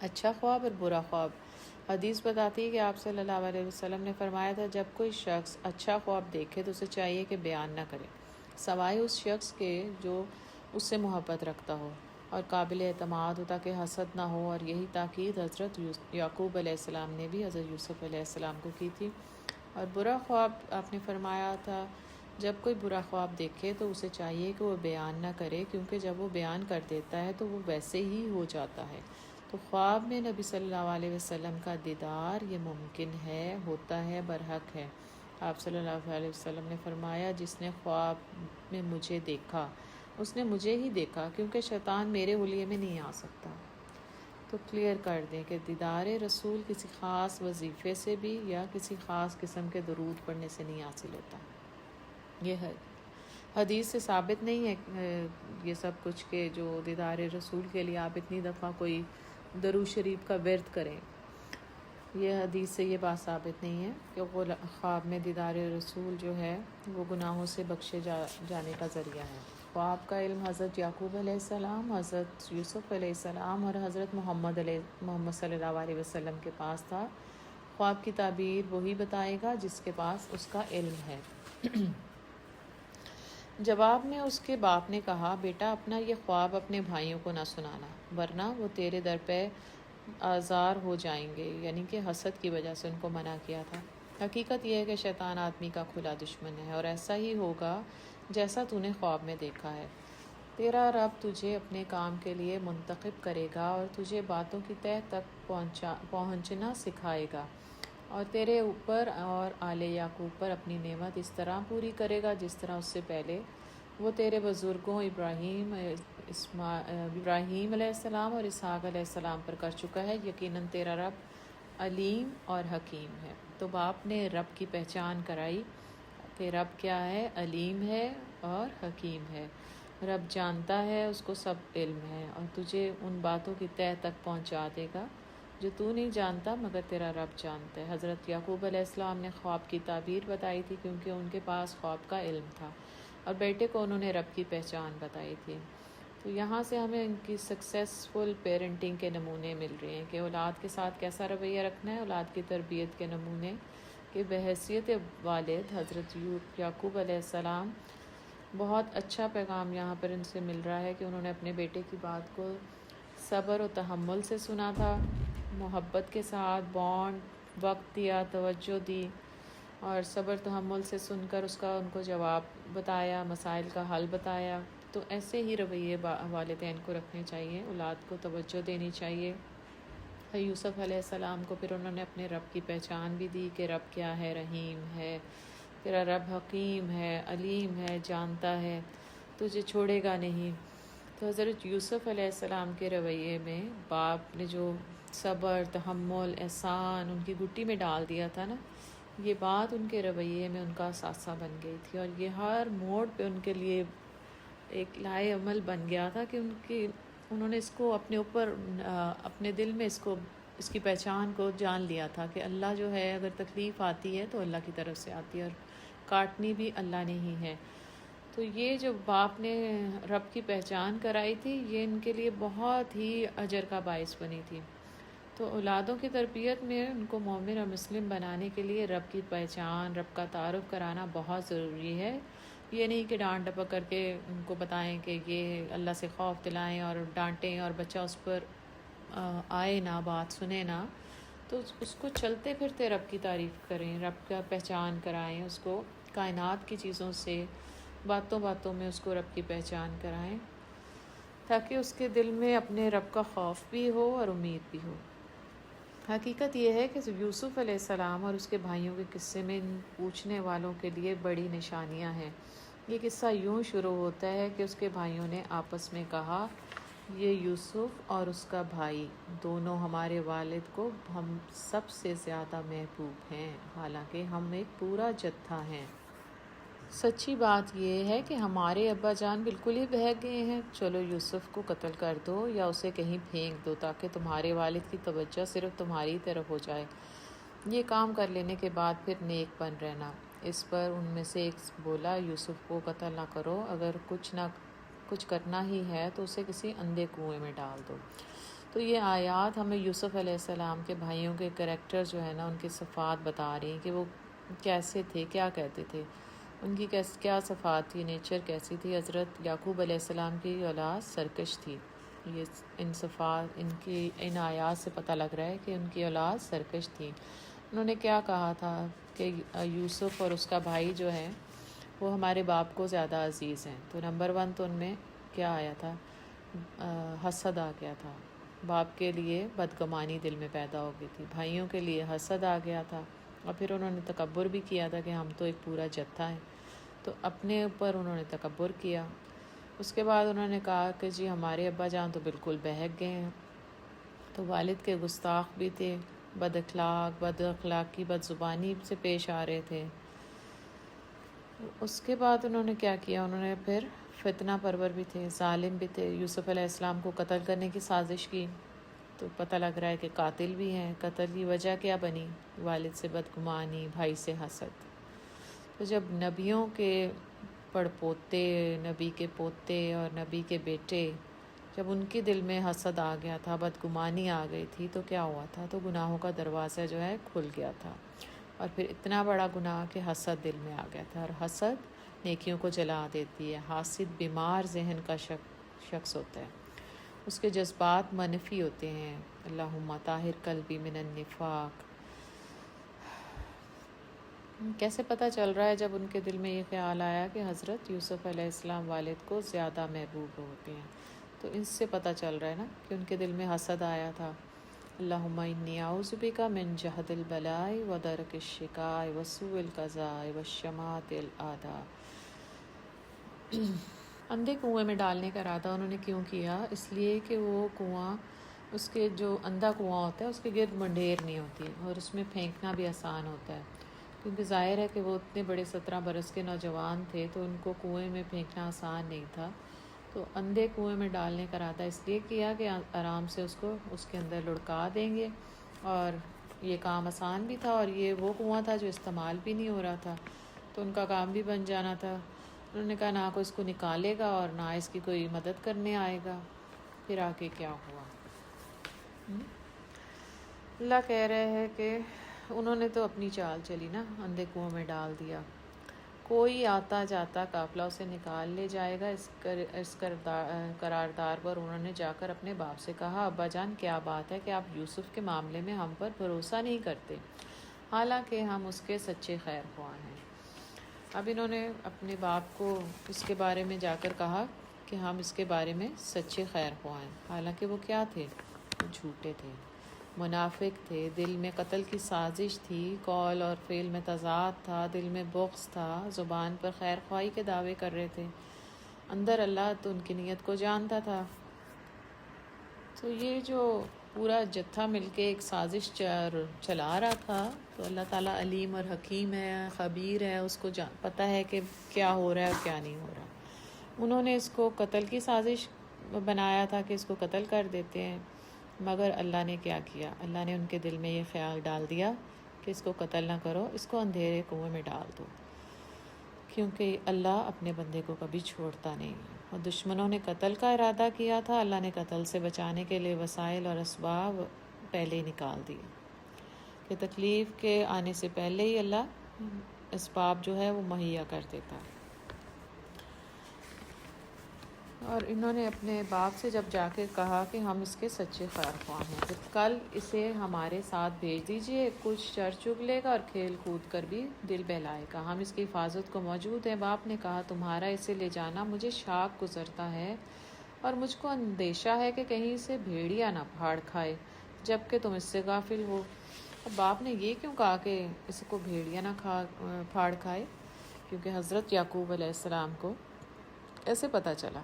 اچھا خواب اور برا خواب، حدیث بتاتی ہے کہ آپ صلی اللہ علیہ وسلم نے فرمایا تھا، جب کوئی شخص اچھا خواب دیکھے تو اسے چاہیے کہ بیان نہ کرے، سوائے اس شخص کے جو اس سے محبت رکھتا ہو اور قابل اعتماد ہو، تاکہ حسد نہ ہو۔ اور یہی تاکید حضرت یعقوب علیہ السلام نے بھی حضرت یوسف علیہ السلام کو کی تھی۔ اور برا خواب آپ نے فرمایا تھا، جب کوئی برا خواب دیکھے تو اسے چاہیے کہ وہ بیان نہ کرے، کیونکہ جب وہ بیان کر دیتا ہے تو وہ ویسے ہی ہو جاتا ہے۔ تو خواب میں نبی صلی اللہ علیہ وسلم کا دیدار یہ ممکن ہے، ہوتا ہے، برحق ہے۔ آپ صلی اللہ علیہ وسلم نے فرمایا، جس نے خواب میں مجھے دیکھا اس نے مجھے ہی دیکھا، کیونکہ شیطان میرے حلیے میں نہیں آ سکتا۔ تو کلیئر کر دیں کہ دیدار رسول کسی خاص وظیفے سے بھی یا کسی خاص قسم کے درود پڑھنے سے نہیں حاصل ہوتا۔ یہ ہے حدیث سے ثابت نہیں ہے یہ سب کچھ، کہ جو دیدار رسول کے لیے آپ اتنی دفعہ کوئی درود شریف کا ورد کریں، یہ حدیث سے یہ بات ثابت نہیں ہے کہ خواب میں دیدار رسول جو ہے وہ گناہوں سے بخشے جانے کا ذریعہ ہے۔ خواب کا علم حضرت یعقوب علیہ السلام، حضرت یوسف علیہ السلام اور حضرت محمد صلی اللہ علیہ وسلم کے پاس تھا۔ خواب کی تعبیر وہی بتائے گا جس کے پاس اس کا علم ہے۔ جواب میں اس کے باپ نے کہا، بیٹا اپنا یہ خواب اپنے بھائیوں کو نہ سنانا، ورنہ وہ تیرے در پہ آزار ہو جائیں گے، یعنی کہ حسد کی وجہ سے ان کو منع کیا تھا۔ حقیقت یہ ہے کہ شیطان آدمی کا کھلا دشمن ہے، اور ایسا ہی ہوگا جیسا تو نے خواب میں دیکھا ہے۔ تیرا رب تجھے اپنے کام کے لیے منتخب کرے گا اور تجھے باتوں کی تہ تک پہنچنا سکھائے گا، اور تیرے اوپر اور آل یعقوب پر اپنی نعمت اس طرح پوری کرے گا جس طرح اس سے پہلے وہ تیرے بزرگوں ابراہیم علیہ السلام اور اسحاق علیہ السلام پر کر چکا ہے۔ یقیناً تیرا رب علیم اور حکیم ہے۔ تو باپ نے رب کی پہچان کرائی کہ رب کیا ہے، علیم ہے اور حکیم ہے۔ رب جانتا ہے، اس کو سب علم ہے اور تجھے ان باتوں کی تہہ تک پہنچا دے گا جو تو نہیں جانتا مگر تیرا رب جانتا ہے۔ حضرت یعقوب علیہ السلام نے خواب کی تعبیر بتائی تھی کیونکہ ان کے پاس خواب کا علم تھا، اور بیٹے کو انہوں نے رب کی پہچان بتائی تھی۔ تو یہاں سے ہمیں ان کی سکسیسفل پیرنٹنگ کے نمونے مل رہے ہیں کہ اولاد کے ساتھ کیسا رویہ رکھنا ہے۔ اولاد کی تربیت کے نمونے کہ بحیثیت والد حضرت یعقوب علیہ السلام بہت اچھا پیغام یہاں پر ان سے مل رہا ہے کہ انہوں نے اپنے بیٹے کی بات کو صبر و تحمل سے سنا تھا، محبت کے ساتھ بانڈ، وقت دیا، توجہ دی اور صبر تحمل سے سن کر اس کا ان کو جواب بتایا، مسائل کا حل بتایا۔ تو ایسے ہی رویے والدین کو رکھنے چاہیے، اولاد کو توجہ دینی چاہیے۔ یوسف علیہ السلام کو پھر انہوں نے اپنے رب کی پہچان بھی دی کہ رب کیا ہے، رحیم ہے، تیرا رب حکیم ہے، علیم ہے، جانتا ہے، تجھے چھوڑے گا نہیں۔ تو حضرت یوسف علیہ السلام کے رویے میں باپ نے جو صبر، تحمل، احسان ان کی گٹی میں ڈال دیا تھا نا، یہ بات ان کے رویے میں ان کا اثاثہ بن گئی تھی، اور یہ ہر موڑ پہ ان کے لیے ایک لائے عمل بن گیا تھا کہ انہوں نے اس کو اپنے اوپر اپنے دل میں اس کی پہچان کو جان لیا تھا کہ اللہ جو ہے اگر تکلیف آتی ہے تو اللہ کی طرف سے آتی ہے اور کاٹنی بھی اللہ نے ہی ہے۔ تو یہ جو باپ نے رب کی پہچان کرائی تھی یہ ان کے لیے بہت ہی اجر کا باعث بنی تھی۔ تو اولادوں کی تربیت میں ان کو مومن اور مسلم بنانے کے لیے رب کی پہچان، رب کا تعارف کرانا بہت ضروری ہے۔ یہ نہیں کہ ڈانٹ ڈپٹ کر کے ان کو بتائیں کہ یہ اللہ سے خوف دلائیں اور ڈانٹیں اور بچہ اس پر آئے نہ، بات سنے نہ، تو اس کو چلتے پھرتے رب کی تعریف کریں، رب کا پہچان کرائیں، اس کو کائنات کی چیزوں سے باتوں باتوں میں اس کو رب کی پہچان کرائیں تاکہ اس کے دل میں اپنے رب کا خوف بھی ہو اور امید بھی ہو۔ حقیقت یہ ہے کہ یوسف علیہ السلام اور اس کے بھائیوں کے قصے میں ان پوچھنے والوں کے لیے بڑی نشانیاں ہیں۔ یہ قصہ یوں شروع ہوتا ہے کہ اس کے بھائیوں نے آپس میں کہا، یہ یوسف اور اس کا بھائی دونوں ہمارے والد کو ہم سب سے زیادہ محبوب ہیں، حالانکہ ہم ایک پورا جتھا ہیں۔ سچی بات یہ ہے کہ ہمارے ابا جان بالکل ہی بہک گئے ہیں۔ چلو یوسف کو قتل کر دو یا اسے کہیں پھینک دو تاکہ تمہارے والد کی توجہ صرف تمہاری طرف ہو جائے۔ یہ کام کر لینے کے بعد پھر نیک بن رہنا۔ اس پر ان میں سے ایک بولا، یوسف کو قتل نہ کرو، اگر کچھ کرنا ہی ہے تو اسے کسی اندھے کنویں میں ڈال دو۔ تو یہ آیات ہمیں یوسف علیہ السلام کے بھائیوں کے کریکٹر جو ہے نا، ان کی صفات بتا رہی ہیں کہ وہ کیسے تھے، کیا کہتے تھے، ان کی کیا صفات تھی، نیچر کیسی تھی۔ حضرت یعقوب علیہ السلام کی اولاد سرکش تھی۔ یہ ان آیات سے پتہ لگ رہا ہے کہ ان کی اولاد سرکش تھی۔ انہوں نے کیا کہا تھا کہ یوسف اور اس کا بھائی جو ہے وہ ہمارے باپ کو زیادہ عزیز ہیں۔ تو نمبر 1 تو ان میں کیا آیا تھا، حسد آ گیا تھا۔ باپ کے لیے بدگمانی دل میں پیدا ہو گئی تھی، بھائیوں کے لیے حسد آ گیا تھا، اور پھر انہوں نے تکبر بھی کیا تھا کہ ہم تو ایک پورا جتھا ہے، تو اپنے اوپر انہوں نے تکبر کیا۔ اس کے بعد انہوں نے کہا کہ جی ہمارے ابا جان تو بالکل بہک گئے ہیں۔ تو والد کے گستاخ بھی تھے، بد اخلاقی بد زبانی سے پیش آ رہے تھے۔ اس کے بعد انہوں نے کیا کیا، انہوں نے پھر فتنہ پرور بھی تھے، ظالم بھی تھے، یوسف علیہ السلام کو قتل کرنے کی سازش کی۔ تو پتہ لگ رہا ہے کہ قاتل بھی ہیں۔ قتل کی وجہ کیا بنی، والد سے بدگمانی، بھائی سے حسد۔ تو جب نبیوں کے پڑپوتے، نبی کے پوتے اور نبی کے بیٹے، جب ان کے دل میں حسد آ گیا تھا، بدگمانی آ گئی تھی، تو کیا ہوا تھا، تو گناہوں کا دروازہ جو ہے کھل گیا تھا، اور پھر اتنا بڑا گناہ کہ حسد دل میں آ گیا تھا، اور حسد نیکیوں کو جلا دیتی ہے۔ حاسد بیمار ذہن کا شخص ہوتا ہے، اس کے جذبات منفی ہوتے ہیں۔ اللہم طاہر قلبی من النفاق۔ کیسے پتہ چل رہا ہے، جب ان کے دل میں یہ خیال آیا کہ حضرت یوسف علیہ السلام والد کو زیادہ محبوب ہوتے ہیں، تو اس سے پتہ چل رہا ہے نا کہ ان کے دل میں حسد آیا تھا۔ اللہم انی اعوذ بک من جہد البلاء و درک الشقاء و سوء القضاء و شماتِ الاعداء۔ اندھے کنویں میں ڈالنے کا ارادہ انہوں نے کیوں کیا؟ اس لیے کہ وہ کنواں، اس کے جو اندھا کنواں ہوتا ہے اس کے گرد منڈیر نہیں ہوتی اور اس میں پھینکنا بھی آسان ہوتا ہے، کیونکہ ظاہر ہے کہ وہ اتنے بڑے 17 برس کے نوجوان تھے تو ان کو کنویں میں پھینکنا آسان نہیں تھا۔ تو اندھے کنویں میں ڈالنے کا ارادہ اس لیے کیا کہ آرام سے اس کو اس کے اندر لڑکا دیں گے، اور یہ کام آسان بھی تھا، اور یہ وہ کنواں تھا جو استعمال بھی نہیں ہو رہا تھا، تو ان کا کام بھی بن جانا تھا۔ انہوں نے کہا نہ کوئی اس کو نکالے گا اور نہ اس کی کوئی مدد کرنے آئے گا۔ پھر آگے کیا ہوا؟ اللہ کہہ رہے ہیں کہ انہوں نے تو اپنی چال چلی نا، اندھے کنویں میں ڈال دیا۔ کوئی آتا جاتا قافلہ اسے نکال لے جائے گا، اس قرارداد پر انہوں نے جا کر اپنے باپ سے کہا، ابا جان کیا بات ہے کہ آپ یوسف کے معاملے میں ہم پر بھروسہ نہیں کرتے، حالانکہ ہم اس کے سچے خیر خواہ ہیں۔ اب انہوں نے اپنے باپ کو اس کے بارے میں جا کر کہا کہ ہم اس کے بارے میں سچے خیر خواہ ہیں، حالانکہ وہ کیا تھے؟ وہ جھوٹے تھے، منافق تھے، دل میں قتل کی سازش تھی، قول اور فعل میں تضاد تھا، دل میں بغض تھا، زبان پر خیر خواہی کے دعوے کر رہے تھے، اندر اللہ تو ان کی نیت کو جانتا تھا۔ تو یہ جو پورا جتھا مل کے ایک سازش چلا رہا تھا، تو اللہ تعالیٰ علیم اور حکیم ہے، خبیر ہے، اس کو پتہ ہے کہ کیا ہو رہا ہے اور کیا نہیں ہو رہا۔ انہوں نے اس کو قتل کی سازش بنایا تھا کہ اس کو قتل کر دیتے ہیں، مگر اللہ نے کیا کیا؟ اللہ نے ان کے دل میں یہ خیال ڈال دیا کہ اس کو قتل نہ کرو، اس کو اندھیرے کنویں میں ڈال دو، کیونکہ اللہ اپنے بندے کو کبھی چھوڑتا نہیں۔ اور دشمنوں نے قتل کا ارادہ کیا تھا، اللہ نے قتل سے بچانے کے لیے وسائل اور اسباب پہلے ہی نکال دیے، کہ تکلیف کے آنے سے پہلے ہی اللہ اسباب جو ہے وہ مہیا کر دیتا ہے۔ اور انہوں نے اپنے باپ سے جب جا کے کہا کہ ہم اس کے سچے خیر خواہ ہیں، کہ کل اسے ہمارے ساتھ بھیج دیجئے، کچھ چر چگ لے گا اور کھیل کود کر بھی دل بہلائے گا، ہم اس کی حفاظت کو موجود ہیں۔ باپ نے کہا تمہارا اسے لے جانا مجھے شاق گزرتا ہے، اور مجھ کو اندیشہ ہے کہ کہیں اسے بھیڑیا نہ پھاڑ کھائے جب کہ تم اس سے غافل ہو۔ اب باپ نے یہ کیوں کہا کہ اس کو بھیڑیا نہ پھاڑ کھائے؟ کیونکہ حضرت یعقوب علیہ السلام کو ایسے پتہ چلا،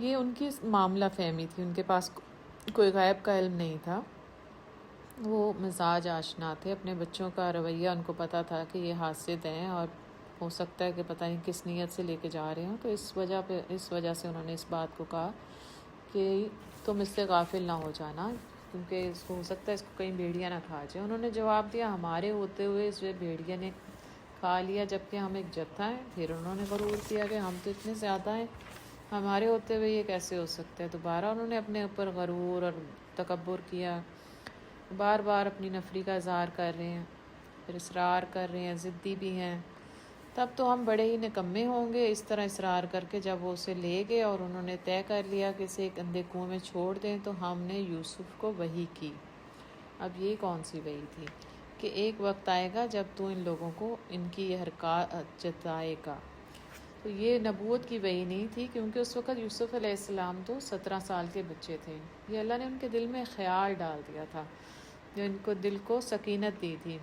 یہ ان کی معاملہ فہمی تھی، ان کے پاس کوئی غیب کا علم نہیں تھا، وہ مزاج آشنا تھے، اپنے بچوں کا رویہ ان کو پتہ تھا کہ یہ حاسد ہیں اور ہو سکتا ہے کہ پتہ نہیں کس نیت سے لے کے جا رہے ہوں، تو اس وجہ سے انہوں نے اس بات کو کہا کہ تم اس سے غافل نہ ہو جانا، کیونکہ اس کو ہو سکتا ہے اس کو کہیں بھیڑیا نہ کھا جائے۔ انہوں نے جواب دیا ہمارے ہوتے ہوئے اس بھیڑیا نے کھا لیا جبکہ ہم ایک جتھا ہیں۔ پھر انہوں نے غرور کیا کہ ہم تو اتنے زیادہ ہیں، ہمارے ہوتے ہوئے یہ کیسے ہو سکتا ہے؟ دوبارہ انہوں نے اپنے اوپر غرور اور تکبر کیا، بار بار اپنی نفری کا اظہار کر رہے ہیں، پھر اصرار کر رہے ہیں، ضدی بھی ہیں۔ تب تو ہم بڑے ہی نکمے ہوں گے۔ اس طرح اصرار کر کے جب وہ اسے لے گئے اور انہوں نے طے کر لیا کہ اسے ایک اندھے کنویں میں چھوڑ دیں، تو ہم نے یوسف کو وحی کی۔ اب یہ کون سی وحی تھی؟ کہ ایک وقت آئے گا جب تو ان لوگوں کو ان کی یہ حرکات جتائے گا۔ تو یہ نبوت کی وحی نہیں تھی، کیونکہ اس وقت یوسف علیہ السلام تو 17 سال کے بچے تھے۔ یہ اللہ نے ان کے دل میں خیال ڈال دیا تھا، جو ان کو دل کو سکینت دی تھی،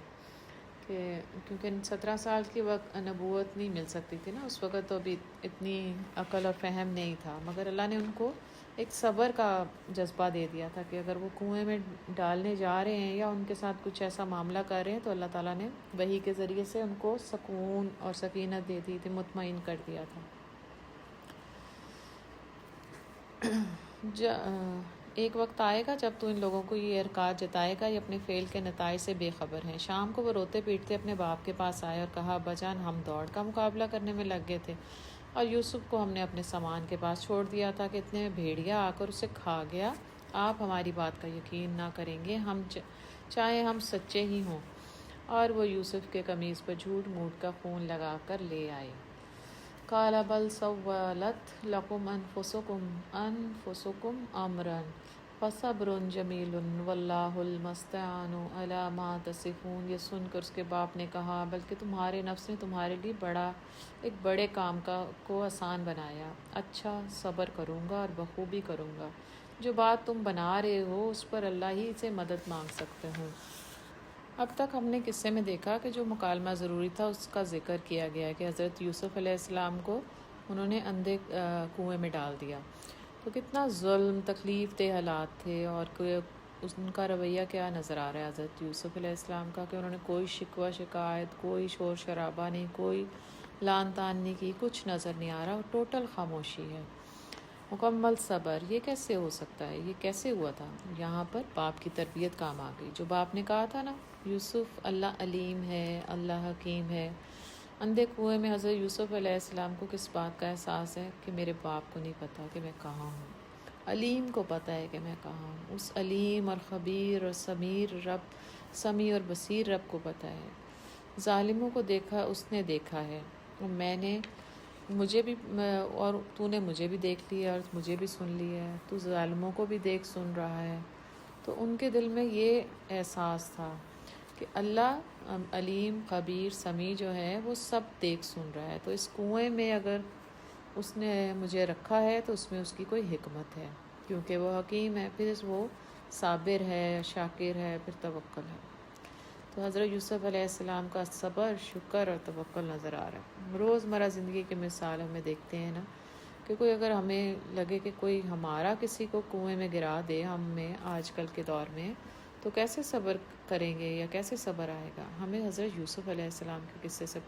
کہ کیونکہ 17 سال کی وقت نبوت نہیں مل سکتی تھی نا، اس وقت تو ابھی اتنی عقل اور فہم نہیں تھا، مگر اللہ نے ان کو ایک صبر کا جذبہ دے دیا تھا کہ اگر وہ کنویں میں ڈالنے جا رہے ہیں یا ان کے ساتھ کچھ ایسا معاملہ کر رہے ہیں، تو اللہ تعالیٰ نے وحی کے ذریعے سے ان کو سکون اور سکینت دے دی تھی، مطمئن کر دیا تھا۔ ایک وقت آئے گا جب تو ان لوگوں کو یہ حرکات جتائے گا، یہ اپنے فعل کے نتائج سے بے خبر ہیں۔ شام کو وہ روتے پیٹتے اپنے باپ کے پاس آئے اور کہا ابا جان ہم دوڑ کا مقابلہ کرنے میں لگ گئے تھے اور یوسف کو ہم نے اپنے سامان کے پاس چھوڑ دیا تھا کہ اتنے میں بھیڑیا آ کر اسے کھا گیا۔ آپ ہماری بات کا یقین نہ کریں گے، ہم چاہے ہم سچے ہی ہوں۔ اور وہ یوسف کے قمیص پر جھوٹ موٹ کا خون لگا کر لے آئے۔ قال بل سولت لكم انفسكم امرا فصبر جمیل واللہ المستعان علی ما تصفون۔ یہ سن کر اس کے باپ نے کہا بلکہ تمہارے نفس نے تمہارے لیے ایک بڑے کام کو آسان بنایا، اچھا صبر کروں گا اور بخوبی کروں گا، جو بات تم بنا رہے ہو اس پر اللہ ہی سے مدد مانگ سکتے ہو۔ اب تک ہم نے قصے میں دیکھا کہ جو مکالمہ ضروری تھا اس کا ذکر کیا گیا کہ حضرت یوسف علیہ السلام کو انہوں نے اندھے کنویں میں ڈال دیا، تو کتنا ظلم، تکلیف دہ حالات تھے، اور ان کا رویہ کیا نظر آ رہا ہے حضرت یوسف علیہ السلام کا، کہ انہوں نے کوئی شکوہ شکایت، کوئی شور شرابہ نہیں، کوئی لان تان نہیں کی، کچھ نظر نہیں آ رہا، ٹوٹل خاموشی ہے، مکمل صبر۔ یہ کیسے ہو سکتا ہے؟ یہ کیسے ہوا تھا؟ یہاں پر باپ کی تربیت کام آ گئی۔ جو باپ نے کہا تھا نا، یوسف اللہ علیم ہے، اللہ حکیم ہے۔ اندھے کنویں میں حضرت یوسف علیہ السلام کو کس بات کا احساس ہے کہ میرے باپ کو نہیں پتہ کہ میں کہاں ہوں، علیم کو پتہ ہے کہ میں کہاں ہوں۔ اس علیم اور خبیر اور سمیع اور بصیر رب کو پتہ ہے۔ ظالموں کو دیکھا، اس نے دیکھا ہے، اور تو نے مجھے بھی دیکھ لیا اور مجھے بھی سن لیا ہے، تو ظالموں کو بھی دیکھ سن رہا ہے۔ تو ان کے دل میں یہ احساس تھا کہ اللہ علیم، خبیر، سمیع جو ہے وہ سب دیکھ سن رہا ہے، تو اس کنویں میں اگر اس نے مجھے رکھا ہے تو اس میں اس کی کوئی حکمت ہے، کیونکہ وہ حکیم ہے، پھر وہ صابر ہے، شاکر ہے، پھر توکل ہے۔ تو حضرت یوسف علیہ السلام کا صبر، شکر اور توکل نظر آ رہا ہے۔ روزمرہ زندگی کے مثال ہمیں دیکھتے ہیں نا، کہ کوئی اگر ہمیں لگے کہ کوئی ہمارا کسی کو کنویں میں گرا دے، ہم میں آج کل کے دور میں، تو کیسے صبر کریں گے یا کیسے صبر آئے گا؟ ہمیں حضرت یوسف علیہ السلام کے قصے سے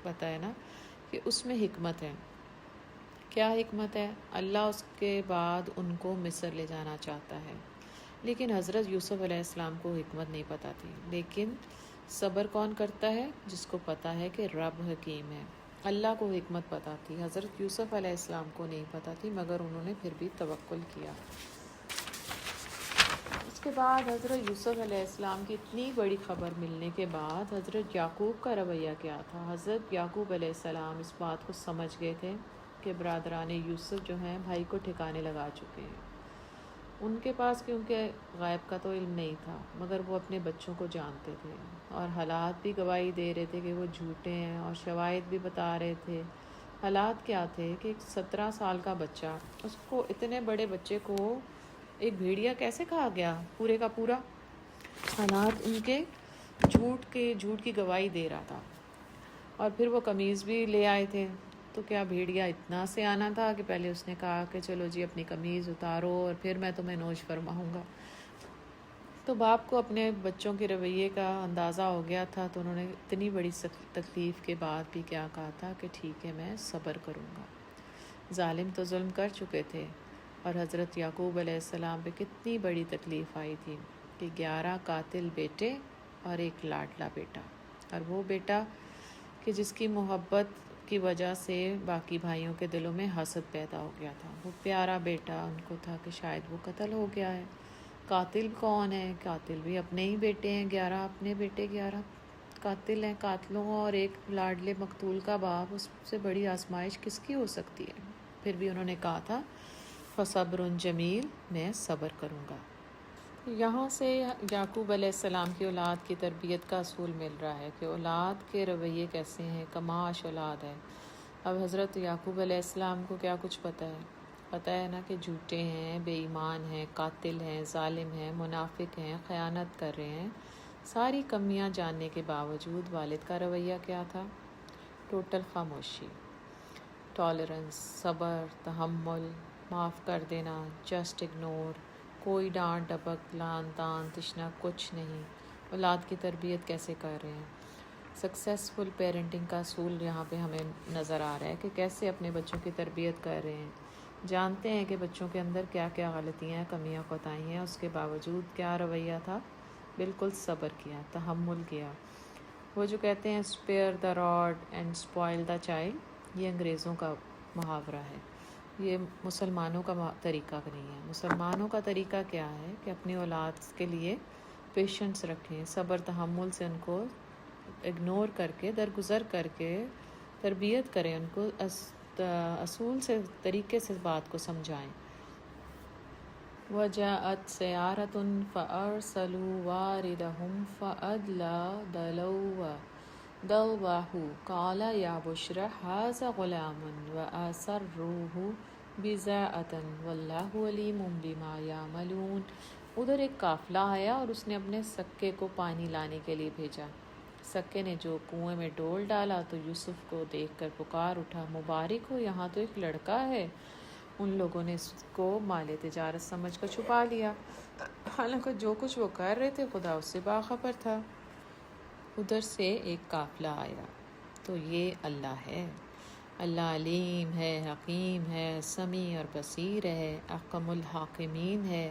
پتہ ہے نا کہ اس میں حکمت ہے۔ کیا حکمت ہے؟ اللہ اس کے بعد ان کو مصر لے جانا چاہتا ہے، لیکن حضرت یوسف علیہ السلام کو حکمت نہیں پتہ تھی۔ لیکن صبر کون کرتا ہے؟ جس کو پتہ ہے کہ رب حکیم ہے۔ اللہ کو حکمت پتہ تھی، حضرت یوسف علیہ السلام کو نہیں پتہ تھی، مگر انہوں نے پھر بھی توکل کیا۔ اس کے بعد حضرت یوسف علیہ السلام کی اتنی بڑی خبر ملنے کے بعد حضرت یعقوب کا رویہ کیا تھا؟ حضرت یعقوب علیہ السلام اس بات کو سمجھ گئے تھے کہ برادران یوسف جو ہیں بھائی کو ٹھکانے لگا چکے ہیں۔ ان کے پاس کیونکہ غیب کا تو علم نہیں تھا، مگر وہ اپنے بچوں کو جانتے تھے، اور حالات بھی گواہی دے رہے تھے کہ وہ جھوٹے ہیں، اور شواہد بھی بتا رہے تھے۔ حالات کیا تھے کہ ایک 17 سال کا بچہ، اس کو، اتنے بڑے بچے کو ایک بھیڑیا کیسے کھا گیا پورے کا پورا؟ حالات ان کے جھوٹ کی گواہی دے رہا تھا، اور پھر وہ قمیض بھی لے آئے تھے۔ تو کیا بھیڑیا اتنا سے آنا تھا کہ پہلے اس نے کہا کہ چلو جی اپنی قمیض اتارو اور پھر میں تمہیں نوش فرماؤں گا؟ تو باپ کو اپنے بچوں کے رویے کا اندازہ ہو گیا تھا، تو انہوں نے اتنی بڑی تکلیف کے بعد بھی کیا کہا تھا کہ ٹھیک ہے، میں صبر کروں گا۔ ظالم تو ظلم کر چکے تھے، اور حضرت یعقوب علیہ السلام پہ کتنی بڑی تکلیف آئی تھی کہ 11 قاتل بیٹے اور ایک لاڈلا بیٹا، اور وہ بیٹا کہ جس کی محبت کی وجہ سے باقی بھائیوں کے دلوں میں حسد پیدا ہو گیا تھا۔ وہ پیارا بیٹا ان کو تھا کہ شاید وہ قتل ہو گیا ہے۔ قاتل کون ہے؟ قاتل بھی اپنے ہی بیٹے ہیں، 11 اپنے بیٹے، 11 قاتل ہیں۔ قاتلوں اور ایک لاڈلے مقتول کا باپ، اس سے بڑی آزمائش کس کی ہو سکتی ہے؟ پھر بھی انہوں نے کہا تھا فَصَبْرٌ جمیل، میں صبر کروں گا۔ یہاں سے یعقوب علیہ السلام کی اولاد کی تربیت کا اصول مل رہا ہے کہ اولاد کے رویے کیسے ہیں، کماش اولاد ہے۔ اب حضرت یعقوب علیہ السلام کو کیا کچھ پتہ ہے نا کہ جھوٹے ہیں، بے ایمان ہیں، قاتل ہیں، ظالم ہیں، منافق ہیں، خیانت کر رہے ہیں۔ ساری کمیاں جاننے کے باوجود والد کا رویہ کیا تھا؟ ٹوٹل خاموشی، ٹالرنس، صبر، تحمل، معاف کر دینا، جسٹ اگنور، کوئی ڈانٹ ڈپٹ، لان تان، تشنا کچھ نہیں۔ اولاد کی تربیت کیسے کر رہے ہیں؟ سکسیسفل پیرنٹنگ کا اصول یہاں پہ ہمیں نظر آ رہا ہے کہ کیسے اپنے بچوں کی تربیت کر رہے ہیں۔ جانتے ہیں کہ بچوں کے اندر کیا کیا غلطیاں، کمیاں، کوتاہیاں ہیں، اس کے باوجود کیا رویہ تھا؟ بالکل صبر کیا، تحمل کیا۔ وہ جو کہتے ہیں spare the rod and spoil the child, یہ انگریزوں کا محاورہ ہے، یہ مسلمانوں کا طریقہ نہیں ہے۔ مسلمانوں کا طریقہ کیا ہے کہ اپنی اولاد کے لیے پیشنس رکھیں، صبر تحمل سے ان کو اگنور کر کے، درگزر کر کے تربیت کریں، ان کو اصول سے، طریقے سے بات کو سمجھائیں۔ وَجَاءَتْ سَيَّارَةٌ فَأَرْسَلُوا وَارِدَهُمْ فَأَدْلَىٰ دَلْوَهُ قَالَ يَا بُشْرَىٰ هَٰذَا غُلَامٌ وَأَسَرُّوهُ بِضَاعَةً وَاللَّهُ عَلِيمٌ بِمَا يَعْمَلُونَ۔ ادھر ایک قافلہ آیا اور اس نے اپنے سکے کو پانی لانے کے لیے بھیجا۔ سکے نے جو کنویں میں ڈول ڈالا تو یوسف کو دیکھ کر پکار اٹھا، مبارک ہو، یہاں تو ایک لڑکا ہے۔ ان لوگوں نے اس کو مال تجارت سمجھ کر چھپا لیا، حالانکہ جو کچھ وہ کر رہے تھے خدا اس سے باخبر تھا۔ ادھر سے ایک قافلہ آیا تو یہ اللہ ہے۔ اللہ علیم ہے، حکیم ہے، سمیع اور بصیر ہے، احکم الحاکمین ہے۔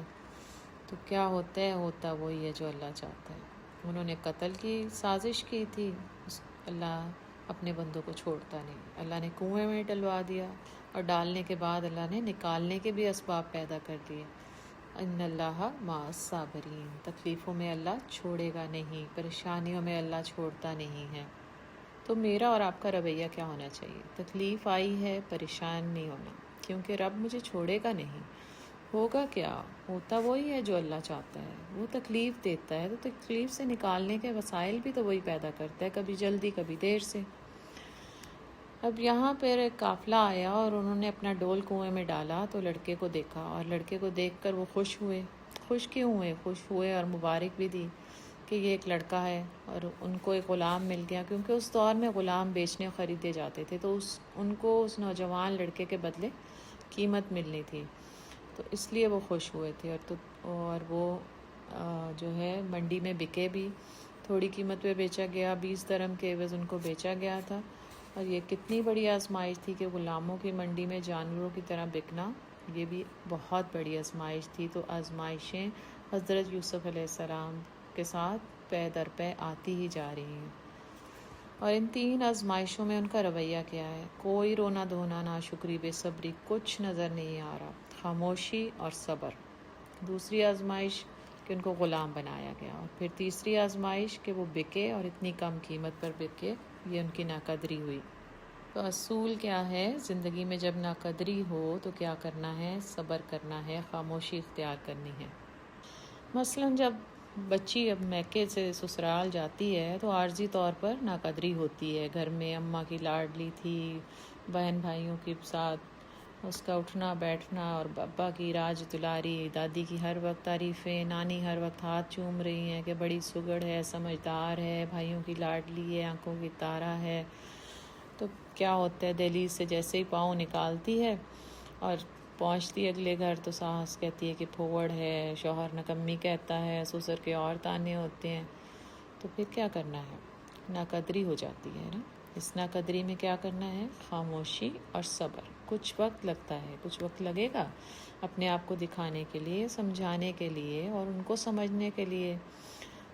تو کیا ہوتا ہے؟ ہوتا وہی ہے جو اللہ چاہتا ہے۔ انہوں نے قتل کی سازش کی تھی، اللہ اپنے بندوں کو چھوڑتا نہیں۔ اللہ نے کنویں میں ڈلوا دیا اور ڈالنے کے بعد اللہ نے نکالنے کے بھی اسباب پیدا کر دیے۔ ان اللہ مع الصابرین، تکلیفوں میں اللہ چھوڑے گا نہیں، پریشانیوں میں اللہ چھوڑتا نہیں ہے۔ تو میرا اور آپ کا رویہ کیا ہونا چاہیے؟ تکلیف آئی ہے، پریشان نہیں ہونا، کیونکہ رب مجھے چھوڑے گا نہیں۔ ہوگا کیا؟ ہوتا وہی ہے جو اللہ چاہتا ہے۔ وہ تکلیف دیتا ہے تو تکلیف سے نکالنے کے وسائل بھی تو وہی پیدا کرتا ہے، کبھی جلدی کبھی دیر سے۔ اب یہاں پر ایک قافلہ آیا اور انہوں نے اپنا ڈول کنویں میں ڈالا تو لڑکے کو دیکھا، اور لڑکے کو دیکھ کر وہ خوش ہوئے۔ خوش کیوں ہوئے؟ خوش ہوئے اور مبارک بھی دی کہ یہ ایک لڑکا ہے، اور ان کو ایک غلام مل گیا، کیونکہ اس دور میں غلام بیچنے خریدے جاتے تھے، تو ان کو اس نوجوان لڑکے کے بدلے قیمت ملنی تھی، تو اس لیے وہ خوش ہوئے تھے۔ اور وہ جو ہے منڈی میں بکے بھی، تھوڑی قیمت پہ بیچا گیا، 20 درہم کے عوض ان کو بیچا گیا تھا۔ اور یہ کتنی بڑی آزمائش تھی کہ غلاموں کی منڈی میں جانوروں کی طرح بکنا، یہ بھی بہت بڑی آزمائش تھی۔ تو آزمائشیں حضرت یوسف علیہ السلام کے ساتھ پے در پے آتی ہی جا رہی ہیں۔ اور ان 3 آزمائشوں میں ان کا رویہ کیا ہے؟ کوئی رونا دھونا، ناشکری، بے صبری، کچھ نظر نہیں آ رہا، خاموشی اور صبر۔ دوسری آزمائش کہ ان کو غلام بنایا گیا، اور پھر تیسری آزمائش کہ وہ بکے اور اتنی کم قیمت پر بکے، یہ ان کی ناقدری ہوئی۔ تو اصول کیا ہے زندگی میں؟ جب ناقدری ہو تو کیا کرنا ہے؟ صبر کرنا ہے، خاموشی اختیار کرنی ہے۔ مثلاً جب بچی اب میکے سے سسرال جاتی ہے تو عارضی طور پر ناقدری ہوتی ہے، گھر میں اماں کی لاڈلی تھی، بہن بھائیوں کے ساتھ اس کا اٹھنا بیٹھنا، اور ابا کی راج دلاری، دادی کی ہر وقت تعریفیں، نانی ہر وقت ہاتھ چوم رہی ہیں کہ بڑی سگڑ ہے، سمجھدار ہے، بھائیوں کی لاڈلی ہے، آنکھوں کی تارا ہے۔ تو کیا ہوتا ہے؟ دہلیز سے جیسے ہی پاؤں نکالتی ہے اور پہنچتی اگلے گھر تو ساس کہتی ہے کہ پھوڑ ہے، شوہر نکمی کہتا ہے، سسر کے اور تانے ہوتے ہیں۔ تو پھر کیا کرنا ہے؟ ناقدری ہو جاتی ہے نا۔ اس ناقدری میں کیا کرنا ہے؟ خاموشی اور صبر۔ کچھ وقت لگتا ہے، کچھ وقت لگے گا اپنے آپ کو دکھانے کے لیے، سمجھانے کے لیے اور ان کو سمجھنے کے لیے۔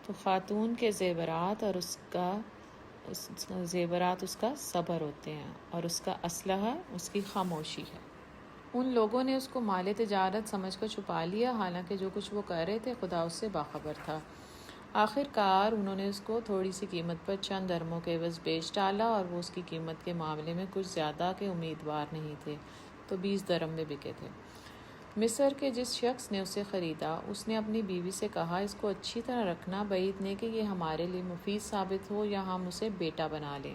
تو خاتون کے زیورات اور اس کا صبر ہوتے ہیں، اور اس کا اسلحہ اس کی خاموشی ہے۔ ان لوگوں نے اس کو مال تجارت سمجھ کر چھپا لیا، حالانکہ جو کچھ وہ کر رہے تھے خدا اس سے باخبر تھا۔ آخر کار انہوں نے اس کو تھوڑی سی قیمت پر چند درہموں کے عوض بیچ ڈالا، اور وہ اس کی قیمت کے معاملے میں کچھ زیادہ کے امیدوار نہیں تھے، تو 20 درہم میں بکے تھے۔ مصر کے جس شخص نے اسے خریدا، اس نے اپنی بیوی سے کہا اس کو اچھی طرح رکھنا، بعید نہیں کہ یہ ہمارے لیے مفید ثابت ہو یا ہم اسے بیٹا بنا لیں۔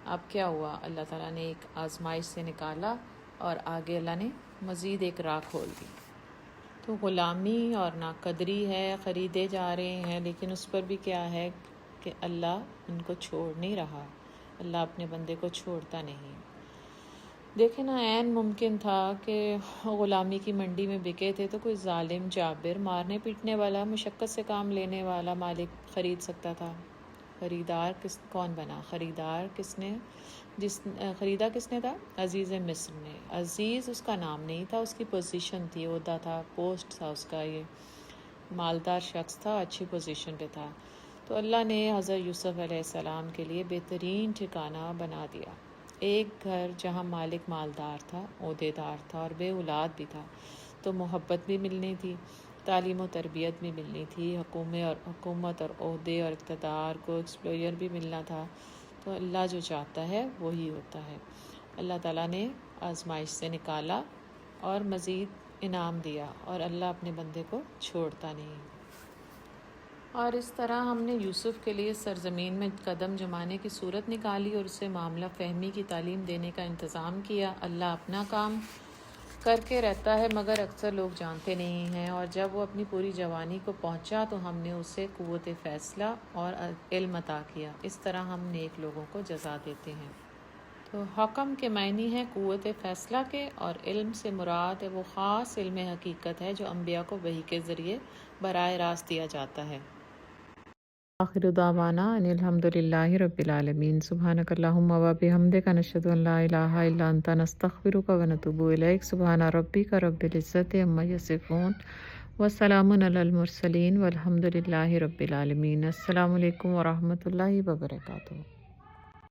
اب کیا ہوا؟ اللہ تعالیٰ نے ایک آزمائش سے نکالا، اور آگے اللہ نے مزید ایک راہ کھول دی۔ تو غلامی اور ناقدری ہے، خریدے جا رہے ہیں، لیکن اس پر بھی کیا ہے کہ اللہ ان کو چھوڑ نہیں رہا، اللہ اپنے بندے کو چھوڑتا نہیں۔ دیکھیں نا، عین ممکن تھا کہ غلامی کی منڈی میں بکے تھے تو کوئی ظالم جابر، مارنے پیٹنے والا، مشقت سے کام لینے والا مالک خرید سکتا تھا۔ خریدار کون بنا؟ خریدا کس نے تھا؟ عزیز مصر نے۔ عزیز اس کا نام نہیں تھا، اس کی پوزیشن تھی، عہدہ تھا، پوسٹ تھا اس کا، یہ مالدار شخص تھا، اچھی پوزیشن پہ تھا۔ تو اللہ نے حضرت یوسف علیہ السلام کے لیے بہترین ٹھکانہ بنا دیا، ایک گھر جہاں مالک مالدار تھا، عہدے دار تھا اور بے اولاد بھی تھا، تو محبت بھی ملنی تھی، تعلیم و تربیت بھی ملنی تھی، حکومت اور عہدے اور اقتدار کو ایکسپلوئر بھی ملنا تھا۔ تو اللہ جو چاہتا ہے وہی ہوتا ہے۔ اللہ تعالیٰ نے آزمائش سے نکالا اور مزید انعام دیا، اور اللہ اپنے بندے کو چھوڑتا نہیں۔ اور اس طرح ہم نے یوسف کے لیے سرزمین میں قدم جمانے کی صورت نکالی اور اسے معاملہ فہمی کی تعلیم دینے کا انتظام کیا۔ اللہ اپنا کام کر کے رہتا ہے مگر اکثر لوگ جانتے نہیں ہیں، اور جب وہ اپنی پوری جوانی کو پہنچا تو ہم نے اسے قوت فیصلہ اور علم عطا کیا۔ اس طرح ہم نیک لوگوں کو جزا دیتے ہیں۔ تو حکم کے معنی ہے قوت فیصلہ کے، اور علم سے مراد وہ خاص علم حقیقت ہے جو انبیاء کو وحی کے ذریعے براہ راست دیا جاتا ہے۔ آخر دعوانا ان الحمد للہ رب العالمین۔ سبحانک اللہم و بحمدک، نشہد ان لا الہ الا انت، نستغفرک و نتوب الیک۔ سبحان ربک رب العزت عما یصفون وسلام علی المرسلین والحمد للہ رب العالمین۔ السلام علیکم ورحمۃ اللہ وبرکاتہ۔